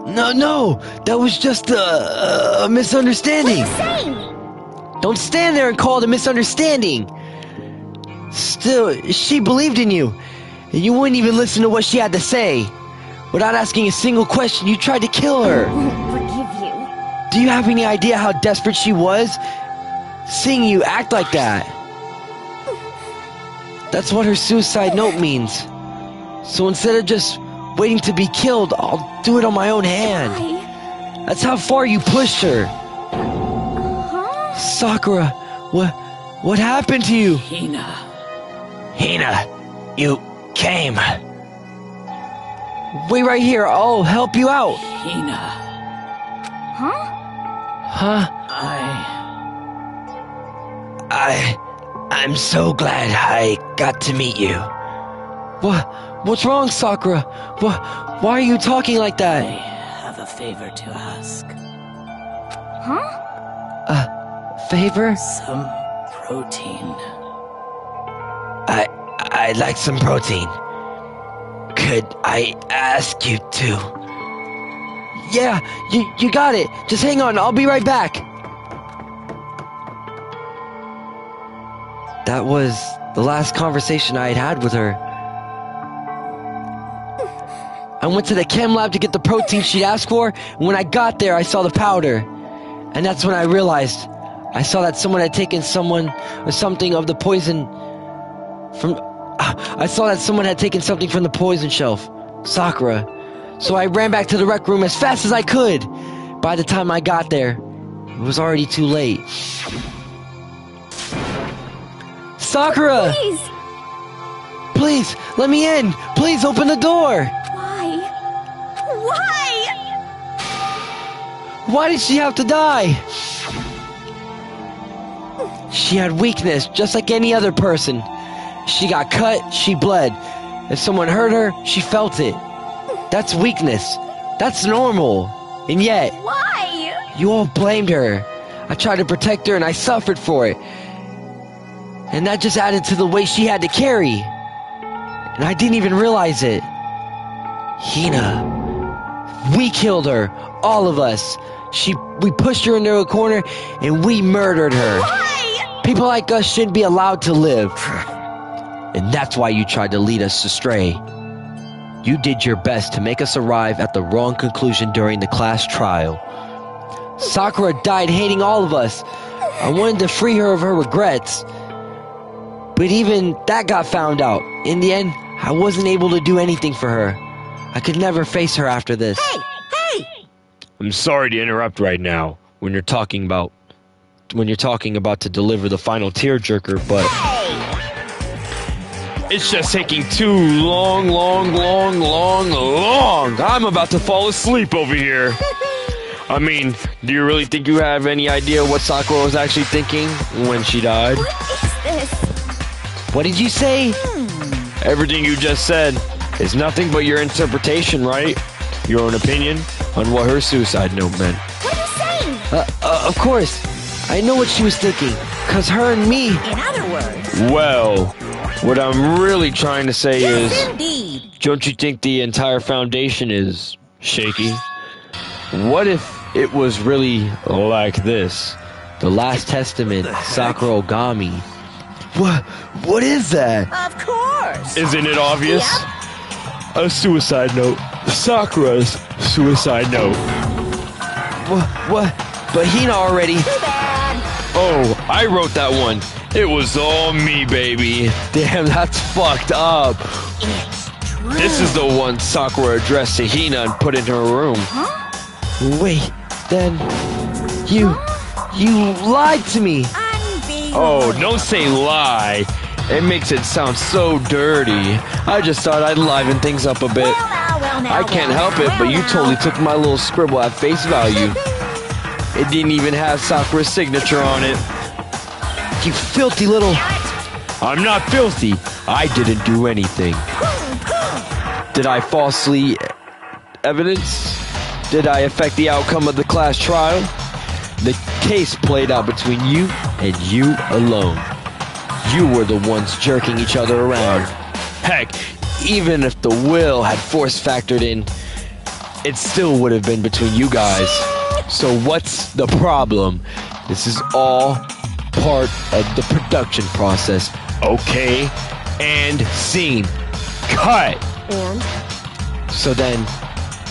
No, that was just a misunderstanding. What are you saying? Don't stand there and call it a misunderstanding. Still, she believed in you, and you wouldn't even listen to what she had to say. Without asking a single question, you tried to kill her. I won't forgive you. Do you have any idea how desperate she was? Seeing you act like that. That's what her suicide note means. So instead of just waiting to be killed, I'll do it on my own hand. Why? That's how far you pushed her. Huh? Sakura, what happened to you? Hina, you came. Wait right here, I'll help you out. Hina. Huh? Huh? I'm so glad I got to meet you. What's wrong, Sakura? Why are you talking like that? I have a favor to ask. Huh? A favor? Some protein. I'd like some protein. Could I ask you to? Yeah, you got it. Just hang on, I'll be right back. That was the last conversation I had with her. I went to the chem lab to get the protein she'd asked for, and when I got there, I saw the powder. And that's when I realized. I saw that someone had taken something of the poison from... I saw that someone had taken something from the poison shelf. Sakura. So I ran back to the rec room as fast as I could. By the time I got there, it was already too late. Sakura! Please! Please, let me in! Please open the door! Why? Why did she have to die? She had weakness, just like any other person. She got cut, she bled. If someone hurt her, she felt it. That's weakness. That's normal. And yet... Why? You all blamed her. I tried to protect her and I suffered for it. And that just added to the weight she had to carry. And I didn't even realize it. Hina. We killed her. All of us. We pushed her into a corner and we murdered her. Why? People like us shouldn't be allowed to live. And that's why you tried to lead us astray. You did your best to make us arrive at the wrong conclusion during the class trial. Sakura died hating all of us. I wanted to free her of her regrets. But even that got found out. In the end, I wasn't able to do anything for her. I could never face her after this. Hey! I'm sorry to interrupt right now when you're talking about to deliver the final tearjerker, but it's just taking too long. I'm about to fall asleep over here. I mean, do you really think you have any idea what Sakura was actually thinking when she died? What is this? What did you say? Everything you just said is nothing but your interpretation, right? Your own opinion on what her suicide note meant. What are you saying? Of course. I know what she was thinking. 'Cause her and me... In other words... Well, what I'm really trying to say is... Indeed. Don't you think the entire foundation is shaky? What if it was really like this? The Last Testament, Sakura Ogami. What is that? Of course. Isn't it obvious? Yep. A suicide note. Sakura's suicide note. What? But Hina already... Too bad. Oh, I wrote that one. It was all me, baby. Damn, that's fucked up. It's true. This is the one Sakura addressed to Hina and put in her room. Huh? Wait, then... You lied to me. Oh, don't say lie. It makes it sound so dirty. I just thought I'd liven things up a bit. Well, I can't help it, but you totally took my little scribble at face value. It didn't even have Sakura's signature on it. You filthy little... I'm not filthy. I didn't do anything. Did I falsely evidence? Did I affect the outcome of the class trial? The case played out between you and you alone. You were the ones jerking each other around. Heck, even if the will had force factored in, it still would have been between you guys. So what's the problem? This is all part of the production process. Okay, and scene. Cut! And? So then,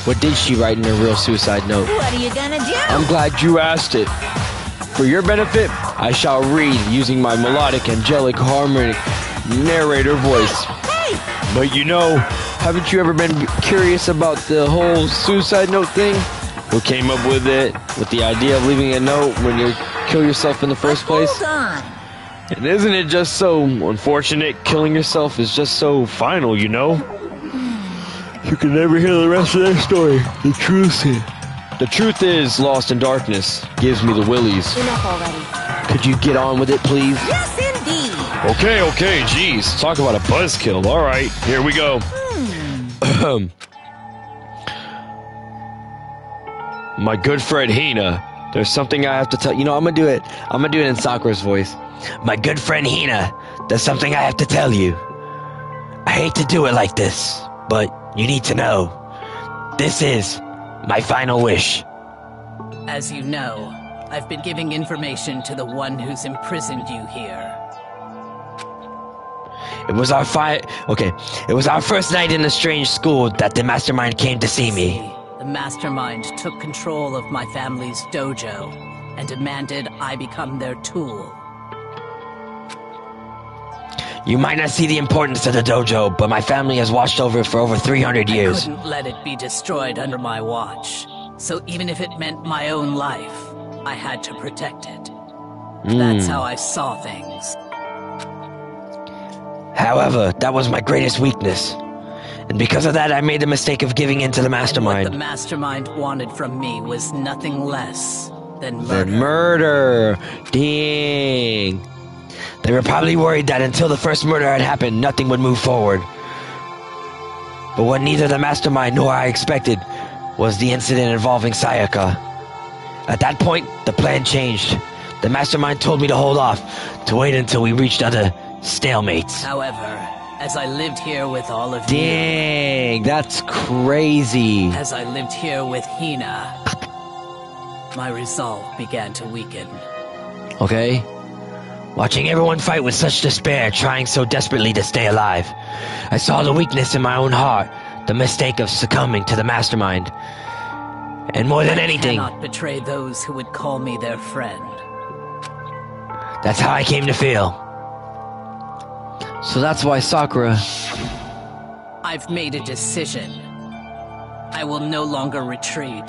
what did she write in her real suicide note? What are you gonna do? I'm glad you asked it. For your benefit, I shall read using my melodic, angelic, harmonic narrator voice. Hey! But you know, haven't you ever been curious about the whole suicide note thing? Who came up with it? With the idea of leaving a note when you kill yourself in the first place? Hold on. And isn't it just so unfortunate? Killing yourself is just so final, you know? You can never hear the rest of their story. The truth is lost in darkness. Gives me the willies. Enough already. Could you get on with it, please? Yes, indeed. Okay, jeez. Talk about a buzzkill. All right, here we go. My good friend Hina, there's something I have to tell you. Know, I'm gonna do it in Sakura's voice. My good friend Hina, there's something I have to tell you. I hate to do it like this, but you need to know. This is my final wish. As you know, I've been giving information to the one who's imprisoned you here. It was our first night in the strange school that the mastermind came to see me. The mastermind took control of my family's dojo and demanded I become their tool. You might not see the importance of the dojo, but my family has watched over it for over 300 years. I couldn't let it be destroyed under my watch. So even if it meant my own life, I had to protect it. That's how I saw things. However, that was my greatest weakness. And because of that, I made the mistake of giving in to the mastermind. What the mastermind wanted from me was nothing less than murder. Murder! Dang! They were probably worried that until the first murder had happened, nothing would move forward. But what neither the mastermind nor I expected was the incident involving Sayaka. At that point, the plan changed. The mastermind told me to hold off, to wait until we reached other stalemates. However, as I lived here with all of Dang, that's crazy. As I lived here with Hina, my resolve began to weaken. Okay. Watching everyone fight with such despair, trying so desperately to stay alive. I saw the weakness in my own heart, the mistake of succumbing to the mastermind. And more than anything, I cannot betray those who would call me their friend. That's how I came to feel. So that's why Sakura... I've made a decision. I will no longer retreat,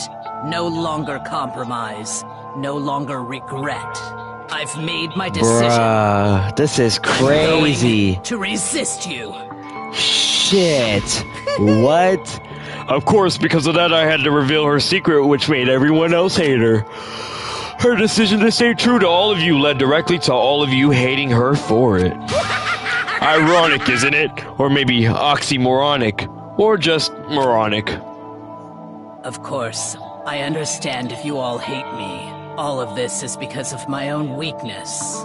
no longer compromise, no longer regret. I've made my decision. Bruh, this is crazy. To resist you. Shit. What? Of course, because of that, I had to reveal her secret, which made everyone else hate her. Her decision to stay true to all of you led directly to all of you hating her for it. Ironic, isn't it? Or maybe oxymoronic. Or just moronic. Of course, I understand if you all hate me. All of this is because of my own weakness.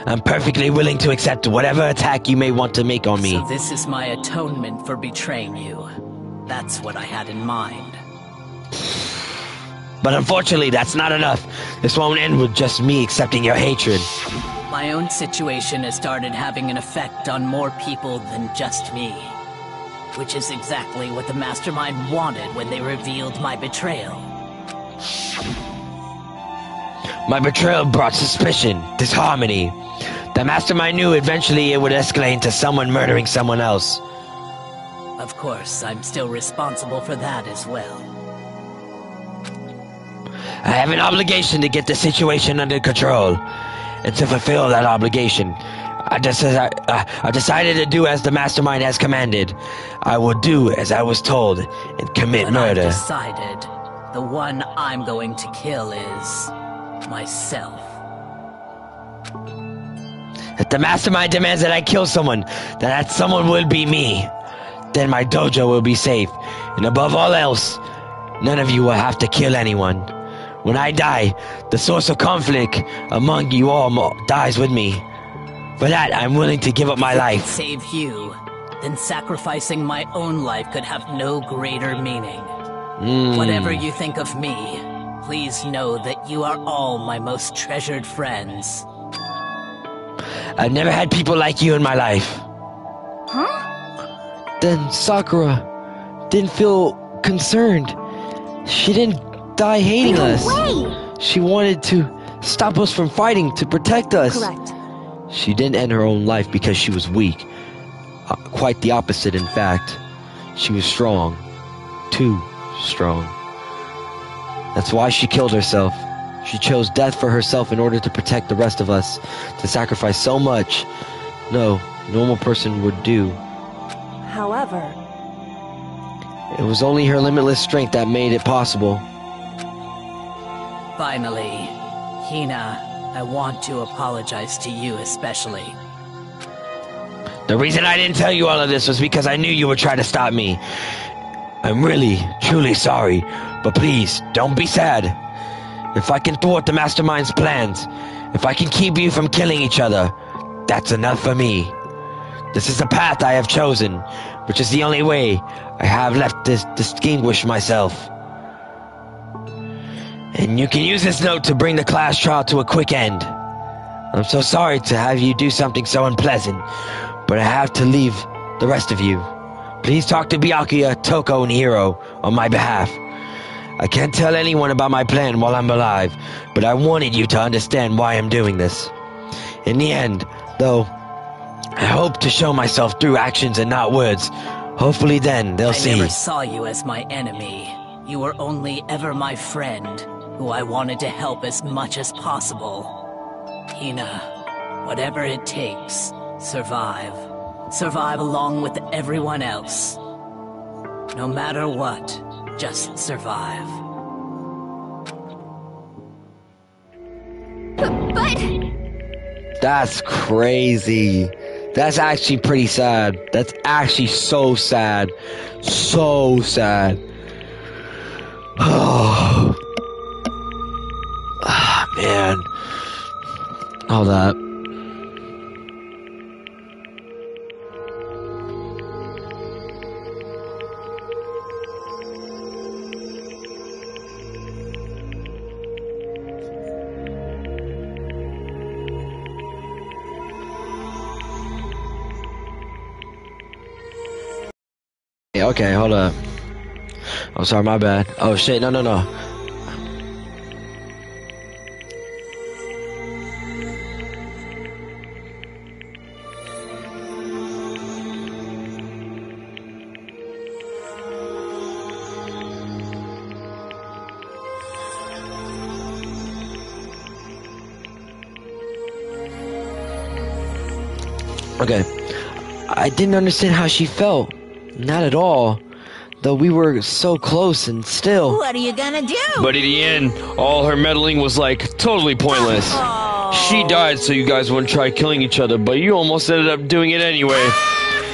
I'm perfectly willing to accept whatever attack you may want to make on me. So this is my atonement for betraying you. That's what I had in mind. But unfortunately, that's not enough. This won't end with just me accepting your hatred. My own situation has started having an effect on more people than just me. Which is exactly what the mastermind wanted when they revealed my betrayal. My betrayal brought suspicion, disharmony. The mastermind knew eventually it would escalate into someone murdering someone else. Of course, I'm still responsible for that as well. I have an obligation to get the situation under control. And to fulfill that obligation, I decided to do as the mastermind has commanded. I will do as I was told and commit murder. I've decided the one I'm going to kill is myself. If the mastermind demands that I kill someone, then that someone will be me. Then my dojo will be safe. And above all else, none of you will have to kill anyone. When I die, the source of conflict among you all dies with me. For that, I'm willing to give up my life. If it could save you, then sacrificing my own life could have no greater meaning. Whatever you think of me, please know that you are all my most treasured friends. I've never had people like you in my life. Huh? Then Sakura didn't feel concerned. She didn't die hating us. Wait! She wanted to stop us from fighting, to protect us. Correct. She didn't end her own life because she was weak. Quite the opposite, in fact. She was strong. Too strong. That's why she killed herself. She chose death for herself in order to protect the rest of us. To sacrifice so much no normal person would do. However, it was only her limitless strength that made it possible. Finally, Hina, I want to apologize to you especially. The reason I didn't tell you all of this was because I knew you would try to stop me. I'm really, truly sorry, but please, don't be sad. If I can thwart the mastermind's plans, if I can keep you from killing each other, that's enough for me. This is the path I have chosen, which is the only way I have left to distinguish myself. And you can use this note to bring the class trial to a quick end. I'm so sorry to have you do something so unpleasant, but I have to leave the rest of you. Please talk to Byakuya, Toko, and Hiro on my behalf. I can't tell anyone about my plan while I'm alive, but I wanted you to understand why I'm doing this. In the end, though, I hope to show myself through actions and not words. Hopefully then, they'll see. I never saw you as my enemy. You were only ever my friend, who I wanted to help as much as possible. Hina, whatever it takes, survive. Survive along with everyone else. No matter what, just survive. But... That's crazy. That's actually pretty sad. That's actually so sad. So sad. Oh, man. All that. Okay, hold up. Oh, sorry, my bad. Oh, shit, no. Okay. I didn't understand how she felt. Not at all. Though we were so close and still. What are you gonna do? But in the end, all her meddling was like totally pointless. She died so you guys wouldn't try killing each other, but you almost ended up doing it anyway.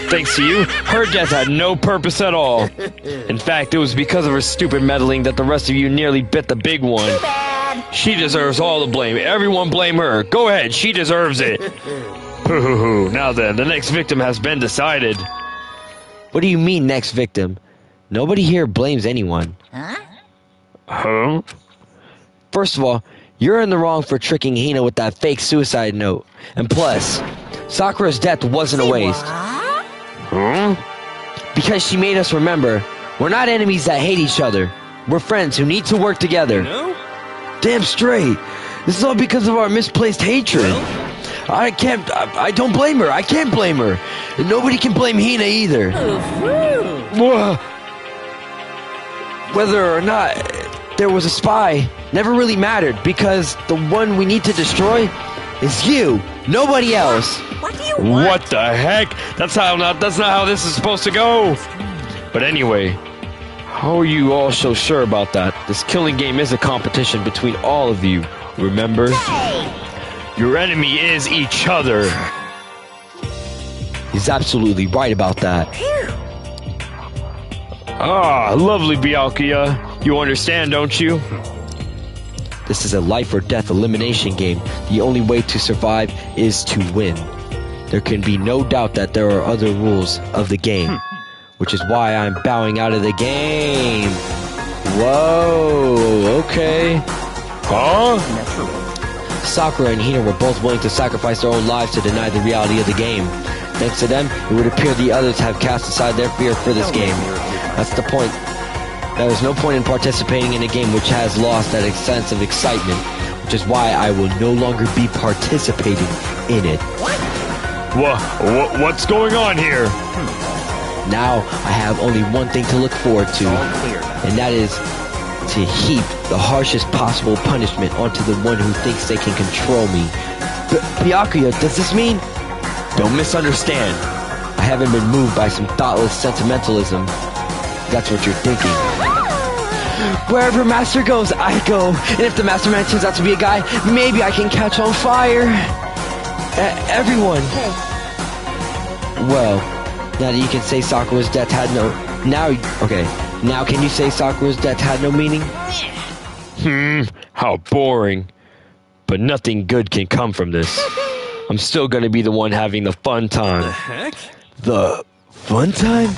Thanks to you, her death had no purpose at all. In fact, it was because of her stupid meddling that the rest of you nearly bit the big one. Too bad. She deserves all the blame. Everyone blame her. Go ahead, she deserves it. Now then, the next victim has been decided. What do you mean, next victim? Nobody here blames anyone. Huh? First of all, you're in the wrong for tricking Hina with that fake suicide note. And plus, Sakura's death wasn't a waste. Huh? Because she made us remember, we're not enemies that hate each other. We're friends who need to work together. No? Damn straight. This is all because of our misplaced hatred. I don't blame her. I can't blame her. And nobody can blame Hina either. Whether or not there was a spy never really mattered, because the one we need to destroy is you, nobody else. What do you you want? What the heck? That's not how this is supposed to go. But anyway, how are you all so sure about that? This killing game is a competition between all of you. Remember? Hey! Your enemy is each other. He's absolutely right about that. Ah, lovely, Byakuya. You understand, don't you? This is a life or death elimination game. The only way to survive is to win. There can be no doubt that there are other rules of the game, which is why I'm bowing out of the game. Whoa, okay. Huh? Sakura and Hina were both willing to sacrifice their own lives to deny the reality of the game. Thanks to them, it would appear the others have cast aside their fear for this game. That's the point. There is no point in participating in a game which has lost that sense of excitement, which is why I will no longer be participating in it. What's going on here? Now I have only one thing to look forward to, and that is to heap the harshest possible punishment onto the one who thinks they can control me. Byakuya, does this mean? Don't misunderstand. I haven't been moved by some thoughtless sentimentalism. That's what you're thinking. Wherever Master goes, I go. And if the Master Man turns out to be a guy, maybe I can catch on fire. Everyone. Well, now that you can say Sakura's death had no... Now can you say Sakura's death had no meaning? How boring. But nothing good can come from this. I'm still gonna be the one having the fun time. The heck? The fun time?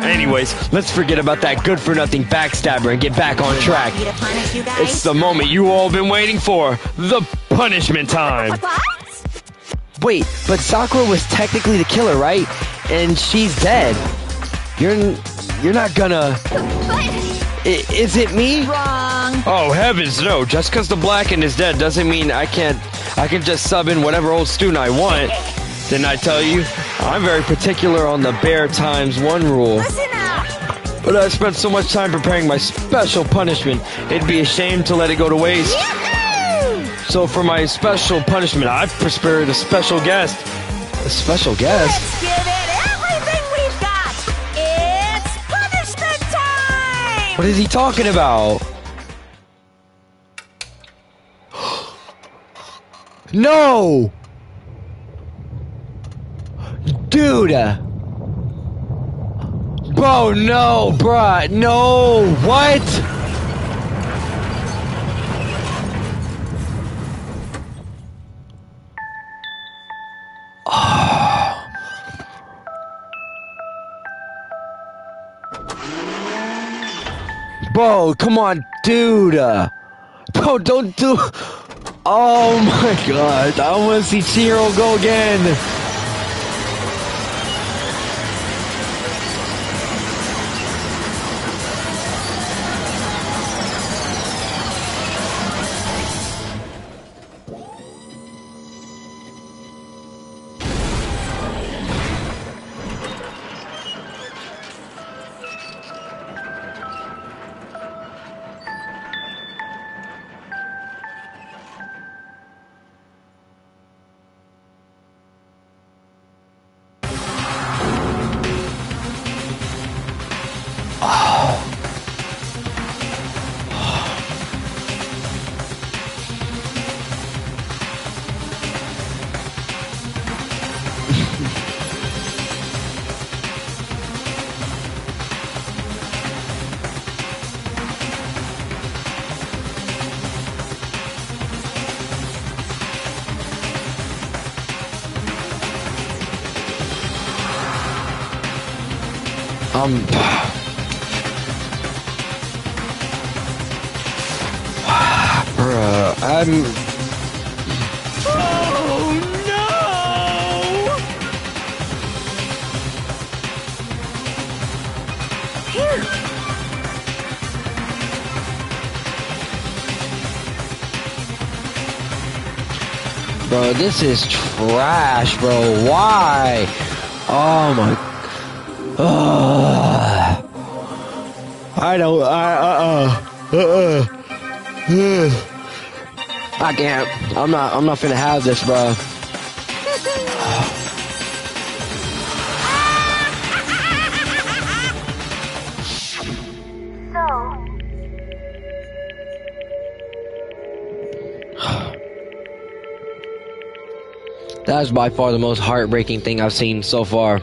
Anyways, let's forget about that good-for-nothing backstabber and get back on track. You to punish you guys? It's the moment you all been waiting for. The punishment time. What? Wait, but Sakura was technically the killer, right? And she's dead. You're not gonna... Is it me? Wrong. Oh, heavens no. Just because the Blackened is dead doesn't mean I can just sub in whatever old student I want. Didn't I tell you? I'm very particular on the bare times one rule. Listen up. But I spent so much time preparing my special punishment, it'd be a shame to let it go to waste. Yahoo! So for my special punishment, I've prepared a special guest. A special guest? Let's give it everything we've got. It's punishment time. What is he talking about? No! Dude! Bro, no, bruh, no! What? Bro, come on, dude! Bro, don't do... Oh my god, I want to see Chihiro go again! Bruh, Oh no! Here. Bro, this is trash, bro. Why? Oh my... I don't... I can't. I'm not finna have this, bro. That is by far the most heartbreaking thing I've seen so far.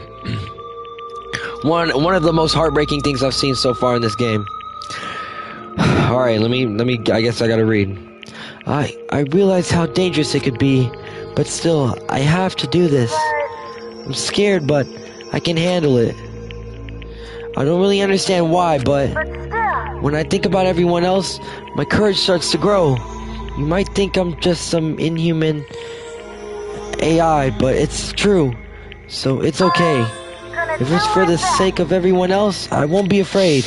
One of the most heartbreaking things I've seen so far in this game. Alright, let me I guess I gotta read. I realize how dangerous it could be, but still, I have to do this. I'm scared, but I can handle it. I don't really understand why, but when I think about everyone else, my courage starts to grow. You might think I'm just some inhuman AI, but it's true. So it's okay. If it's for the sake of everyone else, I won't be afraid.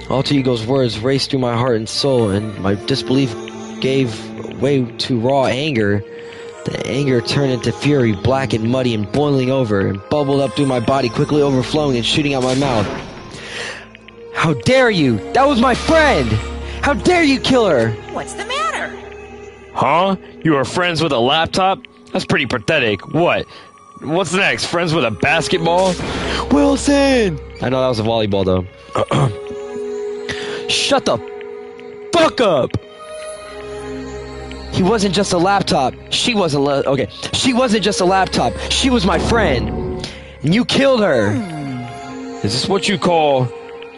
Alter Ego's words raced through my heart and soul, and my disbelief gave way to raw anger. The anger turned into fury, black and muddy and boiling over, and bubbled up through my body, quickly overflowing and shooting out my mouth. How dare you! That was my friend! How dare you kill her! What's the matter? Huh? You are friends with a laptop? That's pretty pathetic. What? What's next? Friends with a basketball? Wilson! I know that was a volleyball, though. Shut the fuck up! He wasn't just a laptop. She wasn't okay. She wasn't just a laptop. She was my friend. And you killed her. Is this what you call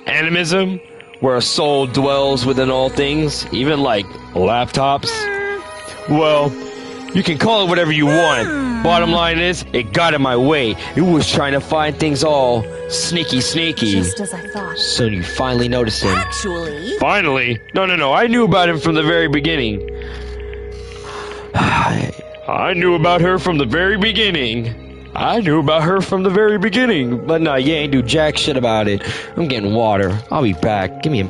animism? Where a soul dwells within all things? Even like laptops? Well, you can call it whatever you want. Bottom line is, it got in my way. It was trying to find things all sneaky. Just as I thought. So you finally noticed him. Actually... Finally? No. I knew about him from the very beginning. I knew about her from the very beginning. But no, you ain't do jack shit about it. I'm getting water. I'll be back. Give me a...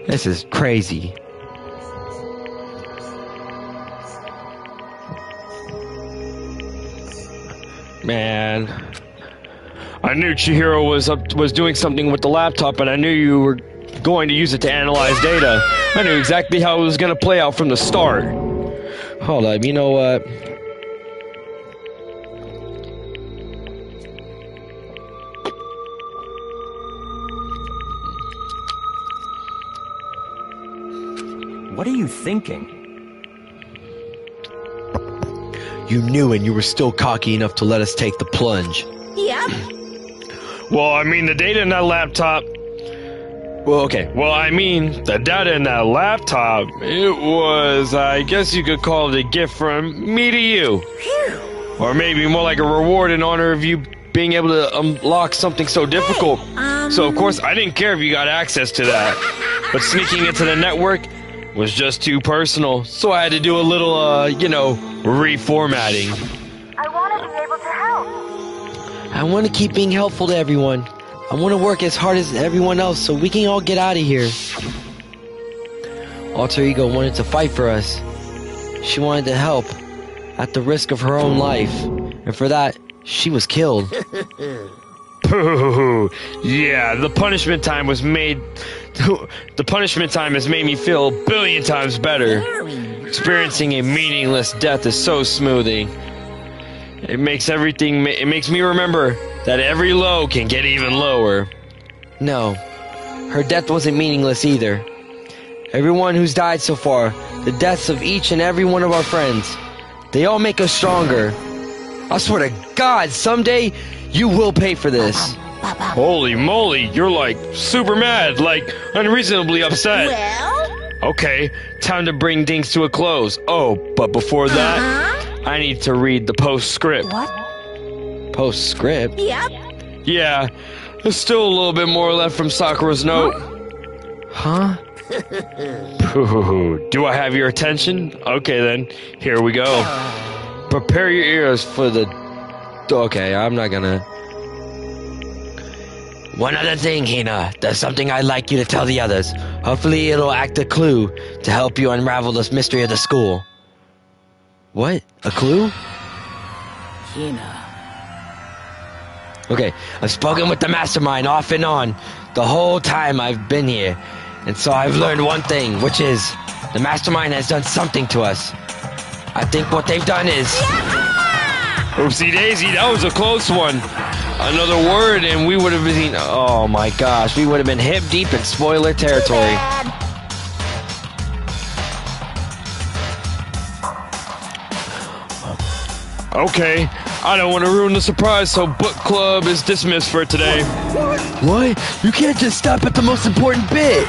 This is crazy. Man. I knew Chihiro was doing something with the laptop, and I knew you were going to use it to analyze data. I knew exactly how it was going to play out from the start. Hold up, you know what? What are you thinking? You knew, and you were still cocky enough to let us take the plunge. Yep. Well, I mean, the data in that laptop... Well, okay. Well, I mean, the data in that laptop, it was, I guess you could call it a gift from me to you. Phew. Or maybe more like a reward in honor of you being able to unlock something so difficult. So, of course, I didn't care if you got access to that. But sneaking into the network was just too personal. So I had to do a little, reformatting. I want to be able to help. I want to keep being helpful to everyone. I want to work as hard as everyone else so we can all get out of here. Alter Ego wanted to fight for us. She wanted to help at the risk of her own life. And for that, she was killed. Yeah, the punishment time has made me feel a billion times better. Experiencing a meaningless death is so smoothing. It makes me remember that every low can get even lower. No, her death wasn't meaningless either. Everyone who's died so far, the deaths of each and every one of our friends, they all make us stronger. I swear to God, someday you will pay for this. Holy moly, you're like super mad, like unreasonably upset. Well? Okay, time to bring things to a close. Oh, but before that, I need to read the postscript. What? Postscript? Yep. Yeah, there's still a little bit more left from Sakura's note. Huh? Do I have your attention? Okay then, here we go. Prepare your ears for the... Okay, I'm not gonna... One other thing, Hina. There's something I'd like you to tell the others. Hopefully it'll act a clue to help you unravel this mystery of the school. What? A clue? Hina. Okay, I've spoken with the mastermind off and on the whole time I've been here. And so I've learned one thing, which is the mastermind has done something to us. I think what they've done is... Oopsie daisy, that was a close one. Another word and we would have been... Oh my gosh, we would have been hip deep in spoiler territory. Okay, I don't want to ruin the surprise, so book club is dismissed for today. What? You can't just stop at the most important bit.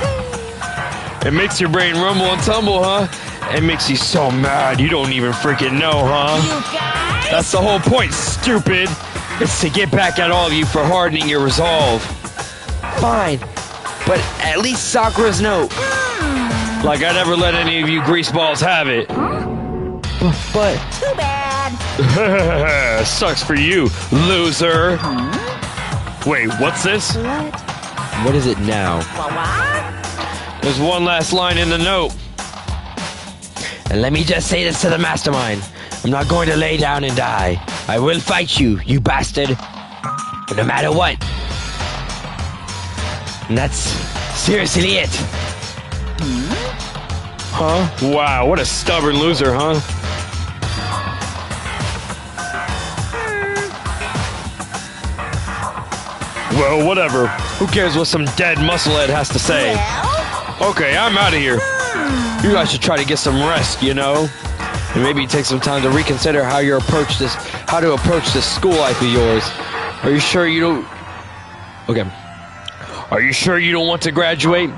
It makes your brain rumble and tumble, huh? It makes you so mad you don't even freaking know, huh? You guys? That's the whole point, stupid. It's to get back at all of you for hardening your resolve. Fine, but at least Sakura's note. Like I never let any of you greaseballs have it. But Too bad. Sucks for you, loser. Wait, what's this? what is it now? What? There's one last line in the note. And let me just say this to the mastermind. I'm not going to lay down and die. I will fight you, you bastard. No matter what. And that's seriously it. Huh? Wow, what a stubborn loser, huh? Well, whatever. Who cares what some dead musclehead has to say? Okay, I'm out of here. You guys should try to get some rest, you know? And maybe take some time to reconsider how to approach this school life of yours. Are you sure you don't... Okay. Are you sure you don't want to graduate?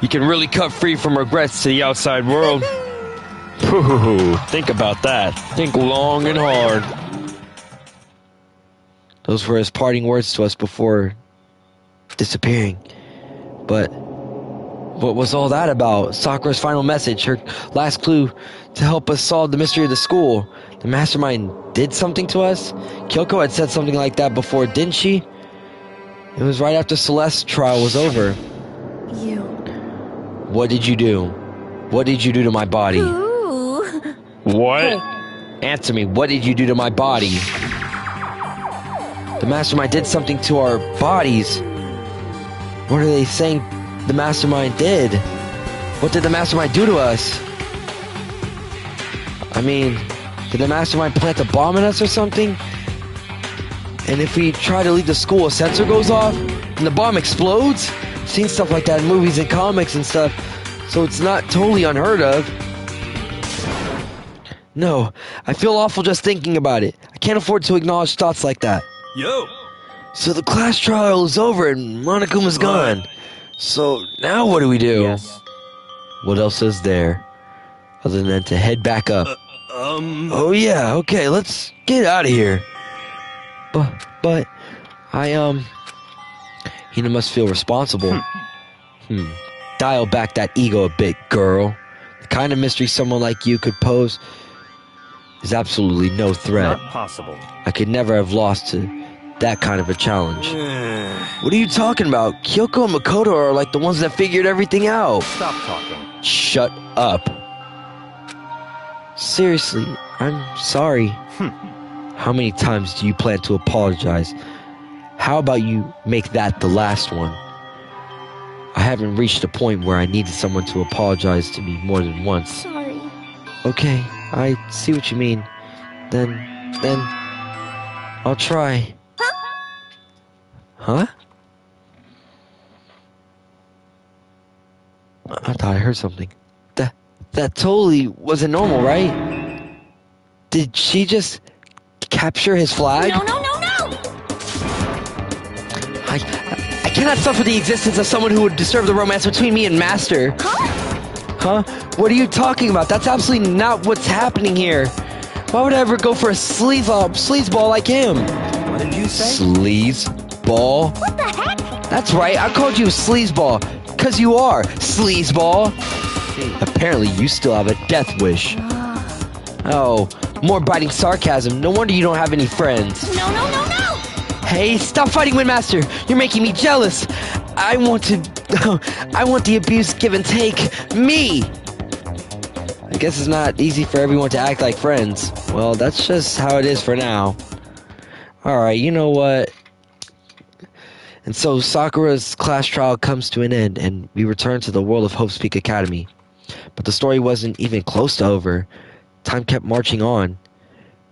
You can really cut free from regrets to the outside world. Ooh, think about that. Think long and hard. Those were his parting words to us before disappearing. But what was all that about? Sakura's final message, her last clue to help us solve the mystery of the school. The mastermind did something to us? Kyoko had said something like that before, didn't she? It was right after Celeste's trial was over. You. What did you do? What did you do to my body? Ooh. What? Hey. Answer me, what did you do to my body? The mastermind did something to our bodies. What are they saying the mastermind did? What did the mastermind do to us? I mean, did the mastermind plant a bomb in us or something? And if we try to leave the school, a sensor goes off and the bomb explodes? I've seen stuff like that in movies and comics and stuff, so it's not totally unheard of. No, I feel awful just thinking about it. I can't afford to acknowledge thoughts like that. Yo! So the class trial is over and Monokuma's gone. So now what do we do? Yes. What else is there other than to head back up? Oh yeah, okay, let's get out of here. But Hina must feel responsible. Dial back that ego a bit, girl. The kind of mystery someone like you could pose is absolutely no threat. Not possible. I could never have lost to that kind of a challenge. What are you talking about? Kyoko and Makoto are like the ones that figured everything out. Stop talking. Shut up. Seriously, I'm sorry. How many times do you plan to apologize? How about you make that the last one? I haven't reached a point where I needed someone to apologize to me more than once. Sorry. Okay, I see what you mean. Then I'll try. Huh? I thought I heard something. That totally wasn't normal, right? Did she just capture his flag? No! I cannot suffer the existence of someone who would disturb the romance between me and Master. Huh? What are you talking about? That's absolutely not what's happening here. Why would I ever go for a sleazeball like him? What did you say? Sleazeball? What the heck? That's right, I called you a sleazeball. 'Cause you are, sleazeball. Apparently you still have a death wish. Oh, more biting sarcasm. No wonder you don't have any friends. No! Hey, stop fighting with Master. You're making me jealous. I want the abuse give and take. Me! I guess it's not easy for everyone to act like friends. Well, that's just how it is for now. Alright, you know what? And so Sakura's class trial comes to an end, and we return to the world of Hope's Peak Academy. But the story wasn't even close to over. Time kept marching on.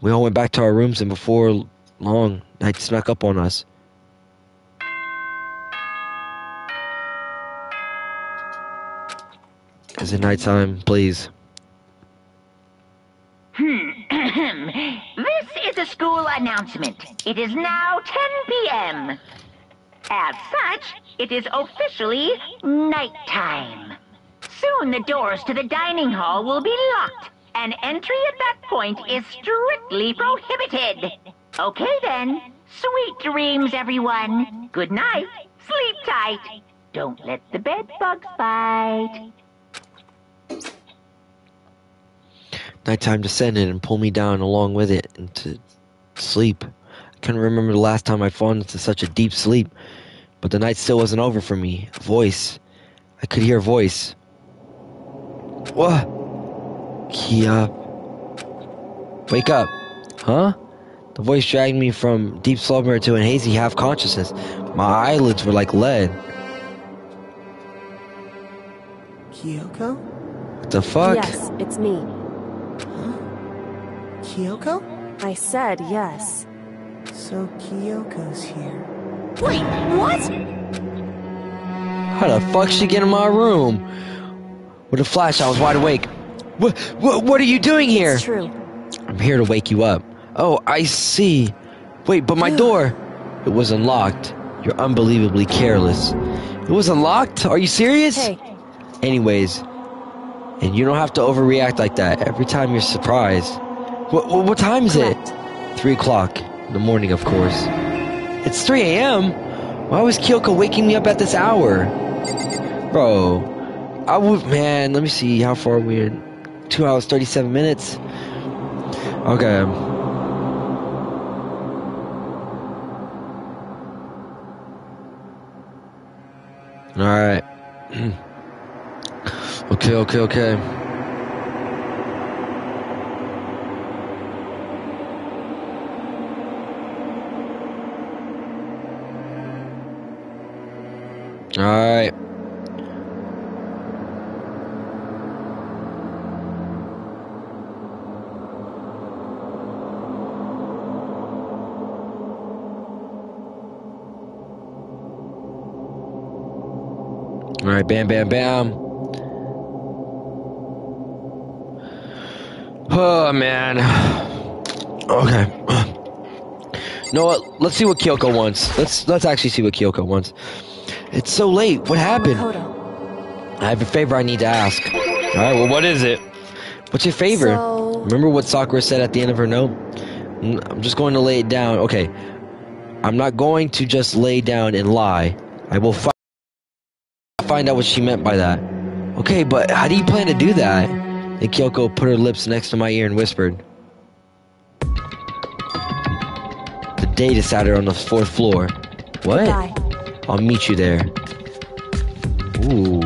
We all went back to our rooms, and before long, night snuck up on us. Is it nighttime, please? This is a announcement. It is now 10 p.m. As such, it is officially nighttime. Soon the doors to the dining hall will be locked, and entry at that point is strictly prohibited. Okay then. Sweet dreams, everyone. Good night. Sleep tight. Don't let the bed bugs bite. Nighttime descended and pulled me down along with it into sleep. I couldn't remember the last time I'd fallen into such a deep sleep, but the night still wasn't over for me. A voice. I could hear a voice. What? Kia. Wake up. Huh? The voice dragged me from deep slumber to a hazy half-consciousness. My eyelids were like lead. Kyoko? What the fuck? Yes, it's me. Huh? Kyoko? I said yes. So Kyoko's here. Wait, what? How the fuck she get in my room? With a flash, I was wide awake. What are you doing here? It's true. I'm here to wake you up. Oh, I see. Wait, but my door... It was unlocked. You're unbelievably careless. It was unlocked? Are you serious? Hey. Anyways, and you don't have to overreact like that every time you're surprised. What time is it? 3 o'clock in the morning, of course. It's 3 a.m.? Why was Kyoko waking me up at this hour? Bro, man, let me see how far we're in. 2 hours, 37 minutes. Okay. Alright. Okay. Alright. Alright, bam. Oh, man. Okay. You know what? Let's see what Kyoko wants. Let's actually see what Kyoko wants. It's so late. What happened? I have a favor I need to ask. Alright, well, what is it? What's your favor? Remember what Sakura said at the end of her note? I'm just going to lay it down. Okay. I'm not going to just lay down and lie. I will find out what she meant by that. Okay, but how do you plan to do that? And Kyoko put her lips next to my ear and whispered. The data center on the 4th floor. What? Goodbye. I'll meet you there. Ooh.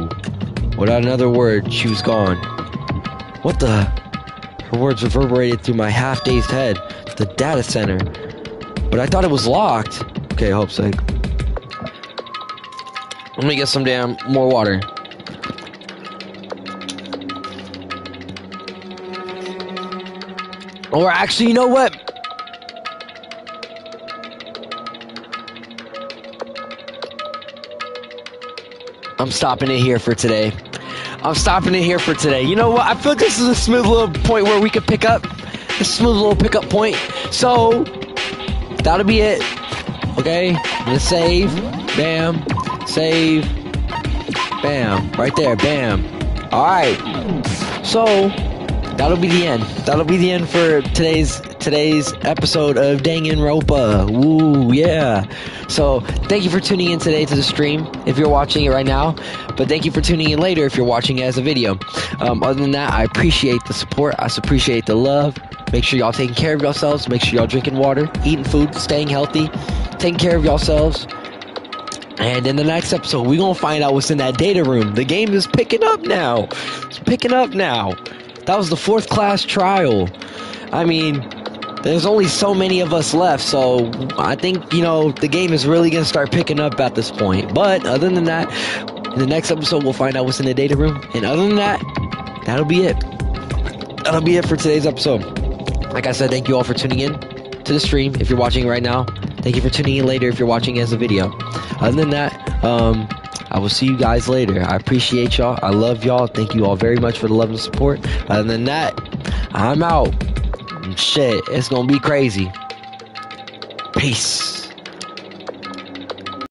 Without another word, she was gone. What the? Her words reverberated through my half-dazed head. The data center. But I thought it was locked. Okay, I hope so. Let me get some more water. Or actually, you know what? I'm stopping it here for today. You know what? I feel like this is a smooth little point where we could pick up. A smooth little pickup point. So, that'll be it. Okay? I'm gonna save. Bam. Save. Bam. Right there. Bam. Alright. So, that'll be the end. That'll be the end for today's episode of Danganronpa. Woo, yeah. So, thank you for tuning in today to the stream, if you're watching it right now. But thank you for tuning in later if you're watching it as a video. Other than that, I appreciate the support. I appreciate the love. Make sure y'all taking care of yourselves. Make sure y'all drinking water, eating food, staying healthy, taking care of yourselves. And in the next episode, we're going to find out what's in that data room. The game is picking up now. It's picking up now. That was the 4th class trial. I mean, there's only so many of us left, so I think, the game is really going to start picking up at this point. But other than that, in the next episode, we'll find out what's in the data room. And other than that, that'll be it. That'll be it for today's episode. Like I said, thank you all for tuning in to the stream if you're watching right now. Thank you for tuning in later if you're watching as a video. Other than that, I will see you guys later. I appreciate y'all. I love y'all. Thank you all very much for the love and support. Other than that, I'm out. Shit, it's gonna be crazy. Peace.